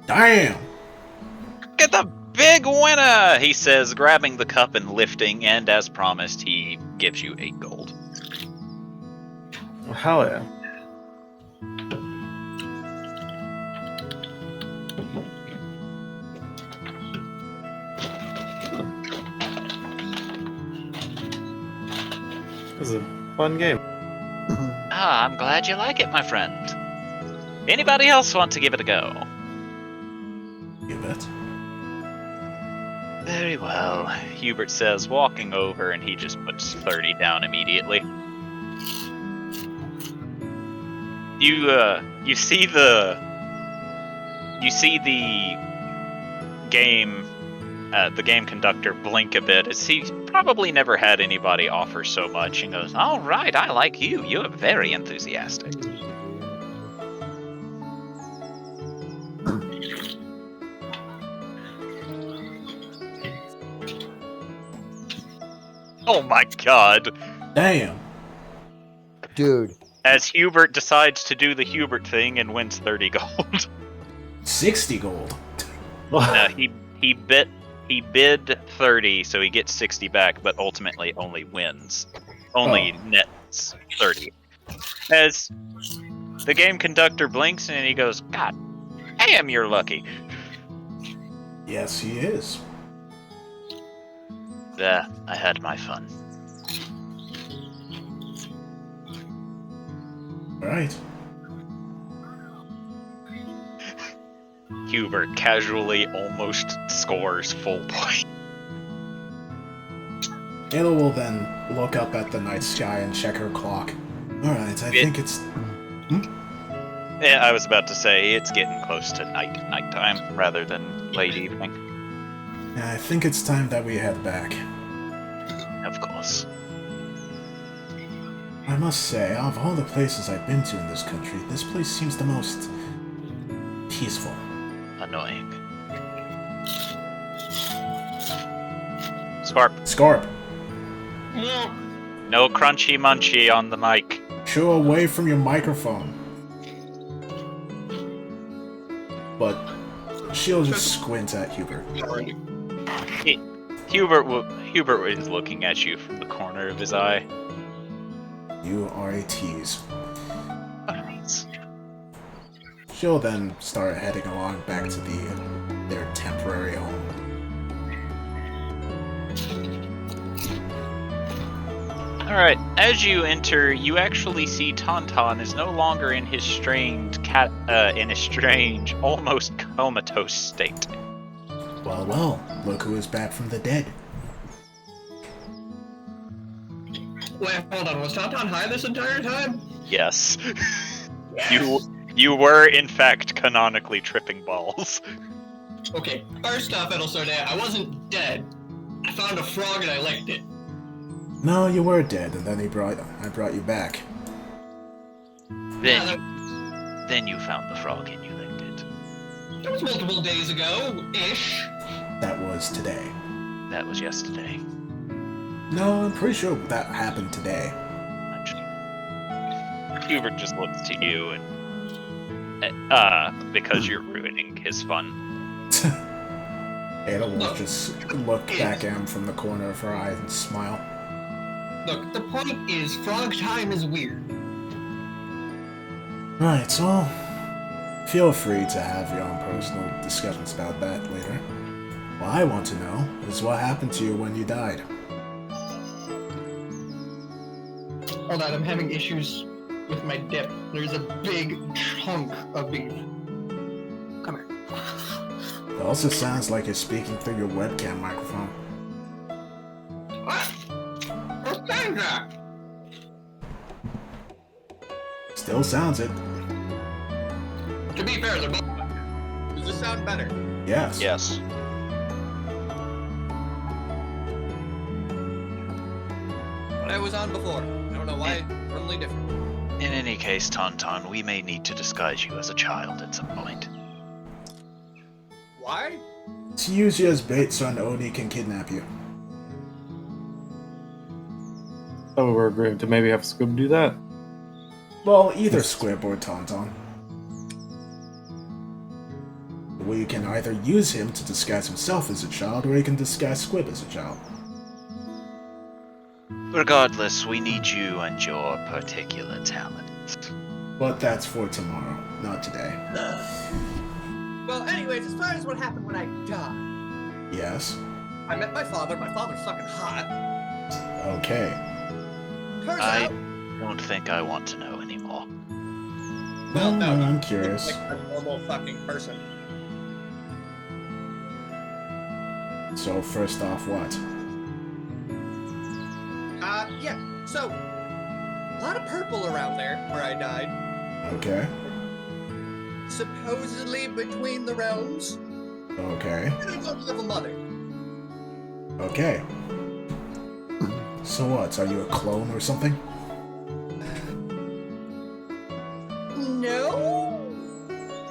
Damn. Get the big winner, he says, grabbing the cup and lifting, and as promised, he gives you 8 gold. Well, hell yeah. This is a fun game. Ah, I'm glad you like it, my friend. Anybody else want to give it a go? You bet. Very well, Hubert says, walking over, and he just puts 30 down immediately. You see the game conductor blink a bit as he probably never had anybody offer so much, and goes, "All right, I like you. You're very enthusiastic." Oh my god. Damn. Dude. As Hubert decides to do the Hubert thing and wins 30 gold. 60 gold. He bid 30, so he gets 60 back, but ultimately only wins. Only net's 30. As the game conductor blinks and he goes, God damn, you're lucky. Yes, he is. There, I had my fun. Alright. Hubert casually almost scores full point. Ayla will then look up at the night sky and check her clock. Alright, I think it's... Yeah, I was about to say, it's getting close to nighttime rather than late evening. Yeah, I think it's time that we head back. Of course. I must say, out of all the places I've been to in this country, this place seems the most... peaceful. Annoying. Scarp, Scarp, no crunchy munchy on the mic. shoo away from your microphone. But she'll just squint at Hubert. Hubert is looking at you from the corner of his eye. You are a tease. She'll then start heading along back to their temporary home. Alright, as you enter, you actually see Tauntaun is no longer in his strange almost comatose state. Well, look who is back from the dead. Wait, hold on. Was Tauntaun high this entire time? Yes. Yes. You were, in fact, canonically tripping balls. Okay, first off, Edelsode, I wasn't dead. I found a frog and I licked it. No, you were dead, and then I brought you back. Then you found the frog and you licked it. That was multiple days ago-ish. That was today. That was yesterday. No, I'm pretty sure that happened today. Hubert just looks to you and because you're ruining his fun. Ada will just look back at him from the corner of her eye and smile. Look, the point is, frog time is weird. Right, so feel free to have your own personal discussions about that later. What I want to know is what happened to you when you died. Hold on, I'm having issues with my dip. There's a big chunk of beef. Come here. It also sounds like you're speaking through your webcam microphone. What? What's that? Still sounds it. To be fair, they're both. Does this sound better? Yes. Yes. What I was on before. I don't know why it's totally different. In any case, Tauntaun, we may need to disguise you as a child at some point. Why? To use you as bait so an Oni can kidnap you. So we're agreeing to maybe have Squib do that? Well, either Squib or Tauntaun. We can either use him to disguise himself as a child, or he can disguise Squib as a child. Regardless, we need you and your particular talent. But that's for tomorrow, not today. Well, anyways, as far as what happened when I died, Yes? I met my father. My father's fucking hot. Okay. Turns I out, don't think I want to know anymore. well, no, I'm he's curious. like a normal fucking person. So first off, what? Yeah. So, a lot of purple around there where I died. Okay. Supposedly between the realms. Okay. And I don't have a mother. Okay. So what? Are you a clone or something? No.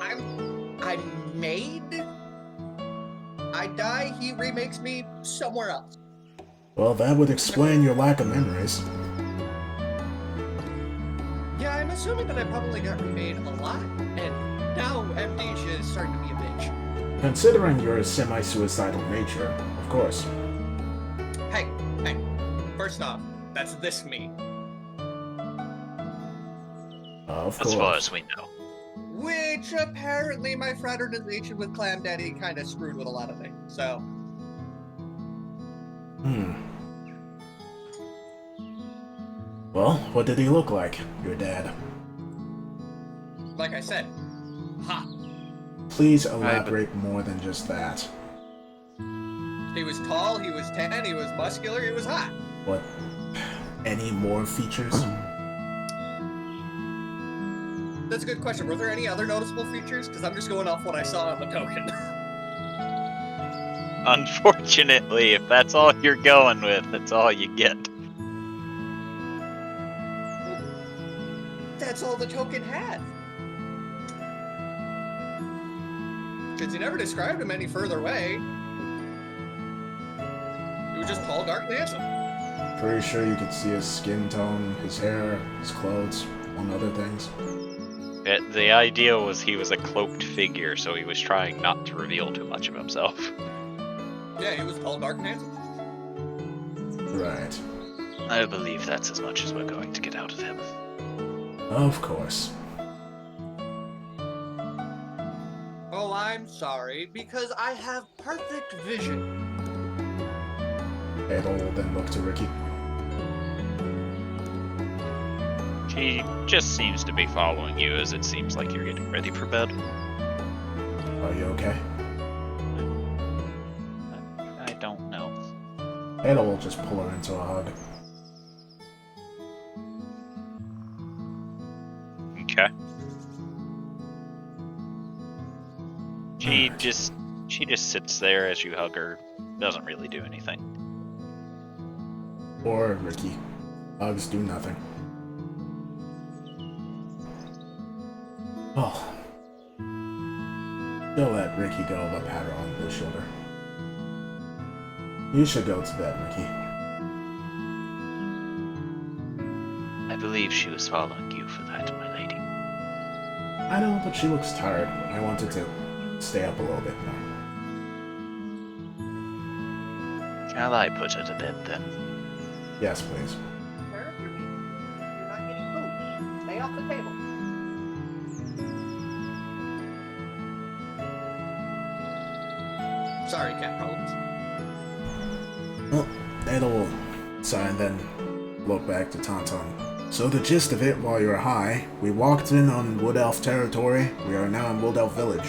I'm made. I die. He remakes me somewhere else. Well, that would explain your lack of memories. Yeah, I'm assuming that I probably got remade a lot, and now Amnesia is starting to be a bitch. Considering your semi-suicidal nature, of course. Hey, first off, That's this me. Of As far course. as we know. Which apparently my fraternization with Clam Daddy kind of screwed with a lot of things. So, Well, what did he look like, your dad? like I said, hot. Please elaborate more than just that. He was tall, he was tan, he was muscular, he was hot. What? Any more features? That's a good question. Were there any other noticeable features? Because I'm just going off what I saw on the token. Unfortunately, if that's all you're going with, that's all you get. That's all the token had. Because he never described him any further way. He was just tall, dark, and handsome. Pretty sure you could see his skin tone, his hair, his clothes, among other things. The idea was he was a cloaked figure, so he was trying not to reveal too much of himself. Yeah, he was tall, dark, and handsome. Right. I believe that's as much as we're going to get out of him. Of course. Oh, I'm sorry, because I have perfect vision. Edel will then look to Ricky. She just seems to be following you as it seems like you're getting ready for bed. Are you okay? I don't know. Edel will just pull her into a hug. Okay. She just sits there as you hug her. Doesn't really do anything. Or Ricky. Hugs do nothing. Oh. She'll let Ricky go but pat her on the shoulder. You should go to bed, Ricky. I believe she was following you for that, my lady. I know, but she looks tired. I wanted to stay up a little bit more. Shall I put her to bed then? Yes, please. Character meeting. You're not getting food. Stay off the table. Sorry, cat problems. Well, Edel will sigh and then look back to Tauntaun. So the gist of it, while you were high, we walked in on Wood Elf territory. We are now in Wood Elf Village.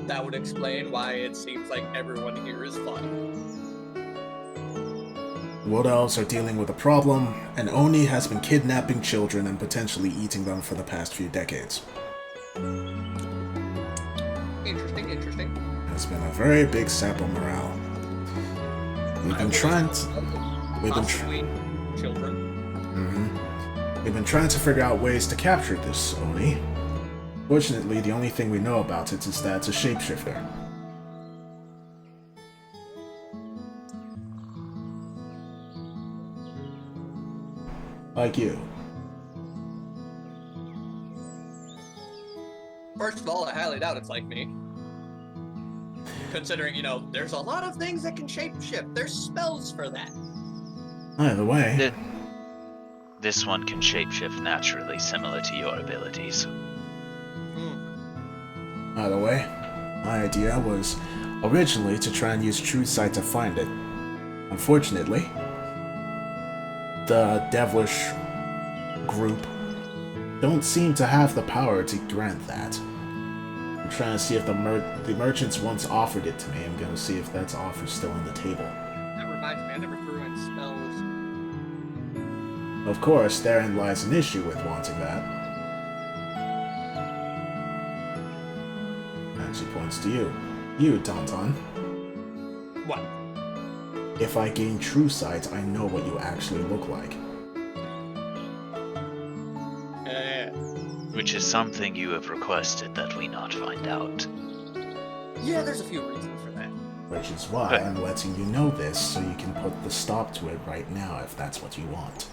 That would explain why it seems like everyone here is fun. Wood Elves are dealing with a problem, and Oni has been kidnapping children and potentially eating them for the past few decades. Interesting, interesting. It's been a very big sap on morale. We've been trying to... Possibly children. We've been trying to figure out ways to capture this Oni. Fortunately, the only thing we know about it is that it's a shapeshifter. Like you. First of all, I highly doubt it's like me. Considering, there's a lot of things that can shapeshift. There's spells for that. Either way, This one can shapeshift naturally, similar to your abilities. either way, my idea was originally to try and use True Sight to find it. Unfortunately, the devilish group don't seem to have the power to grant that. I'm trying to see if the merchants once offered it to me. I'm gonna see if that offer still on the table. That reminds me, I never threw in spells. Of course, therein lies an issue with wanting that. And she points to you. You, Tauntaun. What? If I gain True Sight, I know what you actually look like. Which is something you have requested that we not find out. Yeah, there's a few reasons for that. Which is why I'm letting you know this, so you can put the stop to it right now if that's what you want.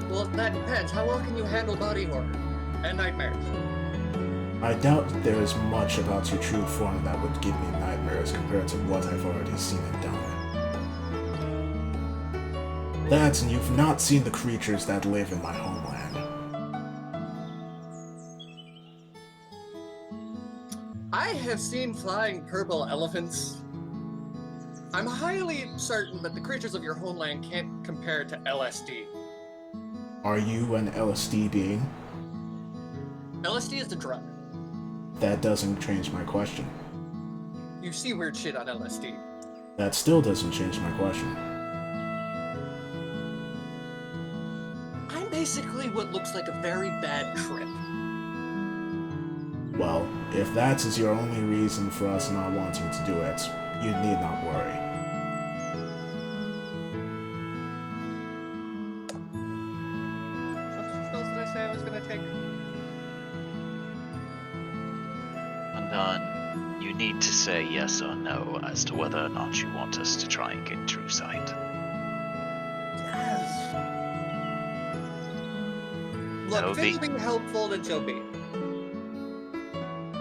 Well, that depends. How well can you handle body horror and nightmares? I doubt that there is much about your true form that would give me nightmares compared to what I've already seen and done. That, and you've not seen the creatures that live in my homeland. I have seen flying purple elephants. I'm highly certain that the creatures of your homeland can't compare to LSD. Are you an LSD being? LSD is the drug. That doesn't change my question. You see weird shit on LSD. That still doesn't change my question. I'm basically what looks like a very bad trip. Well, if that is your only reason for us not wanting to do it, you need not worry. What spells did I say I was gonna take? Undone, you need to say yes or no as to whether or not you want us to try and get true sight. Yes. Look, No, if it's being helpful, then so be it.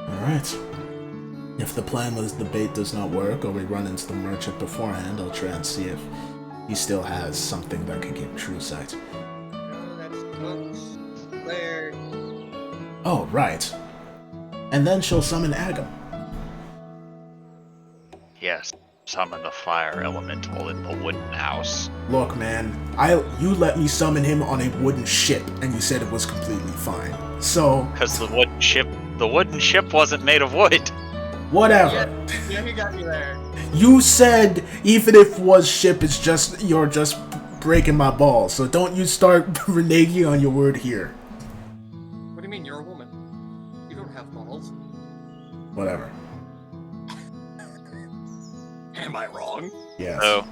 Alright. If the plan was the bait does not work, or we run into the merchant beforehand, I'll try and see if he still has something that can give true sight. No, that's books. Where? Oh, right. And then she'll summon Agam. Yes, summon the fire elemental in the wooden house. Look, man, you let me summon him on a wooden ship, and you said it was completely fine. So, Because the wooden ship wasn't made of wood. whatever. Yeah, he got me there. You said even if was ship, you're just breaking my balls. So don't you start reneging on your word here. What do you mean, you're a woman? You don't have balls. Whatever. Am I wrong? Yes. So,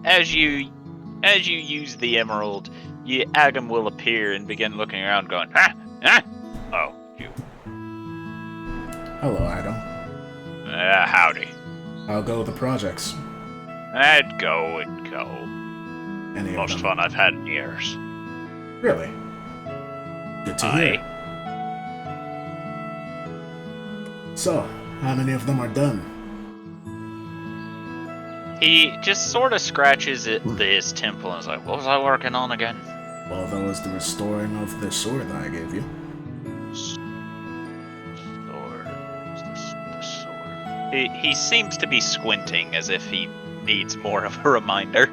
as you use the emerald, Agam will appear and begin looking around, going, "Ah, ah." Oh, you. Hello, Adam. Howdy. I'll go with the projects. I'd go and go. Any of Most them? fun I've had in years. Really? Good to hear. So, how many of them are done? He just sort of scratches at his temple and is like, what was I working on again? Well, that was the restoring of the sword that I gave you. The sword. He seems to be squinting as if he needs more of a reminder.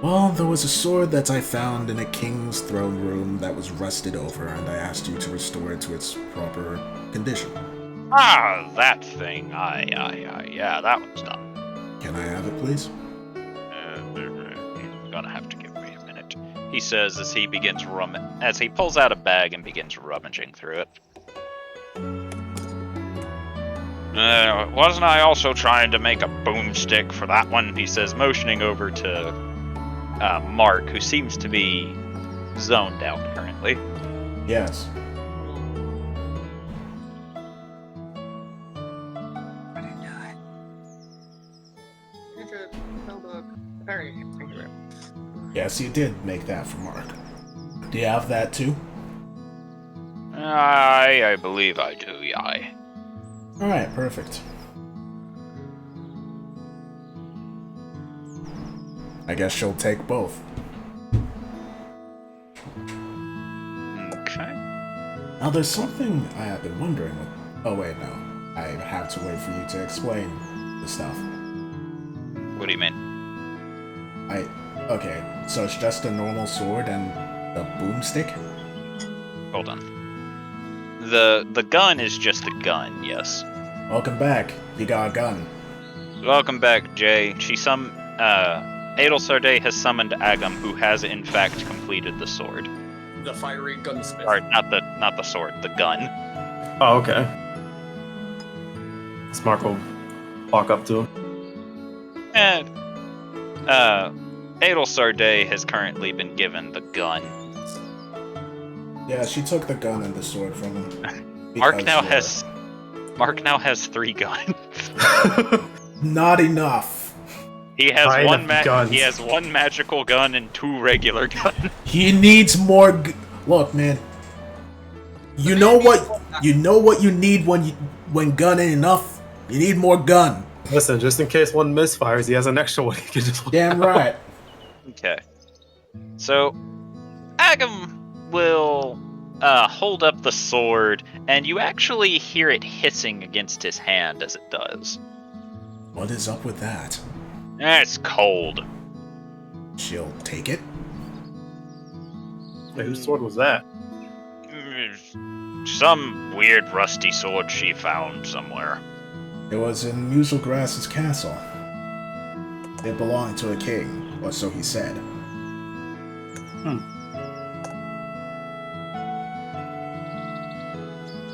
Well, there was a sword that I found in a king's throne room that was rusted over, and I asked you to restore it to its proper condition. Ah, that thing. Yeah, that one's done. Can I have it, please? He's gonna have to give me a minute. He says as he begins as he pulls out a bag and begins rummaging through it. Wasn't I also trying to make a boomstick for that one? He says, motioning over to Mark, who seems to be zoned out currently. Yes. I didn't do it. Future notebook. Very accurate. Yes, you did make that for Mark. Do you have that too? I believe I do, yeah. Alright, perfect. I guess she'll take both. Okay. Now, there's something I have been wondering. Oh, wait, no. I have to wait for you to explain the stuff. What do you mean? Okay, so it's just a normal sword and a boomstick? Hold on. The gun is just a gun, yes. Welcome back. You got a gun. Welcome back, Jay. Adelsarday has summoned Agam, who has in fact completed the sword. The fiery gunsmith. Or not the sword, the gun. Oh, okay. Smart will walk up to him. And Adelsarday has currently been given the gun. Yeah, she took the gun and the sword from him. Mark now has 3 guns. Not enough. He has Fine, one he has 1 magical gun and 2 regular guns. He needs more. Look, man. You know what you need when gun ain't enough. You need more gun. Listen, just in case one misfires, he has an extra one. He can just Damn right. Okay. So, Agam will hold up the sword, and you actually hear it hissing against his hand as it does. What is up with that? It's cold. She'll take it? Hey, whose sword was that? Some weird rusty sword she found somewhere. It was in Muselgrass's castle. It belonged to a king, or so he said.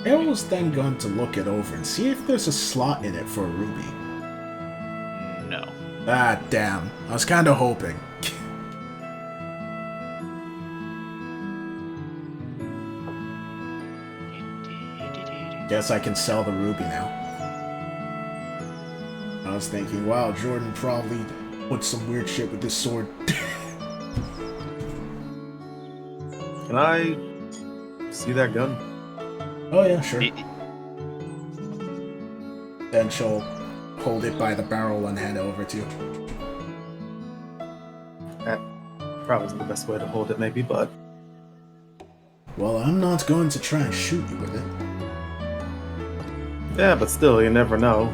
I was then going to look it over and see if there's a slot in it for a ruby. No. Ah, damn. I was kinda hoping. Guess I can sell the ruby now. I was thinking, wow, Jordan probably put some weird shit with this sword. Can I see that gun? Oh yeah, sure. Then she'll hold it by the barrel and hand it over to you. That probably isn't the best way to hold it, maybe, but Well, I'm not going to try and shoot you with it. yeah, but still, you never know.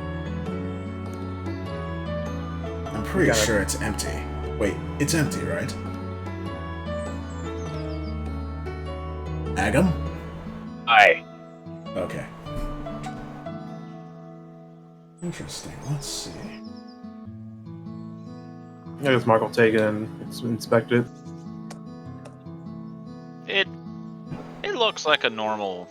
I'm pretty Got it. sure it's empty. Wait, it's empty, right? Agam? Aye. Okay. Interesting. Let's see. I guess Mark will take it and inspect it. It looks like a normal.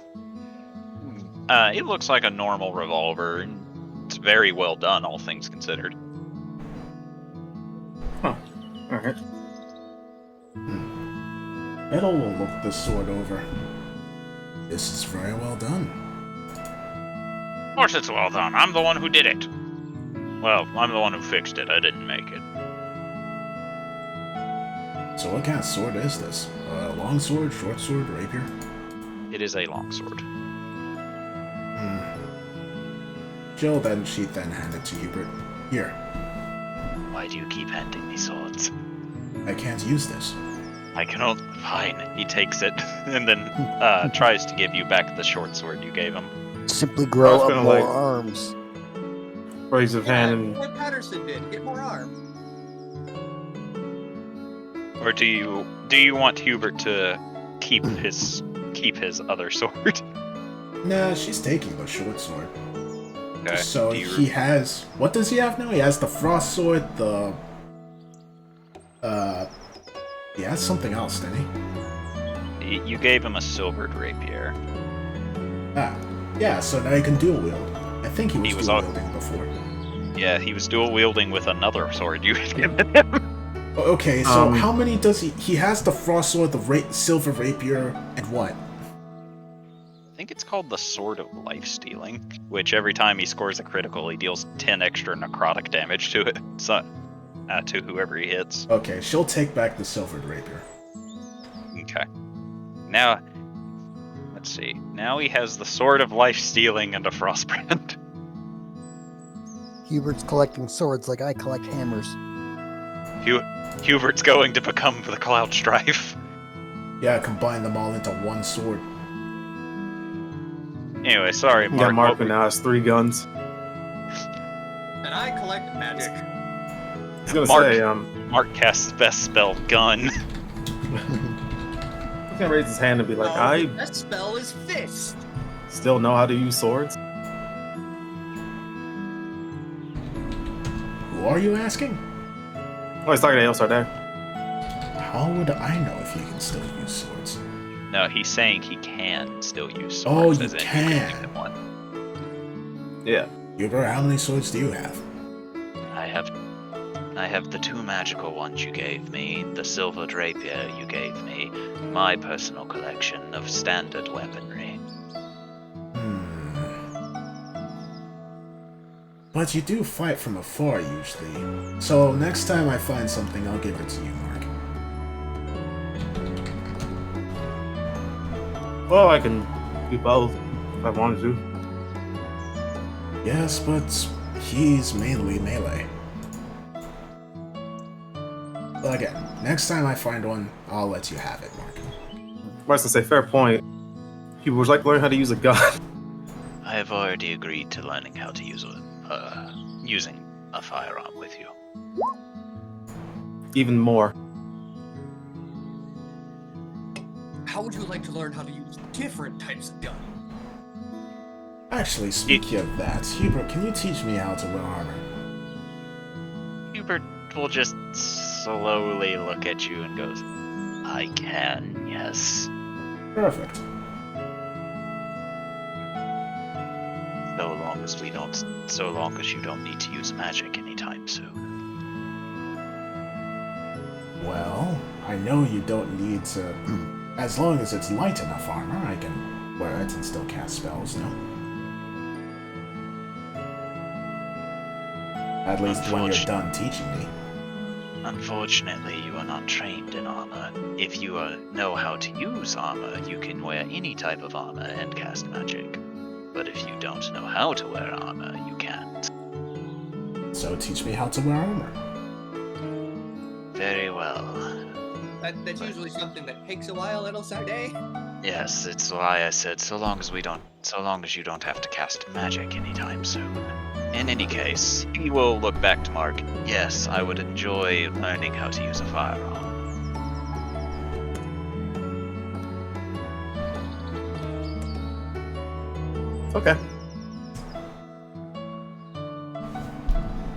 It looks like a normal revolver. And it's very well done, all things considered. Alright. Edel will look this sword over. This is very well done. Of course, it's well done. I'm the one who did it. Well, I'm the one who fixed it. I didn't make it. So what kind of sword is this? Long sword, short sword, rapier? It is a longsword. She then handed to Hubert. Here, Why do you keep handing me swords? I can't use this. I cannot. Fine. He takes it and then tries to give you back the short sword you gave him. Simply grow I was up gonna, more like- arms. Raise his hand and What Patterson did. Get more arm. Or do you want Hubert to keep his other sword? Nah, she's taking the short sword. Okay. So Do you- he has... What does he have now? He has the frost sword, the... He has something else, didn't he? You gave him a silvered rapier. Ah, yeah, so now he can dual wield. I think he was, He was dual al- wielding before. Yeah, he was dual wielding with another sword you had given him. Okay, so Um, how many does he... He has the frost sword, the silver rapier, and what? I think it's called the Sword of Life Stealing, which every time he scores a critical, he deals 10 extra necrotic damage to it. So, to whoever he hits. Okay, she'll take back the silvered rapier. Okay. Now, let's see. Now he has the Sword of Life Stealing and a Frostbrand. Hubert's collecting swords like I collect hammers. Hubert's going to become the Cloud Strife. Yeah, combine them all into one sword. Anyway, sorry, yeah, Mark. Mark now has 3 guns. And I collect magic. I was gonna Mark. say, Mark casts best spell Gun. he's gonna raise his hand and be like, Oh, I that spell is fist. still know how to use swords. Who are you asking? Oh, he's talking to Ailsar there. How would I know if you can still use swords? No, he's saying he can still use Oh, swords. you as in can. give him one. Yeah. Hubert, how many swords do you have? I have the 2 magical ones you gave me, the silver rapier you gave me, my personal collection of standard weaponry. But you do fight from afar usually. So next time I find something, I'll give it to you, Mark. Well, I can do both if I wanted to. Yes, but he's mainly melee. But again, next time I find one, I'll let you have it, Mark. I was gonna say, fair point. He would like to learn how to use a gun. I have already agreed to learning how to use using a firearm with you. Even more. How would you like to learn how to use different types of gun? Actually, speaking of that, Hubert, can you teach me how to wear armor? Hubert will just slowly look at you and goes, I can, yes. Perfect. So long as you don't need to use magic anytime soon. Well, I know you don't need to... As long as it's light enough armor, I can wear it and still cast spells, no? At least when you're done teaching me. Unfortunately, you are not trained in armor. If you know how to use armor, you can wear any type of armor and cast magic. But if you don't know how to wear armor, you can't. So teach me how to wear armor. Very well. That's usually something that takes a while, little Sade. Yes, it's why I said so long as you don't have to cast magic anytime soon. In any case, he will look back to Mark. Yes, I would enjoy learning how to use a firearm. Okay.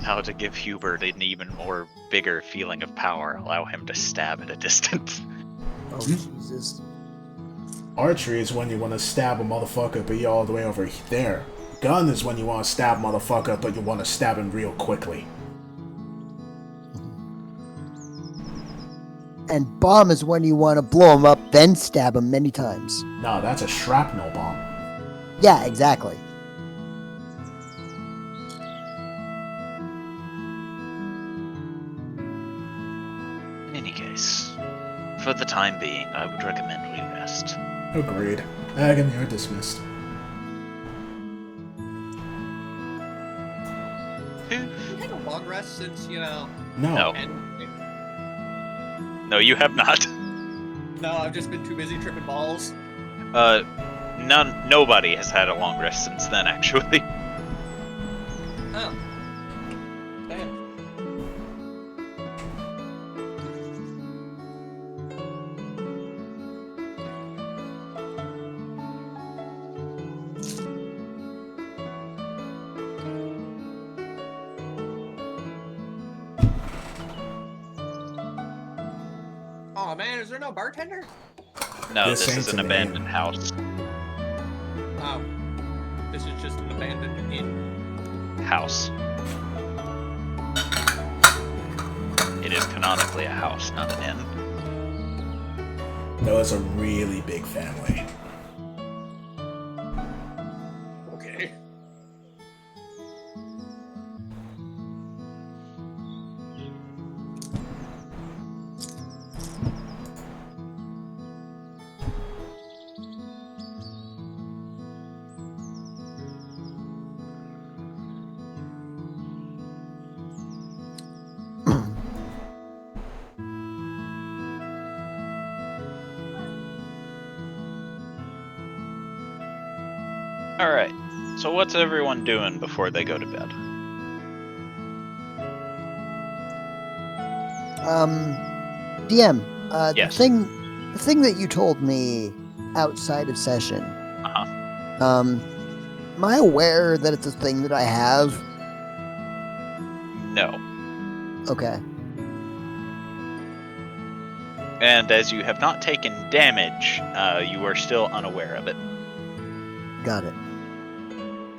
How to give Hubert an even more bigger feeling of power, allow him to stab at a distance. Oh, Jesus. Archery is when you want to stab a motherfucker, but you're all the way over there. Gun is when you want to stab a motherfucker, but you want to stab him real quickly. And bomb is when you want to blow him up, then stab him many times. No, that's a shrapnel bomb. Yeah, exactly. In any case, for the time being, I would recommend we rest. Agreed. Agan, you're dismissed. I've had a long rest since, No. No. and No, you have not. no, I've just been too busy tripping balls. Nobody has had a long rest since then, actually. Oh. Damn. Oh man, is there no bartender? No, This this ain't is an an abandoned inn. house. Oh. This is just an abandoned inn. House. It is canonically a house, not an inn. No, it's a really big family. Okay. Alright, so what's everyone doing before they go to bed? DM, Yes. the thing that you told me outside of session, Uh-huh. am I aware that it's a thing that I have? No. Okay. And as you have not taken damage, you are still unaware of it. Got it.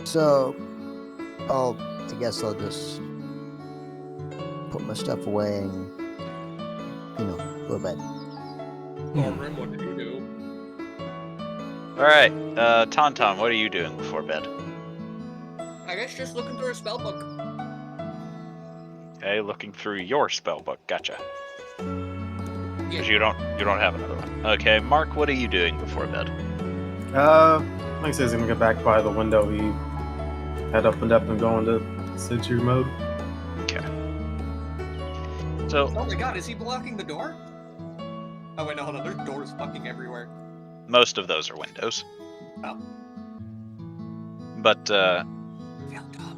So, I guess I'll just put my stuff away and, go to bed. Thorgrim, what did you do? Alright, Tauntaun, what are you doing before bed? I guess just looking through a spell book. Okay, looking through your spellbook, gotcha. Yeah. Because you don't have another one. Okay, Mark, what are you doing before bed? Like I said, he's gonna get back by the window. He had opened up and going to sentry mode. Okay. So Oh my god, is he blocking the door? Oh wait, no, hold on. There's doors fucking everywhere. most of those are windows. Oh. But Felt up.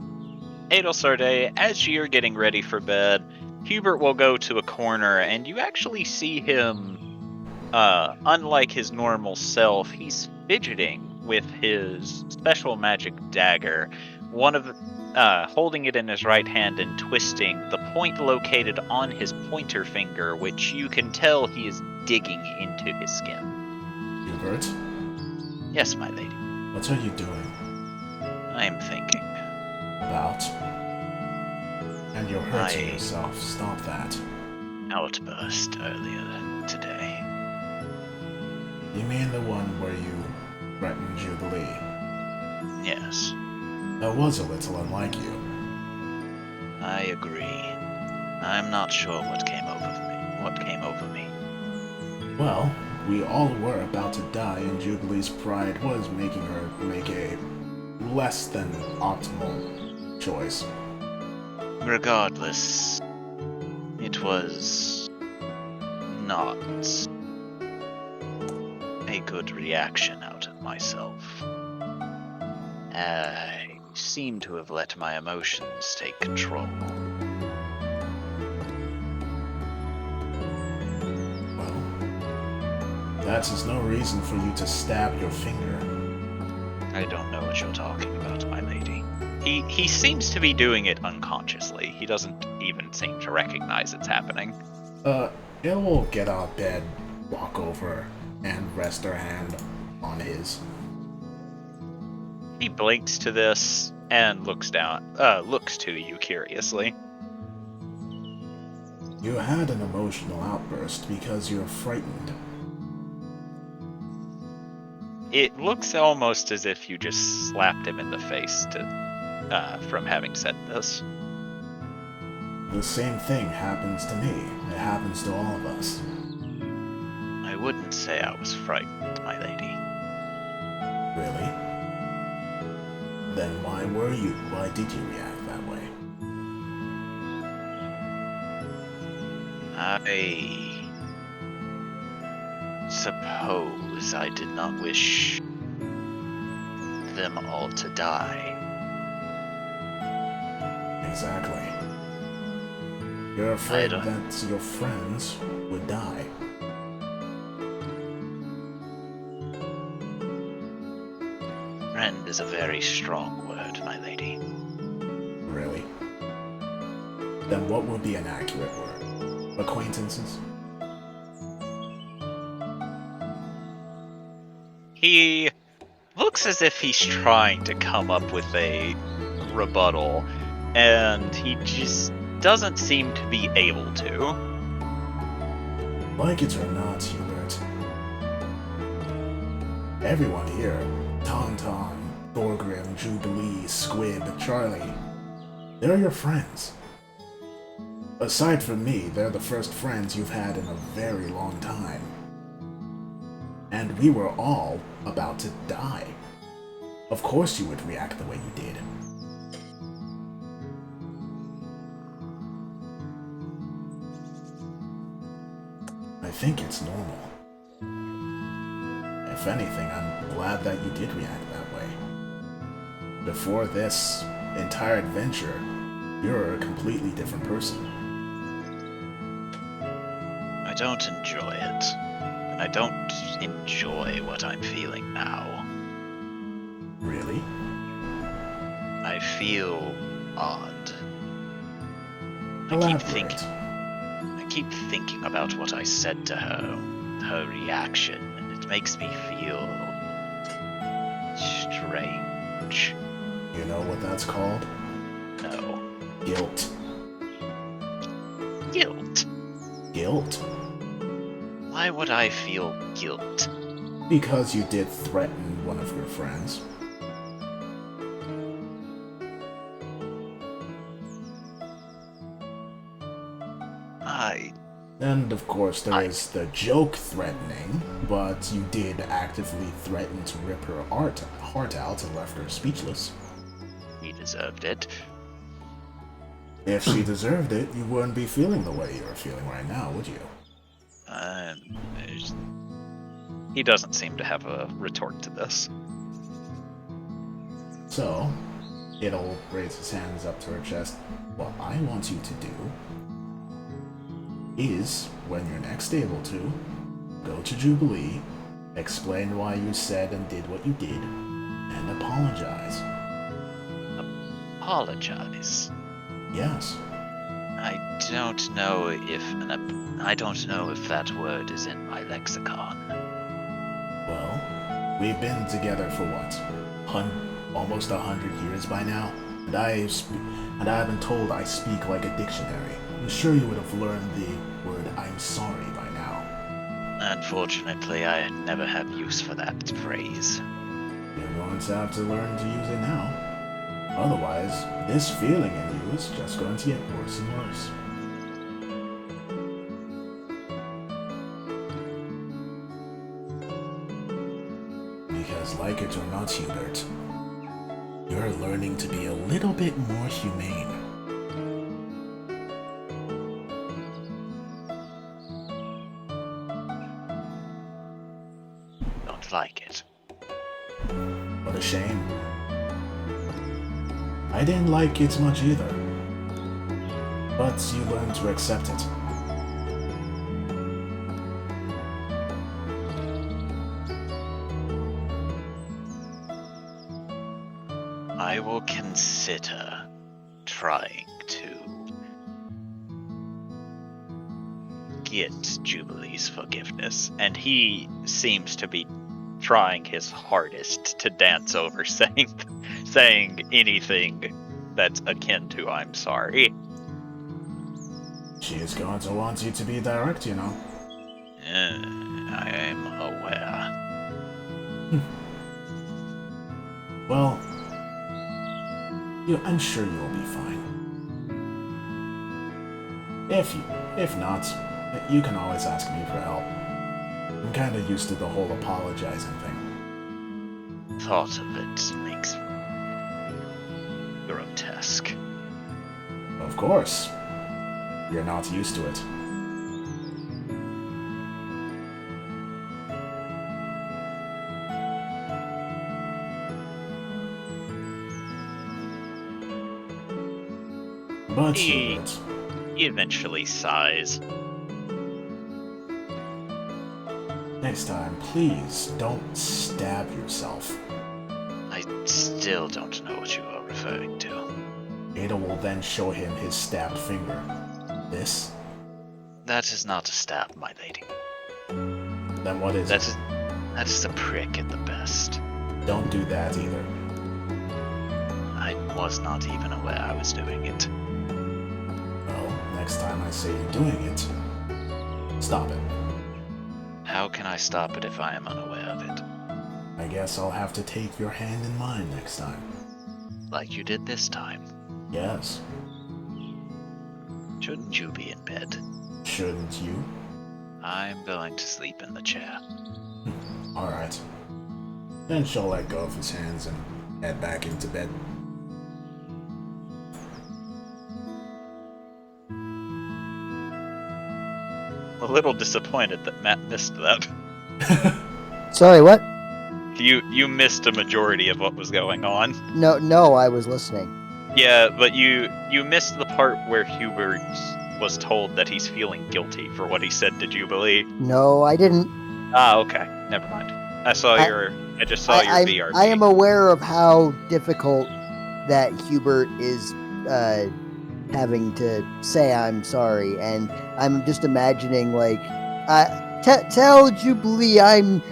Adelsarde, as you're getting ready for bed, Hubert will go to a corner, and you actually see him, unlike his normal self, he's fidgeting with his special magic dagger, holding it in his right hand and twisting the point located on his pointer finger, which you can tell he is digging into his skin. Hubert, Yes, my lady. what are you doing? I am thinking. About? And you're hurting I- yourself. Stop that. Outburst earlier today. You mean the one where you threatened Jubilee? Yes, That was a little unlike you. I agree. I'm not sure what came over me. Well, we all were about to die, and Jubilee's pride was making her make a less than optimal choice. Regardless, it was not a good reaction out of myself. I seem to have let my emotions take control. Well, that is no reason for you to stab your finger. I don't know what you're talking about, my lady. He seems to be doing it unconsciously. He doesn't even seem to recognize it's happening. It will get out of bed, walk over, and rest her hand on his. He blinks to this and looks to you curiously. You had an emotional outburst because you're frightened. It looks almost as if you just slapped him in the face from having said this. The same thing happens to me. It happens to all of us. I wouldn't say I was frightened, my lady. Really? Then why were you? Why did you react that way? I suppose I did not wish them all to die. Exactly. You're afraid don't- that your friends would die. Friend is a very strong word, my lady. Really? Then what would be an accurate word? Acquaintances? He looks as if he's trying to come up with a rebuttal, and he just doesn't seem to be able to. Like it or not, Hubert. Everyone here, Tauntaun, Thorgrim, Jubilee, Squib, Charlie, they're your friends. Aside from me, they're the first friends you've had in a very long time. And we were all about to die. Of course you would react the way you did. I think it's normal. If anything, I'm glad that you did react that way. Before this entire adventure, you're a completely different person. I don't enjoy it, and I don't enjoy what I'm feeling now. Really? I feel odd. I Elaborate. keep thinking about what I said to her reaction, and it makes me feel strange. You know what that's called? No. Guilt. Guilt? Guilt? Why would I feel guilt? Because you did threaten one of your friends. And of course there is the joke threatening, but you did actively threaten to rip her heart out and left her speechless. He deserved it. If she deserved it, you wouldn't be feeling the way you're feeling right now, would you? there's- He doesn't seem to have a retort to this. So, it'll raise his hands up to her chest. What I want you to do is, when you're next able to, go to Jubilee, explain why you said and did what you did, and apologize. Apologize. Yes. I don't know if that word is in my lexicon. Well, we've been together for what? Almost 100 years by now? And I've been told I speak like a dictionary. I'm sure you would have learned the word I'm sorry by now. Unfortunately, I never have use for that phrase. You're going to have to learn to use it now. Otherwise, this feeling in you is just going to get worse and worse. Because like it or not, Hubert, you're learning to be a little bit more humane. Don't like it. What a shame. I didn't like it much either. But you learned to accept it. I will consider trying to get Jubilee's forgiveness, and he seems to be trying his hardest to dance over saying anything that's akin to "I'm sorry." She is going to want you to be direct, you know. I am aware. Well, I'm sure you'll be fine. If not, you can always ask me for help. I'm kind of used to the whole apologizing thing. Thought of it makes me grotesque. Of course. You're not used to it. But He Hubert, eventually sighs. next time, please don't stab yourself. I still don't know what you are referring to. Ada will then show him his stabbed finger. This? That is not a stab, my lady. Then what is it? That is a prick at the best. Don't do that either. I was not even aware I was doing it. Well, next time I say you're doing it, stop it. How can I stop it if I am unaware of it? I guess I'll have to take your hand in mine next time. Like you did this time. Yes. Shouldn't you be in bed? Shouldn't you? I'm going to sleep in the chair. Alright. Then she'll let go of his hands and head back into bed. A little disappointed that Matt missed that. Sorry, what? You missed a majority of what was going on. No, I was listening. Yeah, but you missed the part where Hubert was told that he's feeling guilty for what he said to Jubilee. No, I didn't. Ah, okay. Never mind. I just saw your VRP. I am aware of how difficult that Hubert is having to say I'm sorry, and I'm just imagining like, tell Jubilee I'm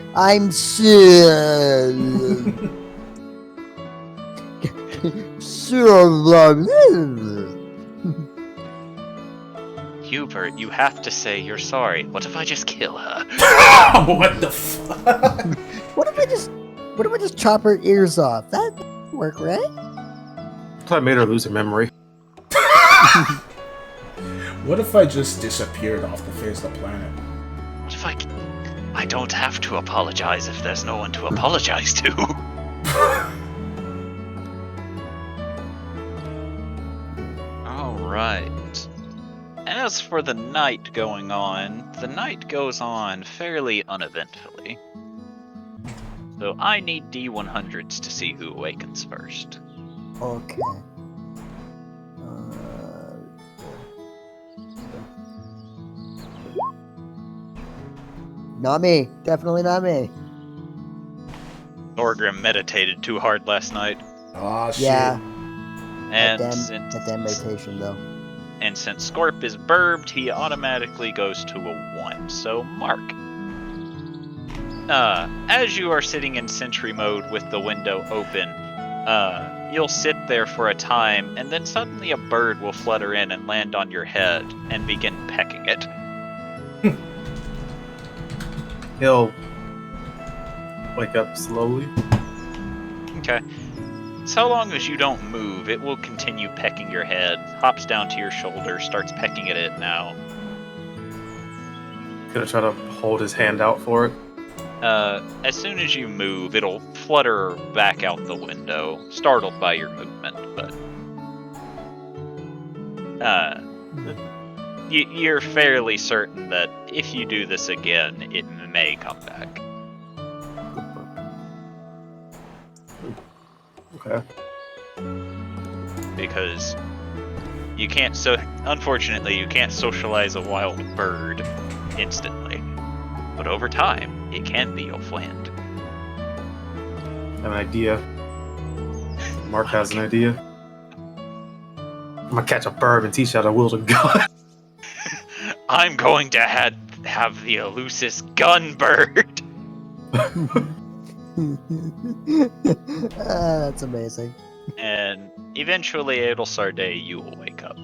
Hubert, you have to say you're sorry. What if I just kill her? What the fuck? What if I just chop her ears off? That would work, right? So I made her lose her memory. What if I just disappeared off the face of the planet? What if I don't have to apologize if there's no one to apologize to? as for the night going on, the night goes on fairly uneventfully. So I need D100s to see who awakens first. Okay. Not me. Definitely not me. Thorgrim meditated too hard last night, Oh shit. Yeah. and At that meditation, though. since Scorp is burbed, he automatically goes to a 1. So Mark, as you are sitting in sentry mode with the window open, you'll sit there for a time, and then suddenly a bird will flutter in and land on your head and begin pecking it. He'll wake up slowly. Okay. So long as you don't move, it will continue pecking your head, hops down to your shoulder, starts pecking at it now. Gonna try to hold his hand out for it. As soon as you move, it'll flutter back out the window, startled by your movement, but you're fairly certain that if you do this again, it may come back. Okay. Because you can't, unfortunately, you can't socialize a wild bird instantly. But over time, it can be your friend. I have an idea. Mark has an idea. I'm gonna catch a bird and teach you how to wield a gun. I'm going to have the elusist gun bird. That's amazing. And eventually, Adelsarday, you will wake up.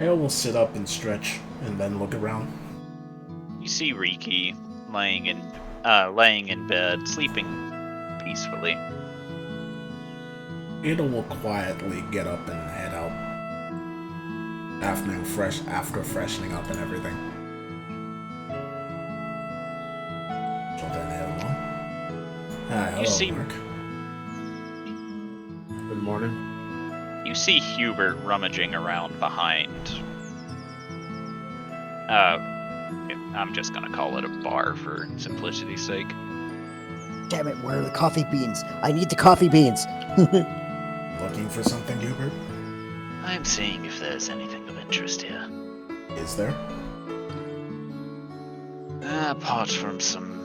Ale will sit up and stretch, and then look around. You see Riki laying in bed, sleeping peacefully. Ale will quietly get up and head out. After freshening up and everything. So then head along. Hi, hello, see- Mark. Good morning. You see Hubert rummaging around behind. I'm just gonna call it a bar for simplicity's sake. Damn it, where are the coffee beans? I need the coffee beans. Looking for something, Hubert? I'm seeing if there's anything of interest here. Is there? Apart from some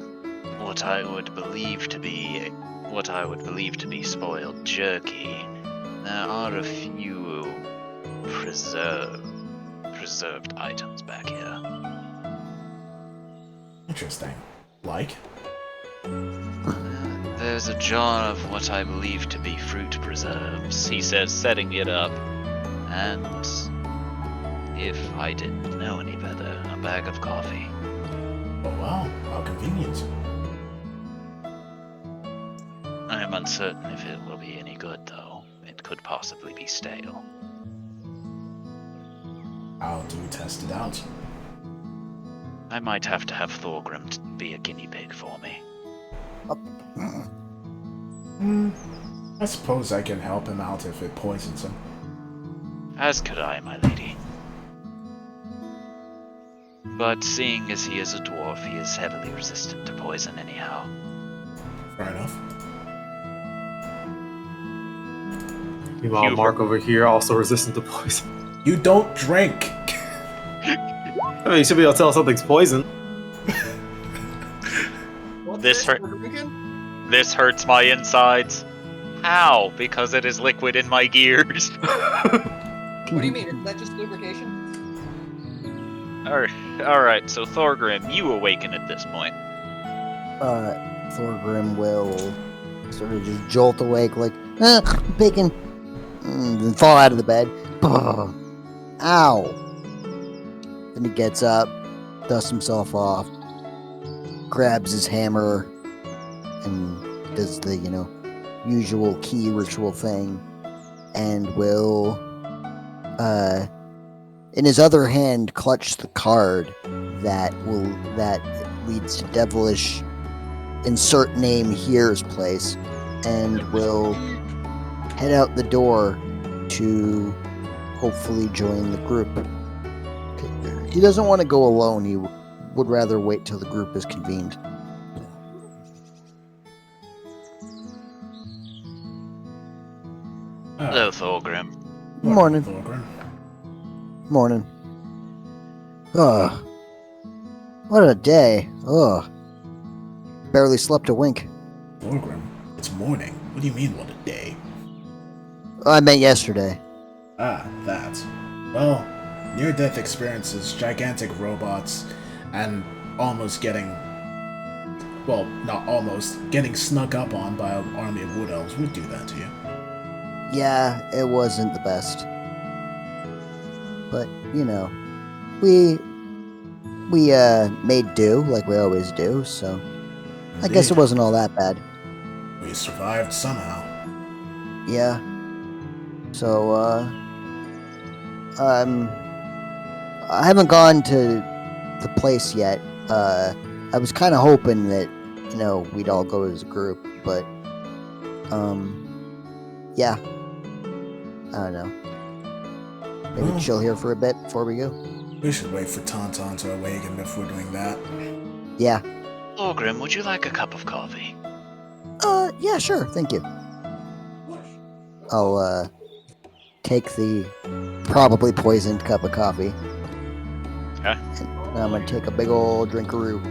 what I would believe to be spoiled jerky, there are a few preserved items back here. Interesting. Like? There's a jar of what I believe to be fruit preserves, he says, setting it up. And if I didn't know any better, a bag of coffee. Oh wow, how convenient. I am uncertain if it will be any good, though. It could possibly be stale. How do you test it out? I might have to have Thorgrim be a guinea pig for me. I suppose I can help him out if it poisons him. As could I, my lady. But seeing as he is a dwarf, he is heavily resistant to poison anyhow. Fair enough. Meanwhile, Hubert. Mark over here also resistant to poison. You don't drink! I mean, you should be able to tell something's poison. What's This hurt- we're drinking? This hurts my insides. How? Because it is liquid in my gears. What do you mean? Is that just lubrication? Alright, so Thorgrim, you awaken at this point. Thorgrim will sort of just jolt awake like, bacon, then fall out of the bed. Ow! Then he gets up, dusts himself off, grabs his hammer, and does the, usual key ritual thing, and will, in his other hand, clutch the card that leads to devilish insert name here's place, and will head out the door to hopefully join the group. he doesn't want to go alone. He would rather wait till the group is convened. Hello, Thorgrim. Morning. Thorgrim. Morning. Ugh. What a day. Ugh. Barely slept a wink. Thorgrim, it's morning. What do you mean, what a day? I meant yesterday. Ah, that. Well, near-death experiences, gigantic robots, and almost getting... Well, not almost. Getting snuck up on by an army of wood elves would do that to you. Yeah, it wasn't the best. But, you know, we made do like we always do, so I guess it Indeed. wasn't all that bad. We survived somehow. Yeah. So, I haven't gone to the place yet. I was kind of hoping that, you know, we'd all go as a group, but, yeah. I don't know. Maybe Well, chill here for a bit before we go. we should wait for Tauntaun to awaken before doing that. Yeah. Thorgrim, would you like a cup of coffee? Yeah, sure. Thank you. I'll, take the probably poisoned cup of coffee. Okay. And I'm gonna take a big old drinkaroo.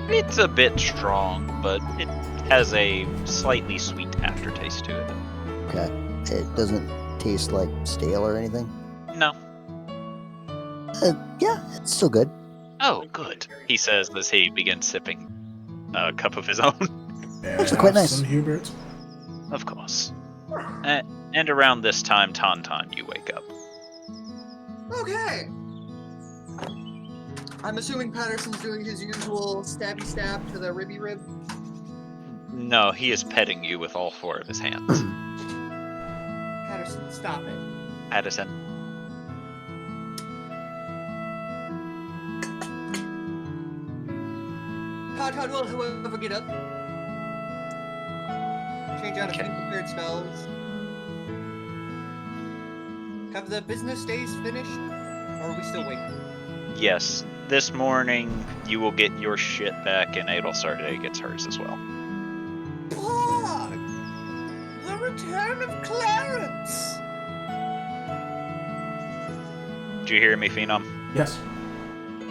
It's a bit strong, but it has a slightly sweet aftertaste to it. Okay. It doesn't taste like stale or anything. No. Yeah, it's still good. Oh, good, he says as he begins sipping a cup of his own. May I Actually, have quite nice. some, Hubert? Of course. And around this time, Tauntaun, you wake up. Okay. I'm assuming Patterson's doing his usual stabby stab to the ribby rib. No, he is petting you with all four of his hands. Patterson, stop it. Addison. Todd will, however, get up. Change out a few prepared spells. Have the business days finished? Or are we still waiting? Yes, this morning you will get your shit back, and Adelsarde gets hers as well. Fuck! The return of Clarence! Did you hear me, Phenom? Yes.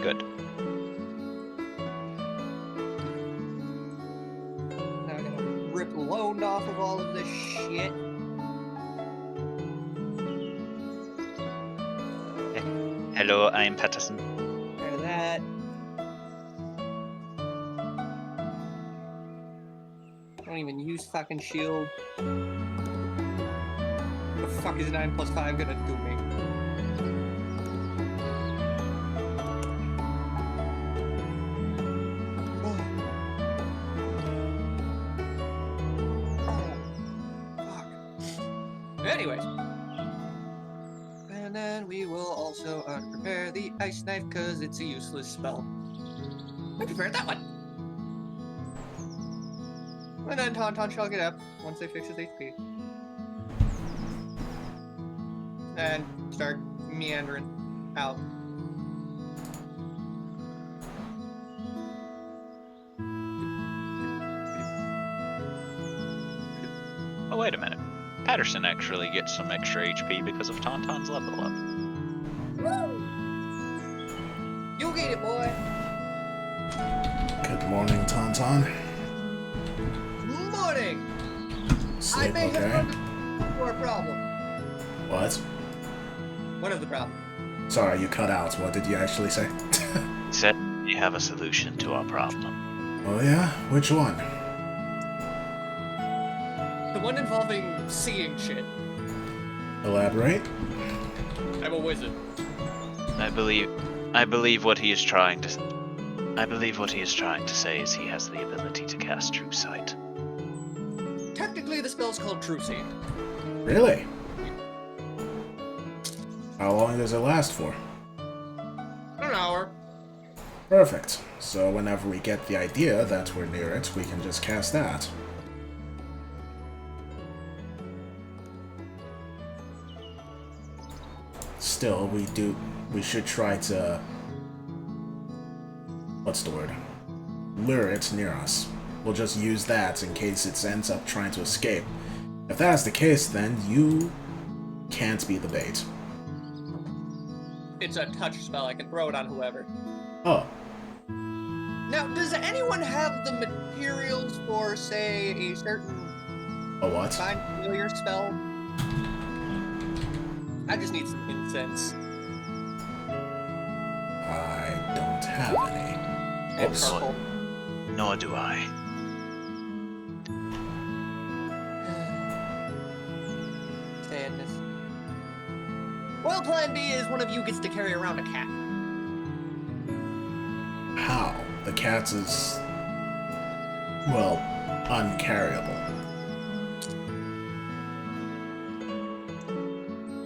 Good. Now I'm gonna rip loaned off of all of this shit. Hello, I'm Patterson. Try that. Don't even use fucking shield. The fuck is 9 plus 5 gonna do me? Anyways. And then we will also prepare the ice knife because it's a useless spell. We prepared that one. And then Tauntaun shall get up once they fix his HP. And start meandering out. Oh, wait a minute. Patterson actually gets some extra HP because of Tauntaun's level up. Woo! You get it, boy! Good morning, Tauntaun. Morning! I Sleep may okay? have for a problem. What? One of the problems. Sorry, you cut out. What did you actually say? He said we have a solution to our problem. Oh yeah? Which one? The one involving seeing shit. Elaborate? I'm a wizard. I believe what he is trying to say is he has the ability to cast True Sight. Technically, the spell's called True Seeing. Really? How long does it last for? An hour. Perfect. So whenever we get the idea that we're near it, we can just cast that. Still, we should try to what's the word? Lure it near us. We'll just use that in case it ends up trying to escape. If that's the case, then you can't be the bait. It's a touch spell. I can throw it on whoever. Oh, Now, does anyone have the materials for, say, a certain a what? find familiar spell? I just need some incense. I don't have any. And Oops. purple. Nor do I. Sadness. Well, plan B is one of you gets to carry around a cat. How? The cat is, well, uncarryable.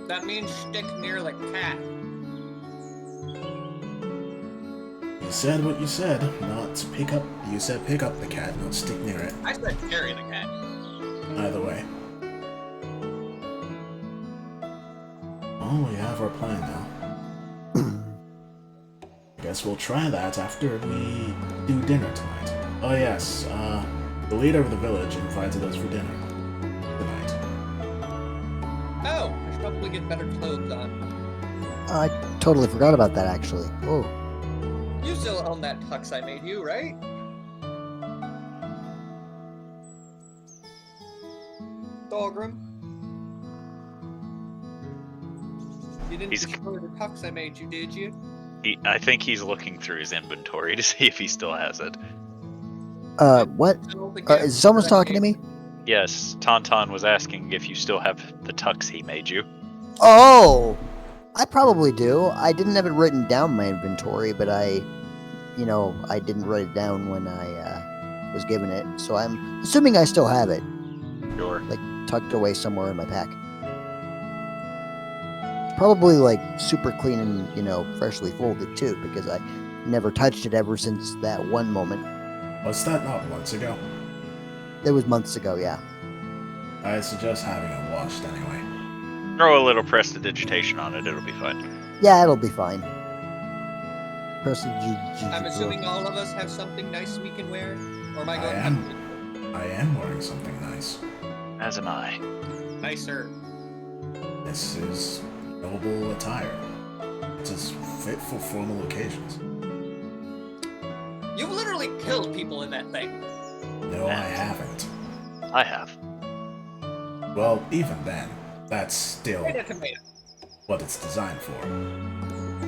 That means stick near the cat. You said what you said, not to pick up. You said pick up the cat, not stick near it. I said carry the cat. Either way. Oh, we have our plan now. Guess we'll try that after we do dinner tonight. Oh yes, the leader of the village invited us for dinner tonight. Oh, I should probably get better clothes on. I totally forgot about that, actually. Oh, You still own that tux I made you, right? Thorgrim? You didn't He's- destroy the tux I made you, did you? I think he's looking through his inventory to see if he still has it. what? Still the gift Is someone that I talking to made- me? Yes, Tauntaun was asking if you still have the tux he made you. Oh! I probably do. I didn't have it written down in my inventory, but I didn't write it down when I was given it. So I'm assuming I still have it, Sure. like tucked away somewhere in my pack. Probably like super clean and, freshly folded too, because I never touched it ever since that one moment. Was that not months ago? It was months ago, yeah. I suggest having it washed anyway. Throw a little prestidigitation on it, it'll be fine. Yeah, it'll be fine. I'm assuming all of us have something nice we can wear? Or am I I going am. I am wearing something nice. As am I. nicer? This is noble attire. It is fit for formal occasions. You've literally killed people in that thing. No, I haven't. I have. Well, even then, that's still Tomato, tomato. what it's designed for.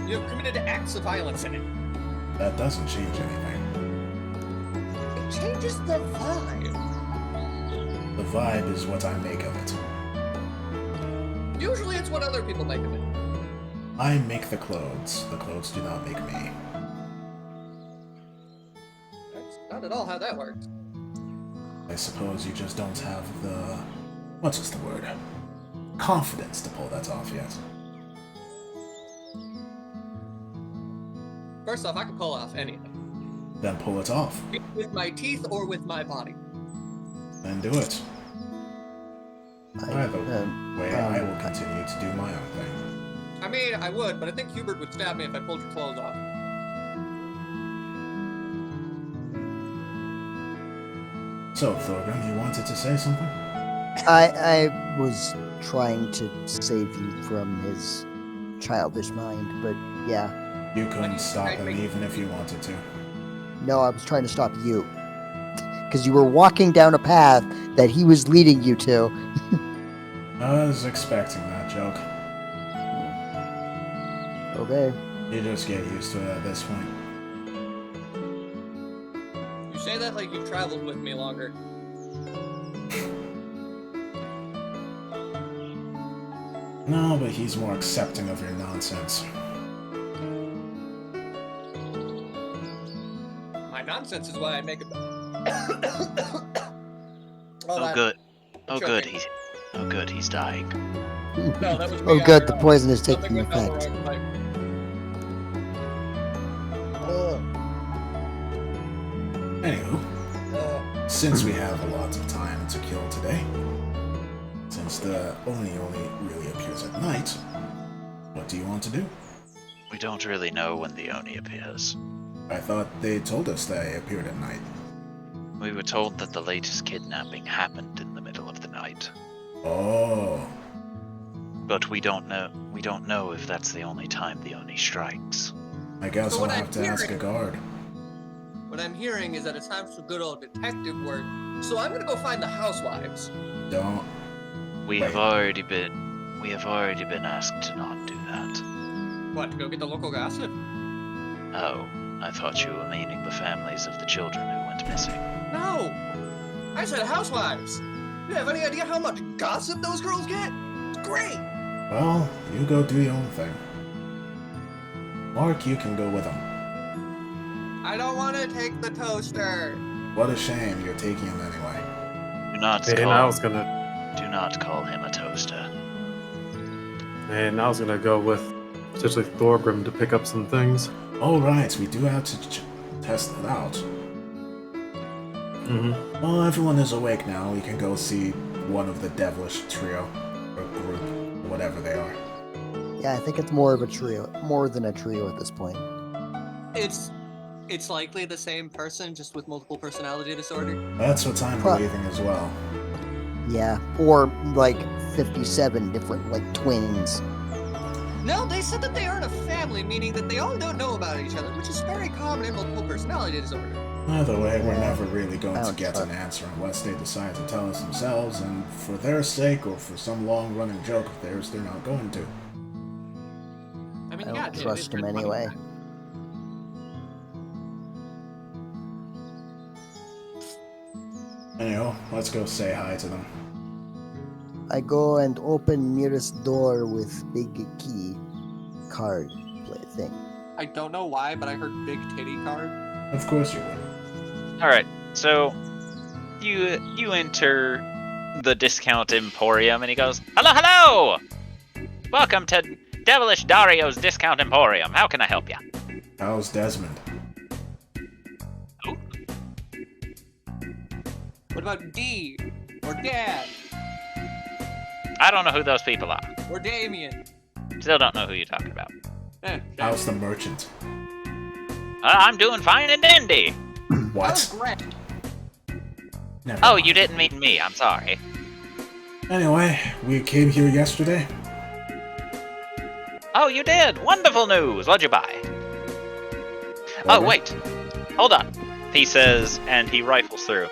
You've committed acts of violence in it. That doesn't change anything. It changes the vibe. The vibe is what I make of it. Usually it's what other people make of it. I make the clothes do not make me. That's not at all how that works. I suppose you just don't have the... what's the word? Confidence to pull that off yet. First off, I can pull off anything. Then pull it off. With my teeth or with my body. Then do it. Either way, I will continue to do my own thing. I mean, I would, but I think Hubert would stab me if I pulled your clothes off. So, Thorgrim, you wanted to say something? I was trying to save you from his childish mind, but yeah. You couldn't stop him even if you wanted to. No, I was trying to stop you. Because you were walking down a path that he was leading you to. I was expecting that joke. Okay. You just get used to it at this point. You say that like you've traveled with me longer. No, but he's more accepting of your nonsense. My nonsense is why I make it. Oh good. Oh good, he's dying. No, that was me. Oh good, the poison is Something taking went down the effect. wrong pipe. Anywho, since we have a lot of time to kill today, since the Oni only really appears at night, what do you want to do? We don't really know when the Oni appears. I thought they told us that I appeared at night. We were told that the latest kidnapping happened in the middle of the night. Oh. But we don't know. We don't know if that's the only time the Oni strikes. I guess So I'll what have I'm to ask a hearing- guard. What I'm hearing is that it's time for good old detective work. So I'm gonna go find the housewives. Don't. We Wait. have already been asked to not do that. What, to go get the local gossip? Oh, I thought you were meaning the families of the children who went missing. No! I said housewives! You have any idea how much gossip those girls get? It's great! Well, you go do your own thing. Mark, you can go with them. I don't want to take the toaster! What a shame you're taking him anyway. Do not And I was gonna call him a toaster. go with potentially Thorgrim to pick up some things. Oh, right, we do have to test it out. Mm-hmm. Well, everyone is awake now. We can go see one of the devilish trio, or group, or whatever they are. Yeah, I think it's more of a trio, more than a trio at this point. It's likely the same person, just with multiple personality disorder. That's what I'm Huh. believing as well. Yeah, or like 57 different like twins. No, they said that they aren't a family, meaning that they all don't know about each other, which is very common in multiple personality disorder. Either way, we're Yeah. never really going to Ouch, get an fuck. answer unless they decide to tell us themselves, and for their sake, or for some long-running joke of theirs, they're not going to. I mean, I yeah, don't it trust is him good money. anyway. Anyhow, let's go say hi to them. I go and open nearest door with big key card play thing. I don't know why, but I heard big titty card. Of course you would. All right, so you enter the discount emporium, and he goes, "Hello, hello! Welcome to Devilish Dario's Discount Emporium. How can I help you?" How's Desmond? What about D? Or Dad? I don't know who those people are. Or Damien? Still don't know who you're talking about. How's the merchant? I'm doing fine and dandy. What? How's Greg? Never Oh, mind. you didn't mean me. I'm sorry. Anyway, we came here yesterday. Oh, you did. Wonderful news. What'd you buy? Oh, Order? wait. Hold on. He says, and he rifles through.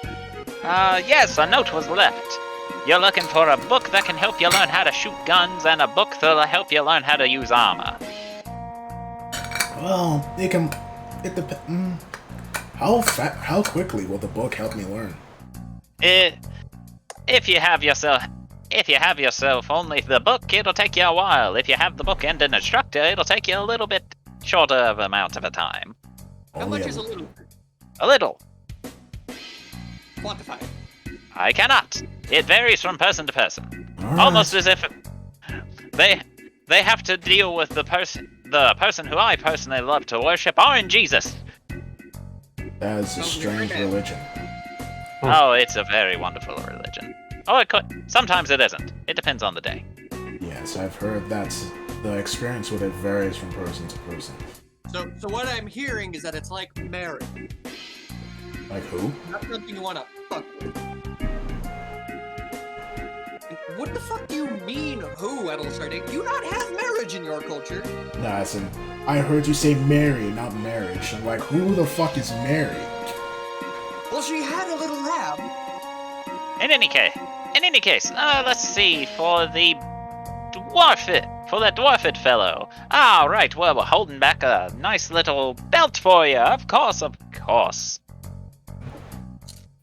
Yes, a note was left. You're looking for a book that can help you learn how to shoot guns and a book that'll help you learn how to use armor. Well, it can. It depends. How quickly will the book help me learn? If you have yourself only the book, it'll take you a while. If you have the book and an instructor, it'll take you a little bit shorter of amount of a time. How Only much a- is a little? A little. Quantify. I cannot. It varies from person to person. All right. Almost as if they have to deal with the person who I personally love to worship, Orange Jesus. That is a Oh, strange okay. religion. Oh, it's a very wonderful religion. Oh, it could. Sometimes it isn't. It depends on the day. Yes, I've heard that's the experience with it varies from person to person. So what I'm hearing is that it's like marriage. Like who? Not something you want to fuck with. What the fuck do you mean, who, Edelsardic? Do you not have marriage in your culture? Nah, as in, I heard you say marry, not marriage. I'm like, who the fuck is Mary? Well, she had a little lab. In any case, let's see, for the dwarfed fellow. Ah, right, well, we're holding back a nice little belt for you. Of course.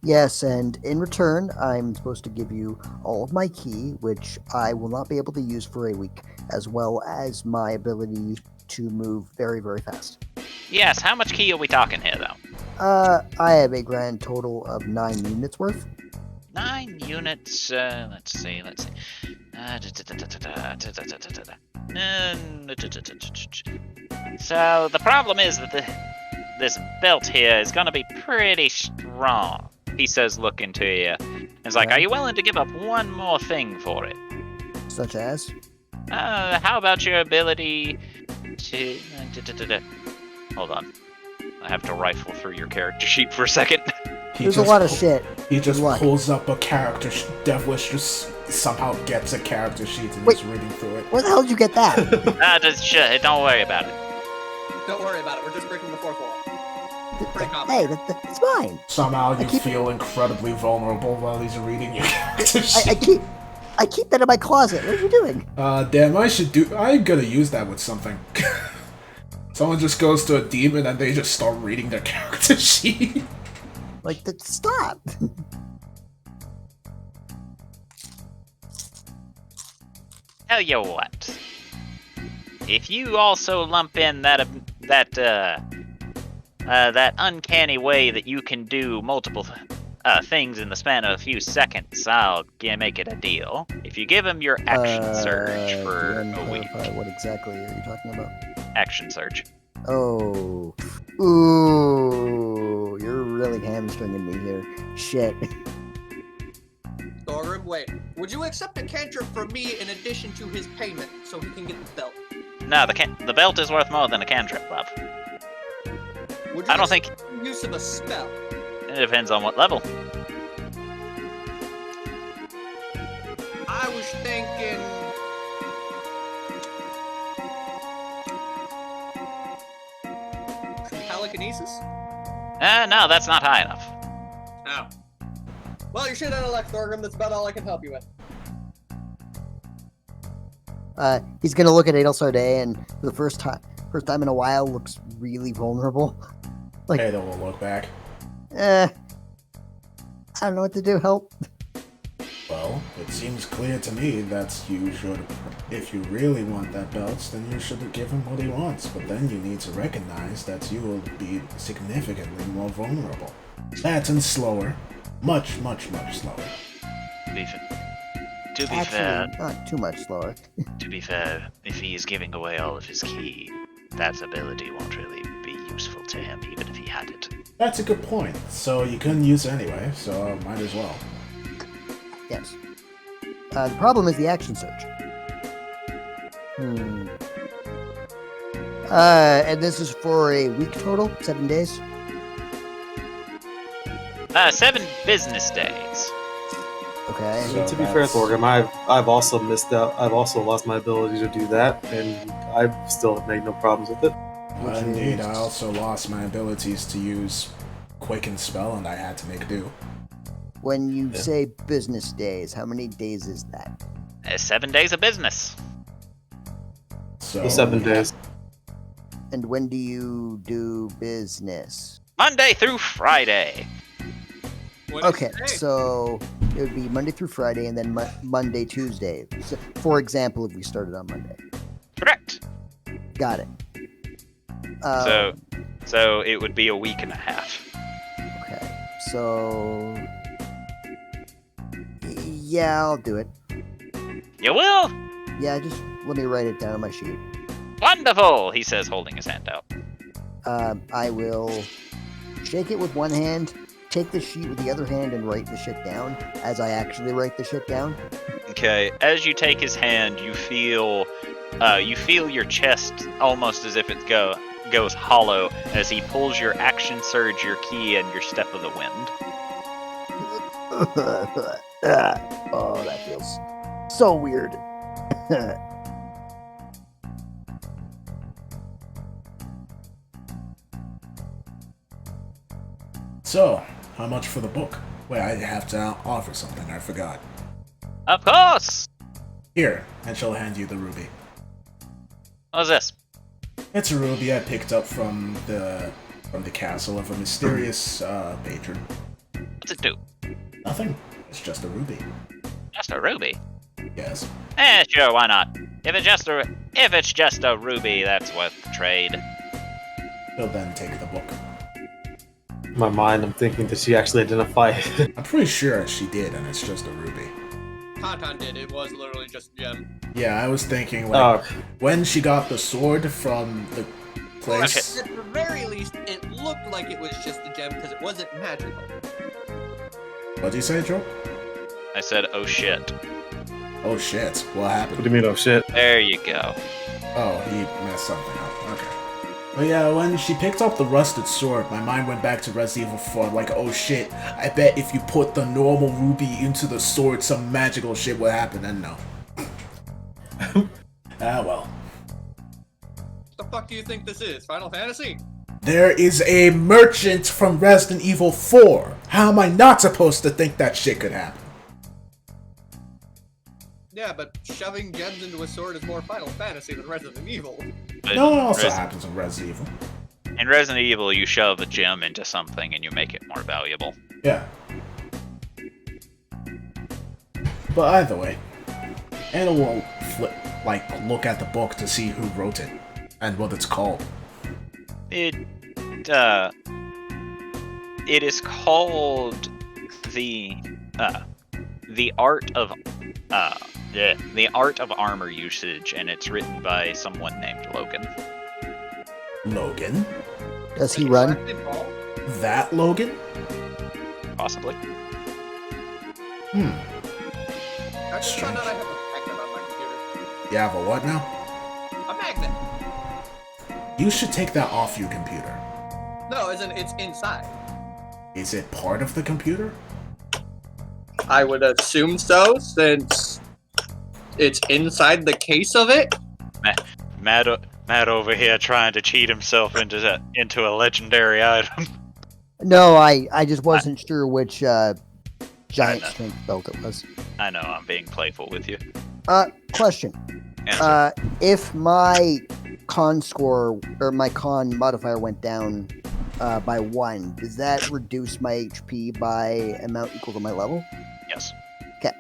Yes, and in return, I'm supposed to give you all of my key, which I will not be able to use for a week, as well as my ability to move very, very fast. Yes, how much key are we talking here, though? I have a grand total of 9 units worth. 9 units, let's see. So, the problem is that this belt here is gonna be pretty strong, he says, looking to you. It's like, Yeah. are you willing to give up one more thing for it? Such as? How about your ability to... Hold on. I have to rifle through your character sheet for a second. There's a lot of shit. He just What? pulls up a character. Devilish just somehow gets a character sheet and Wait. is reading through it. Where the hell did you get that? Just shit. Don't worry about it. Don't worry about it. We're just breaking the fourth wall. Pretty Hey, common. it's fine. Somehow you keep- feel incredibly vulnerable while he's reading your character sheet. I keep that in my closet. What are you doing? Damn, I'm gonna use that with something. Someone just goes to a demon and they just start reading their character sheet. Like, stop. Tell you what. If you also lump in that uncanny way that you can do multiple things in the span of a few seconds, I'll make it a deal. If you give him your action surge for can you a week. clarify what exactly are you talking about? Action surge. Oh. Ooh. You're really hamstringing me here. Shit. Thorum, wait. Would you accept a cantrip from me in addition to his payment so he can get the belt? No, the belt is worth more than a cantrip, love. Would you I don't think accept the use of a spell? it depends on what level. I was thinking... telekinesis? No, that's not high enough. Oh. Well, you're shit out of luck, Thorgrim. That's about all I can help you with. He's gonna look at Adelsarday and for the first time in a while looks really vulnerable. Like, Ada will look back. I don't know what to do. Help. Well, it seems clear to me that you should, if you really want that belt, then you should give him what he wants. But then you need to recognize that you will be significantly more vulnerable. That and slower. Much, much, much slower. To be fair, Actually, not too much slower. to be fair, if he is giving away all of his ki, that ability won't really be useful to him, even if he had it. That's a good point. So you couldn't use it anyway, so might as well. Yes. The problem is the action surge. And this is for a week total? 7 days? 7 business days. Okay. So To be fair, that's- Thorgrim, I've also missed out. I've also lost my ability to do that, and I've still made no problems with it. Which Indeed, is- I also lost my abilities to use Quicken Spell, and I had to make do. When you Yeah. say business days, how many days is that? 7 days of business. So 7 days. And when do you do business? Monday through Friday. What is Okay, today? so it would be Monday through Friday and then Monday, Tuesday. So, for example, if we started on Monday. Correct. Got it. So it would be a week and a half. Okay, so... Yeah, I'll do it. You will? Yeah, just let me write it down on my sheet. Wonderful, he says, holding his hand out. I will shake it with one hand, take the sheet with the other hand, and write the shit down as I actually write the shit down. Okay, as you take his hand, you feel your chest almost as if it goes hollow as he pulls your action surge, your key, and your step of the wind. Oh, that feels so weird. So, how much for the book? Wait, I have to offer something, I forgot. Of course! Here, and she'll hand you the ruby. What's this? It's a ruby I picked up from the castle of a mysterious patron. What's it do? Nothing. It's just a ruby. Just a ruby. Yes. Sure, why not? If it's just a ruby, that's worth the trade. He'll then take the book. In my mind, I'm thinking, did she actually identify it? I'm pretty sure she did, and it's just a ruby. Tauntaun did. It was literally just a gem. Yeah, I was thinking, like, Oh, when she got the sword from the place. At the very least, it looked like it was just a gem because it wasn't magical. What'd you say, Joe? I said, oh shit. Oh shit, what what do happened? you mean, oh shit? There you go. Oh, he messed something up. Okay. But yeah, when she picked up the rusted sword, my mind went back to Resident Evil 4. I'm like, oh shit, I bet if you put the normal ruby into the sword, some magical shit would happen, and no. Ah, well. What the fuck do you think this is? Final Fantasy? There is a merchant from Resident Evil 4. How am I not supposed to think that shit could happen? Yeah, but shoving gems into a sword is more Final Fantasy than Resident Evil. But No, it also happens in Resident Evil. in Resident Evil, you shove a gem into something and you make it more valuable. Yeah. But either way, Anna will look at the book to see who wrote it and what it's called. It is called the art of the art of armor usage, and it's written by someone named Logan. Logan? Does he run? That Logan? Possibly. I just found out I have a magnet on my computer. You have a what now? A magnet! You should take that off your computer. No, as in it's inside. Is it part of the computer? I would assume so, since it's inside the case of it. Matt over here trying to cheat himself into a legendary item. No, I just wasn't sure which giant strength belt it was. I know, I'm being playful with you. Question. Answer. If my con score or my con modifier went down by 1, does that reduce my HP by amount equal to my level? Yes. Okay.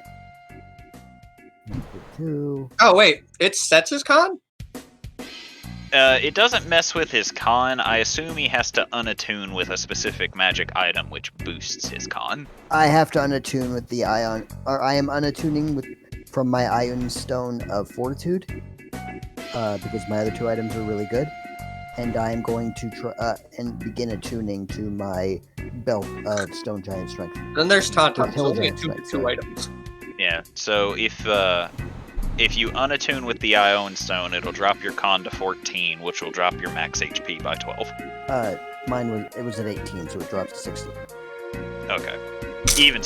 2. Oh wait, it sets his con? It doesn't mess with his con. I assume he has to unattune with a specific magic item, which boosts his con. I have to unattune with the ion, or I am unattuning from my Ion Stone of Fortitude, because my other 2 items are really good, and I am going to try and begin attuning to my belt of Stone Giant Strength. Then there's Tauntaun, so Hill only Giant two Strength, items. Yeah. So if you unattune with the Ion Stone, it'll drop your con to 14, which will drop your max HP by 12. Mine was at 18, so it drops to 16. Okay. Even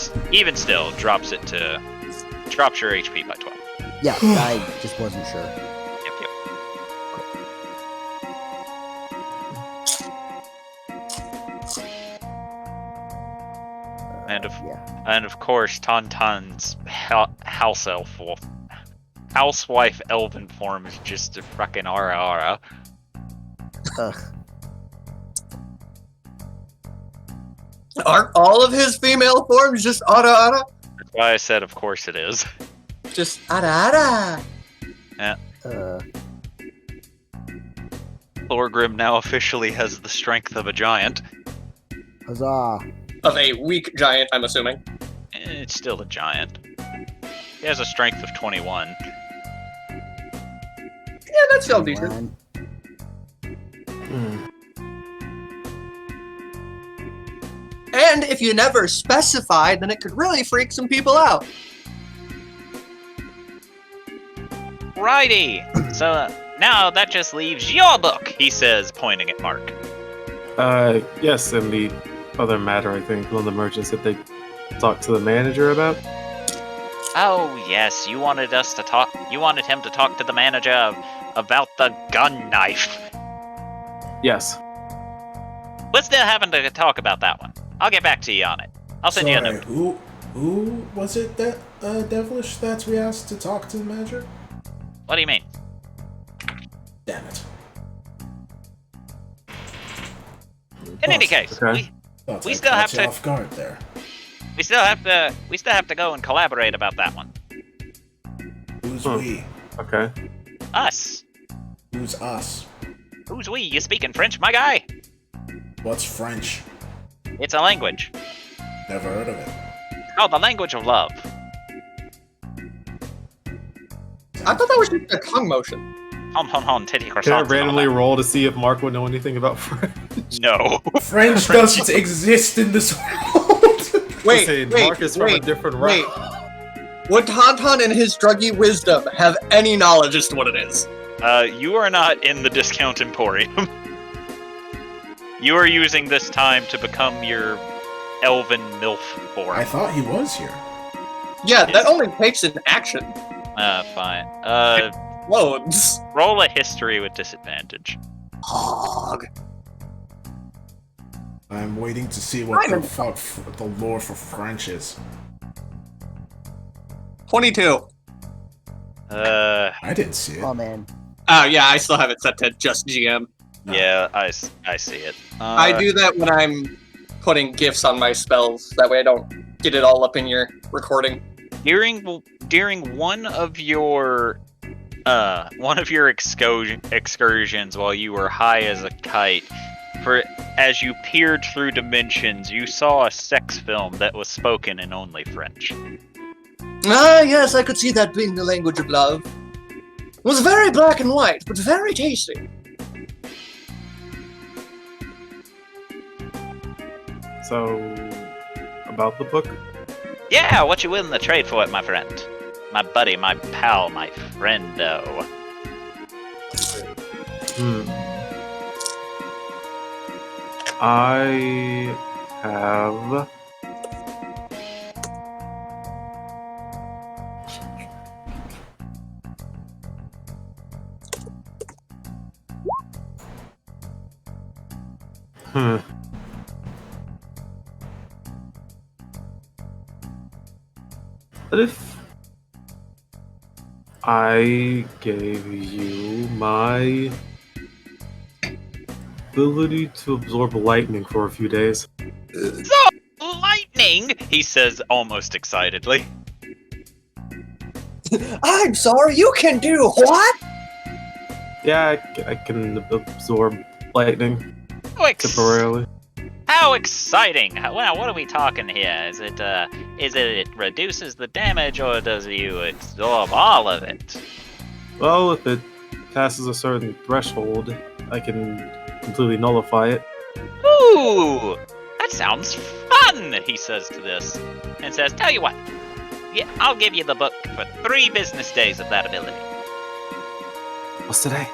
still, drops your HP by 12. Yeah, I just wasn't sure. Yep. And of course, Tauntaun's housewife elven form is just a fucking Aria. Ugh. Aren't all of his female forms just Ara? That's why I said, of course it is. Just Ara. Thorgrim now officially has the strength of a giant. Huzzah. Of a weak giant, I'm assuming. It's still a giant. He has a strength of 21. Yeah, that's still decent. And if you never specify, then it could really freak some people out. Righty! So now that just leaves your book, he says, pointing at Mark. Yes, and the other matter, I think, one of the merchants that they talked to the manager about. Oh yes, you wanted him to talk to the manager about the gun knife. Yes. We're still having to talk about that one. I'll get back to you on it. I'll send you a note. Who was it that devilish that we asked to talk to the manager? What do you mean? Damn it. In any case, Okay. we still have to off guard there. we still have to go and collaborate about that one. Who's we? Okay. Us. Who's us? Who's we? You speaking French, my guy? What's French? It's a language. Never heard of it. It's called the language of love. I thought that was just a tongue motion. Hon, titty Can I croissants. randomly roll to see if Mark would know anything about French? No. French doesn't exist in this world. Wait, Mark is from a different route. Would Tauntaun and his druggy wisdom have any knowledge as to what it is? You are not in the discount emporium. You are using this time to become your elven MILF form. I thought he was here. Yeah, that only takes an action. Fine. Loads. Roll a history with disadvantage. Hog. I'm waiting to see what the lore for French is. 22. I didn't see it. Oh man. Oh, yeah, I still have it set to just GM. Yeah, I see it. I do that when I'm putting GIFs on my spells. That way I don't get it all up in your recording. During one of your excursions while you were high as a kite, as you peered through dimensions, you saw a sex film that was spoken in only French. Ah, yes, I could see that being the language of love. It was very black and white, but very tasty. So, about the book? Yeah, what you willing to trade for it, my friend? My buddy, my pal, my friendo. I have... What if I gave you my ability to absorb lightning for a few days? Lightning, he says almost excitedly. I'm sorry, you can do what? Yeah, I can absorb lightning Oh, temporarily. How exciting! Well, what are we talking here? Is it reduces the damage, or does you absorb all of it? Well, if it passes a certain threshold, I can completely nullify it. Ooh, that sounds fun, he says to this, and says, tell you what, yeah, I'll give you the book for 3 business days of that ability. What's today?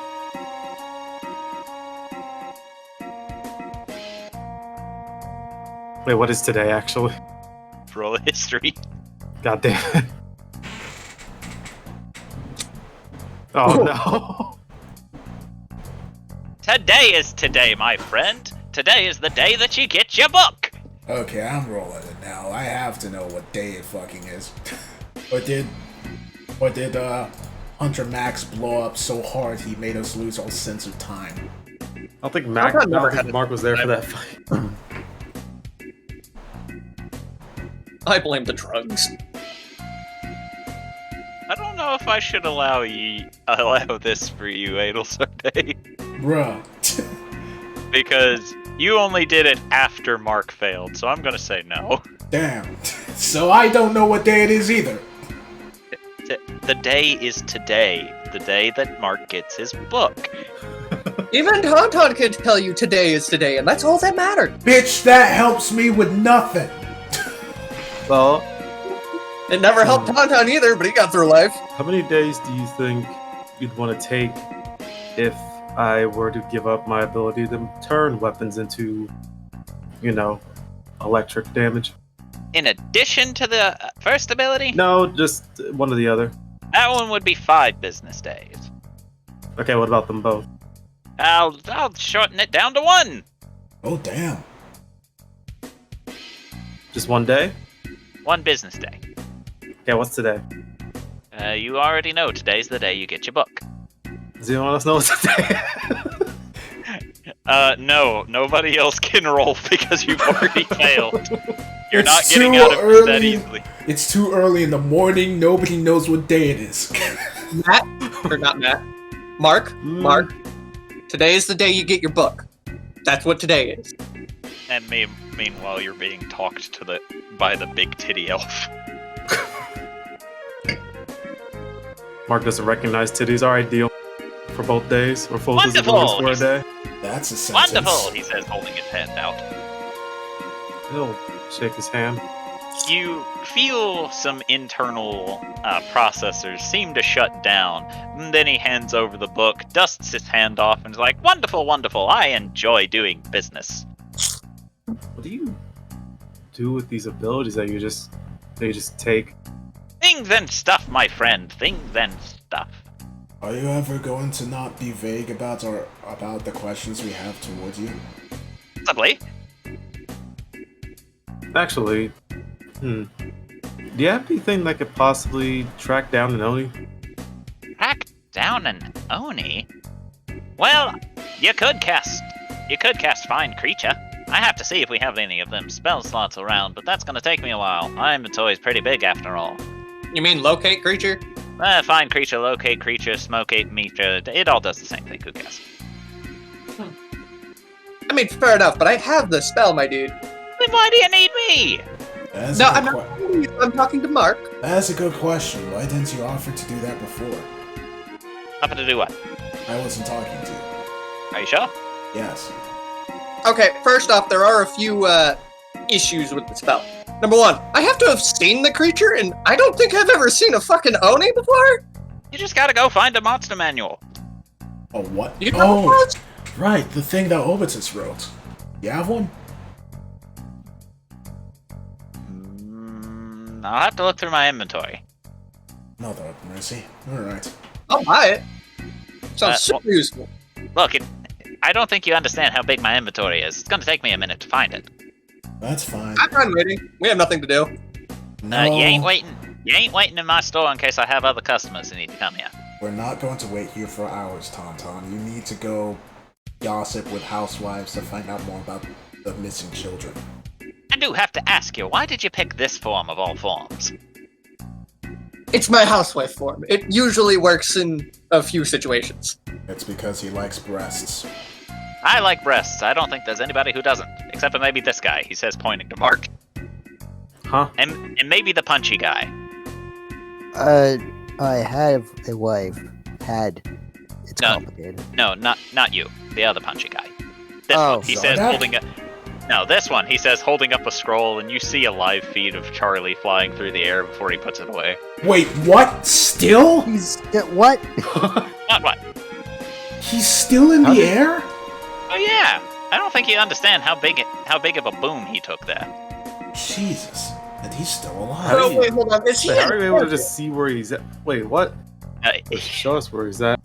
Wait, what is today, actually? Roll a history. God damn it. Oh, no. Today is today, my friend. Today is the day that you get your book. Okay, I'm rolling it now. I have to know what day it fucking is. Or did Hunter Max blow up so hard he made us lose all sense of time? I don't think Mark was there for that fight. I blame the drugs. I don't know if I should allow this for you, Adelsarte, Bruh. because you only did it after Mark failed, so I'm gonna say no. Damn. So I don't know what day it is either. The day is today, the day that Mark gets his book. Even Tauntaun can tell you today is today, and that's all that mattered. Bitch, that helps me with nothing. Well, It never helped Tauntaun either, but he got through life. how many days do you think you'd want to take if I were to give up my ability to turn weapons into, electric damage? In addition to the first ability, No, just one or the other. that one would be 5 business days. Okay, what about them both? I'll shorten it down to 1. Oh, damn. Just one day? 1 business day. Okay, what's today? You already know today's the day you get your book. Does anyone else know what's today? No, nobody else can roll because you've already failed. You're It's not getting too out of this that early. easily. It's too early in the morning. Nobody knows what day it is. Matt, or not Matt, Mark, today is the day you get your book. That's what today is. And meanwhile, you're being talked to by the big titty elf. Mark doesn't recognize titties. Alright, deal. For both days? Or both Wonderful! for a day? That's a sentence. Wonderful, he says, holding his hand out. He'll shake his hand. You feel some internal processors seem to shut down. And then he hands over the book, dusts his hand off, and is like, "Wonderful, wonderful. I enjoy doing business." What do you do with these abilities that you just take? Things and stuff, my friend. Things and stuff. Are you ever going to not be vague about the questions we have towards you? Possibly. Actually, do you have anything that could possibly track down an Oni? Track down an Oni? Well, you could cast Find Creature. I have to see if we have any of them spell slots around, but that's gonna take me a while. My inventory's pretty big after all. You mean locate creature? Find creature, locate creature, smokate meter, it all does the same thing, who cares? I mean, fair enough, but I have the spell, my dude. Then why do you need me? That's No, a good I'm not. I'm talking to Mark. That's a good question. Why didn't you offer to do that before? Offer to do what? I wasn't talking to you. Are you sure? Yes. Okay, first off, there are a few issues with the spell. Number one, I have to have seen the creature, and I don't think I've ever seen a fucking Oni before. You just gotta go find a monster manual. Oh, what? You know what? Right, the thing that Obitus wrote. You have one? I'll have to look through my inventory. Mother of mercy. Alright. I'll buy it. Sounds well- super useful. Look, I don't think you understand how big my inventory is. It's gonna take me a minute to find it. That's fine. I'm fine waiting. We have nothing to do. No, You ain't waiting in my store in case I have other customers who need to come here. we're not going to wait here for hours, Tauntaun. You need to go gossip with housewives to find out more about the missing children. I do have to ask you, why did you pick this form of all forms? It's my housewife form. It usually works in a few situations. It's because he likes breasts. I like breasts. I don't think there's anybody who doesn't. Except for maybe this guy, he says, pointing to Mark. Huh? And maybe the punchy guy. I have a wife. It's No. complicated. No, not you. The other punchy guy. This Oh, one, he so says that- holding up... No, this one, he says holding up a scroll, and you see a live feed of Charlie flying through the air before he puts it away. Wait, what? Still? What? What? He's still in How the did- air? Oh yeah! I don't think you understand how big of a boom he took there. Jesus. And he's still How alive. do Oh, you- wait, hold on. Is he So how are in you able to orbit? just see where he's at? Wait, what? Show us where he's at.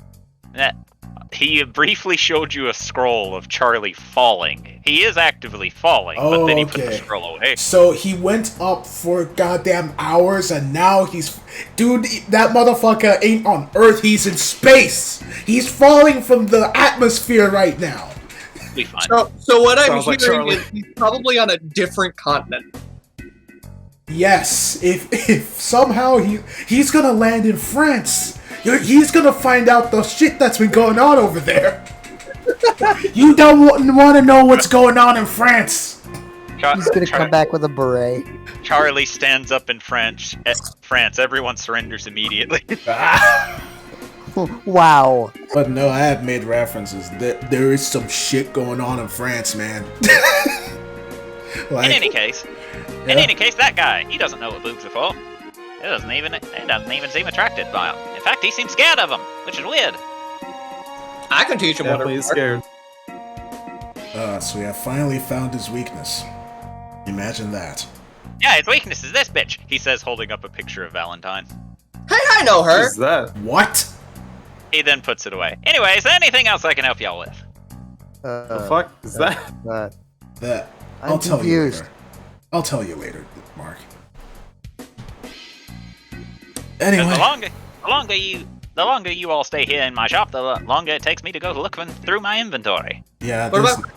He briefly showed you a scroll of Charlie falling. He is actively falling, but Oh, then he put the okay. scroll away. So he went up for goddamn hours and now he's... Dude, that motherfucker ain't on Earth, he's in space! He's falling from the atmosphere right now! We fine. So what I'm Sounds like hearing Charlie. is he's probably on a different continent. Yes, if somehow he's gonna land in France, he's gonna find out the shit that's been going on over there. You don't want to know what's going on in France. He's gonna come back with a beret. Charlie stands up in France. Everyone surrenders immediately. Wow. But no, I have made references. There is some shit going on in France, man. In any case, that guy, he doesn't know what boobs are for. He doesn't even seem attracted by them. In fact, he seems scared of them, which is weird. I can teach him what Definitely is scared. So we have finally found his weakness. Imagine that. Yeah, his weakness is this bitch, he says, holding up a picture of Valentine. Hey, I know What her. is that? What? He then puts it away. Anyways, anything else I can help y'all with? The fuck is that? That I'm I'll tell you confused. later. I'll tell you later, Mark. Anyway, Oh. The longer you all stay here in my shop, the longer it takes me to go looking through my inventory. yeah, What there's- about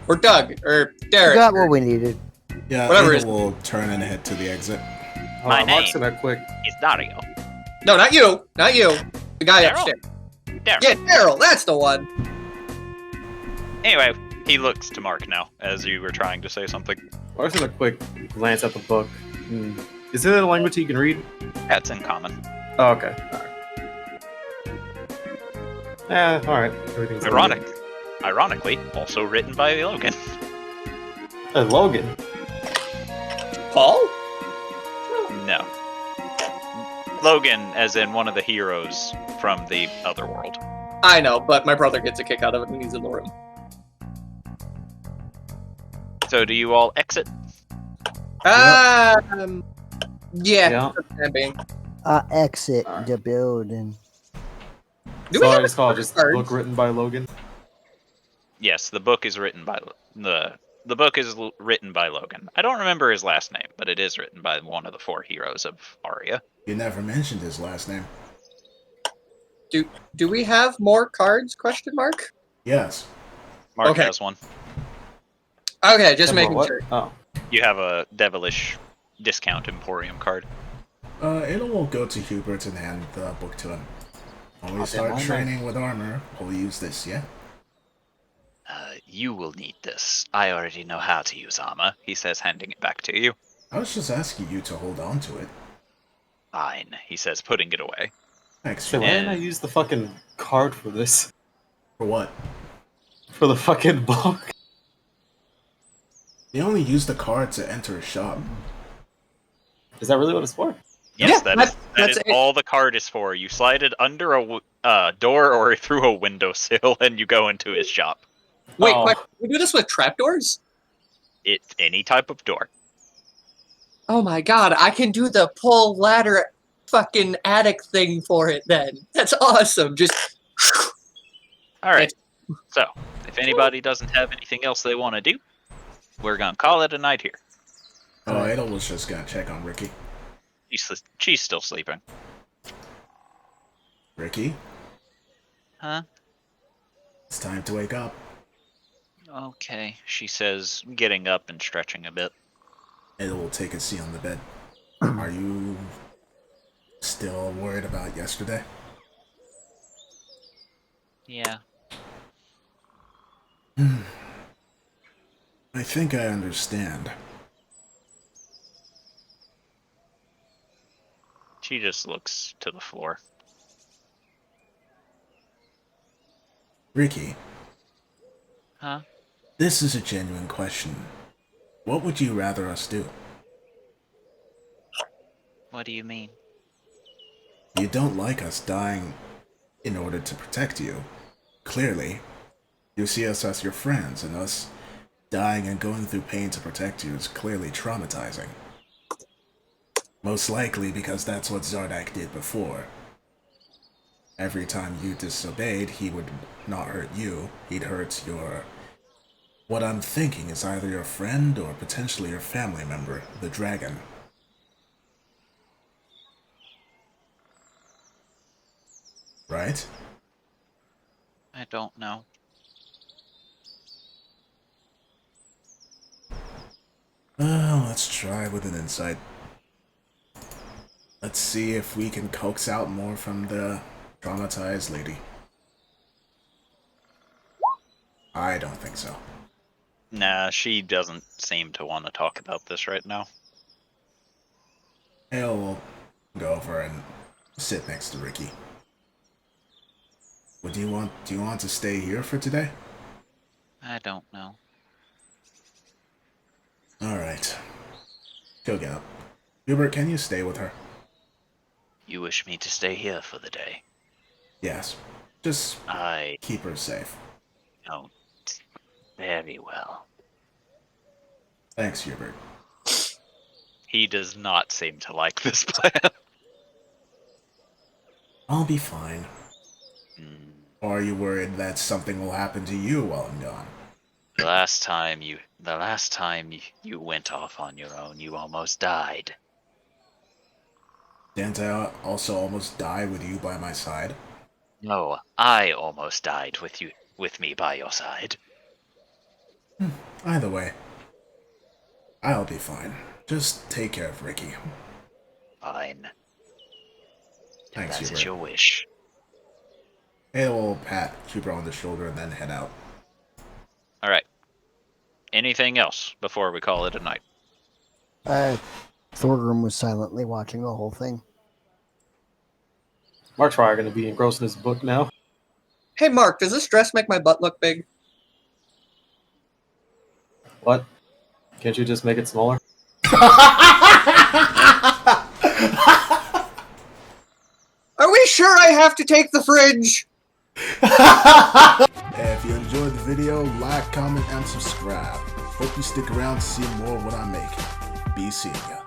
or Doug or We Derek? got what we needed. yeah, whatever Ada is- will turn and head to the exit. My Mark's name. in that quick. It's Dario. No, not you. The guy Daryl? upstairs. Daryl. Yeah, Daryl. That's the one. Anyway, he looks to Mark now, as you were trying to say something. Mark's in a quick glance at the book. Is it a language you can read? That's in common. Oh, okay. Alright. Yeah, alright. Everything's Ironically, also written by Logan. Logan. Paul? No. Logan, as in one of the heroes from the other world. I know, but my brother gets a kick out of it when he's in the room. So do you all exit? Yeah. Yeah. for the time being. Exit the building. Do So we have I just call it just a cards? book written by Logan. Yes, the book is written by the book is written by Logan. I don't remember his last name, but it is written by one of the 4 heroes of Aria. You never mentioned his last name. Do we have more cards? Question mark. Yes. Mark Okay. has one. Okay, just More making what? sure. Oh. You have a devilish discount Emporium card. It will go to Hubert and hand the book to him. When we Oh, start damn, I know. training with armor, we'll use this, yeah? You will need this. I already know how to use armor, he says, handing it back to you. I was just asking you to hold on to it. Fine, he says, putting it away. Thanks, So why Hubert. didn't I use the fucking card for this? For what? For the fucking book? You only use the card to enter a shop. Is that really what it's for? Yes, Yeah, that that's is it. all the card is for. You slide it under a door or through a windowsill, and you go into his shop. Wait, Oh. question, we do this with trapdoors? It's any type of door. Oh my god, I can do the pull ladder fucking attic thing for it then. That's awesome. Just All right. So, if anybody doesn't have anything else they want to do, we're gonna call it a night here. Oh, Idol was just gonna check on Ricky. She's still sleeping. Ricky, Huh? it's time to wake up. Okay, she says, getting up and stretching a bit. Idol will take a seat on the bed. Are you still worried about yesterday? Yeah. I think I understand. She just looks to the floor. Ricky, Huh? this is a genuine question. What would you rather us do? What do you mean? You don't like us dying in order to protect you. Clearly, you see us as your friends, and us dying and going through pain to protect you is clearly traumatizing. Most likely because that's what Zardak did before. Every time you disobeyed, he would not hurt you, he'd hurt your... What I'm thinking is either your friend or potentially your family member, the dragon. Right? I don't know. Let's try with an insight. Let's see if we can coax out more from the traumatized lady. I don't think so. Nah, she doesn't seem to want to talk about this right now. Hale will go over and sit next to Ricky. What do you want to stay here for today? I don't know. Alright. She'll get up. Hubert, can you stay with her? You wish me to stay here for the day? Yes. Just I keep her safe. don't. Very well. Thanks, Hubert. He does not seem to like this plan. I'll be fine. Hmm. Or are you worried that something will happen to you while I'm gone? The last time you went off on your own, you almost died. Didn't I also almost die with you by my side? No, I almost died with me by your side. Either way, I'll be fine. Just take care of Ricky. Fine. If Thanks, that is Hubert. your wish. Hale will pat Hubert on the shoulder and then head out. Alright. Anything else before we call it a night? Thorgrim was silently watching the whole thing. Mark's probably going to be engrossed in his book now. Hey Mark, does this dress make my butt look big? What? Can't you just make it smaller? Are we sure I have to take the fridge? If you enjoyed the video, like, comment, and subscribe. Hope you stick around to see more of what I make. Be seeing ya.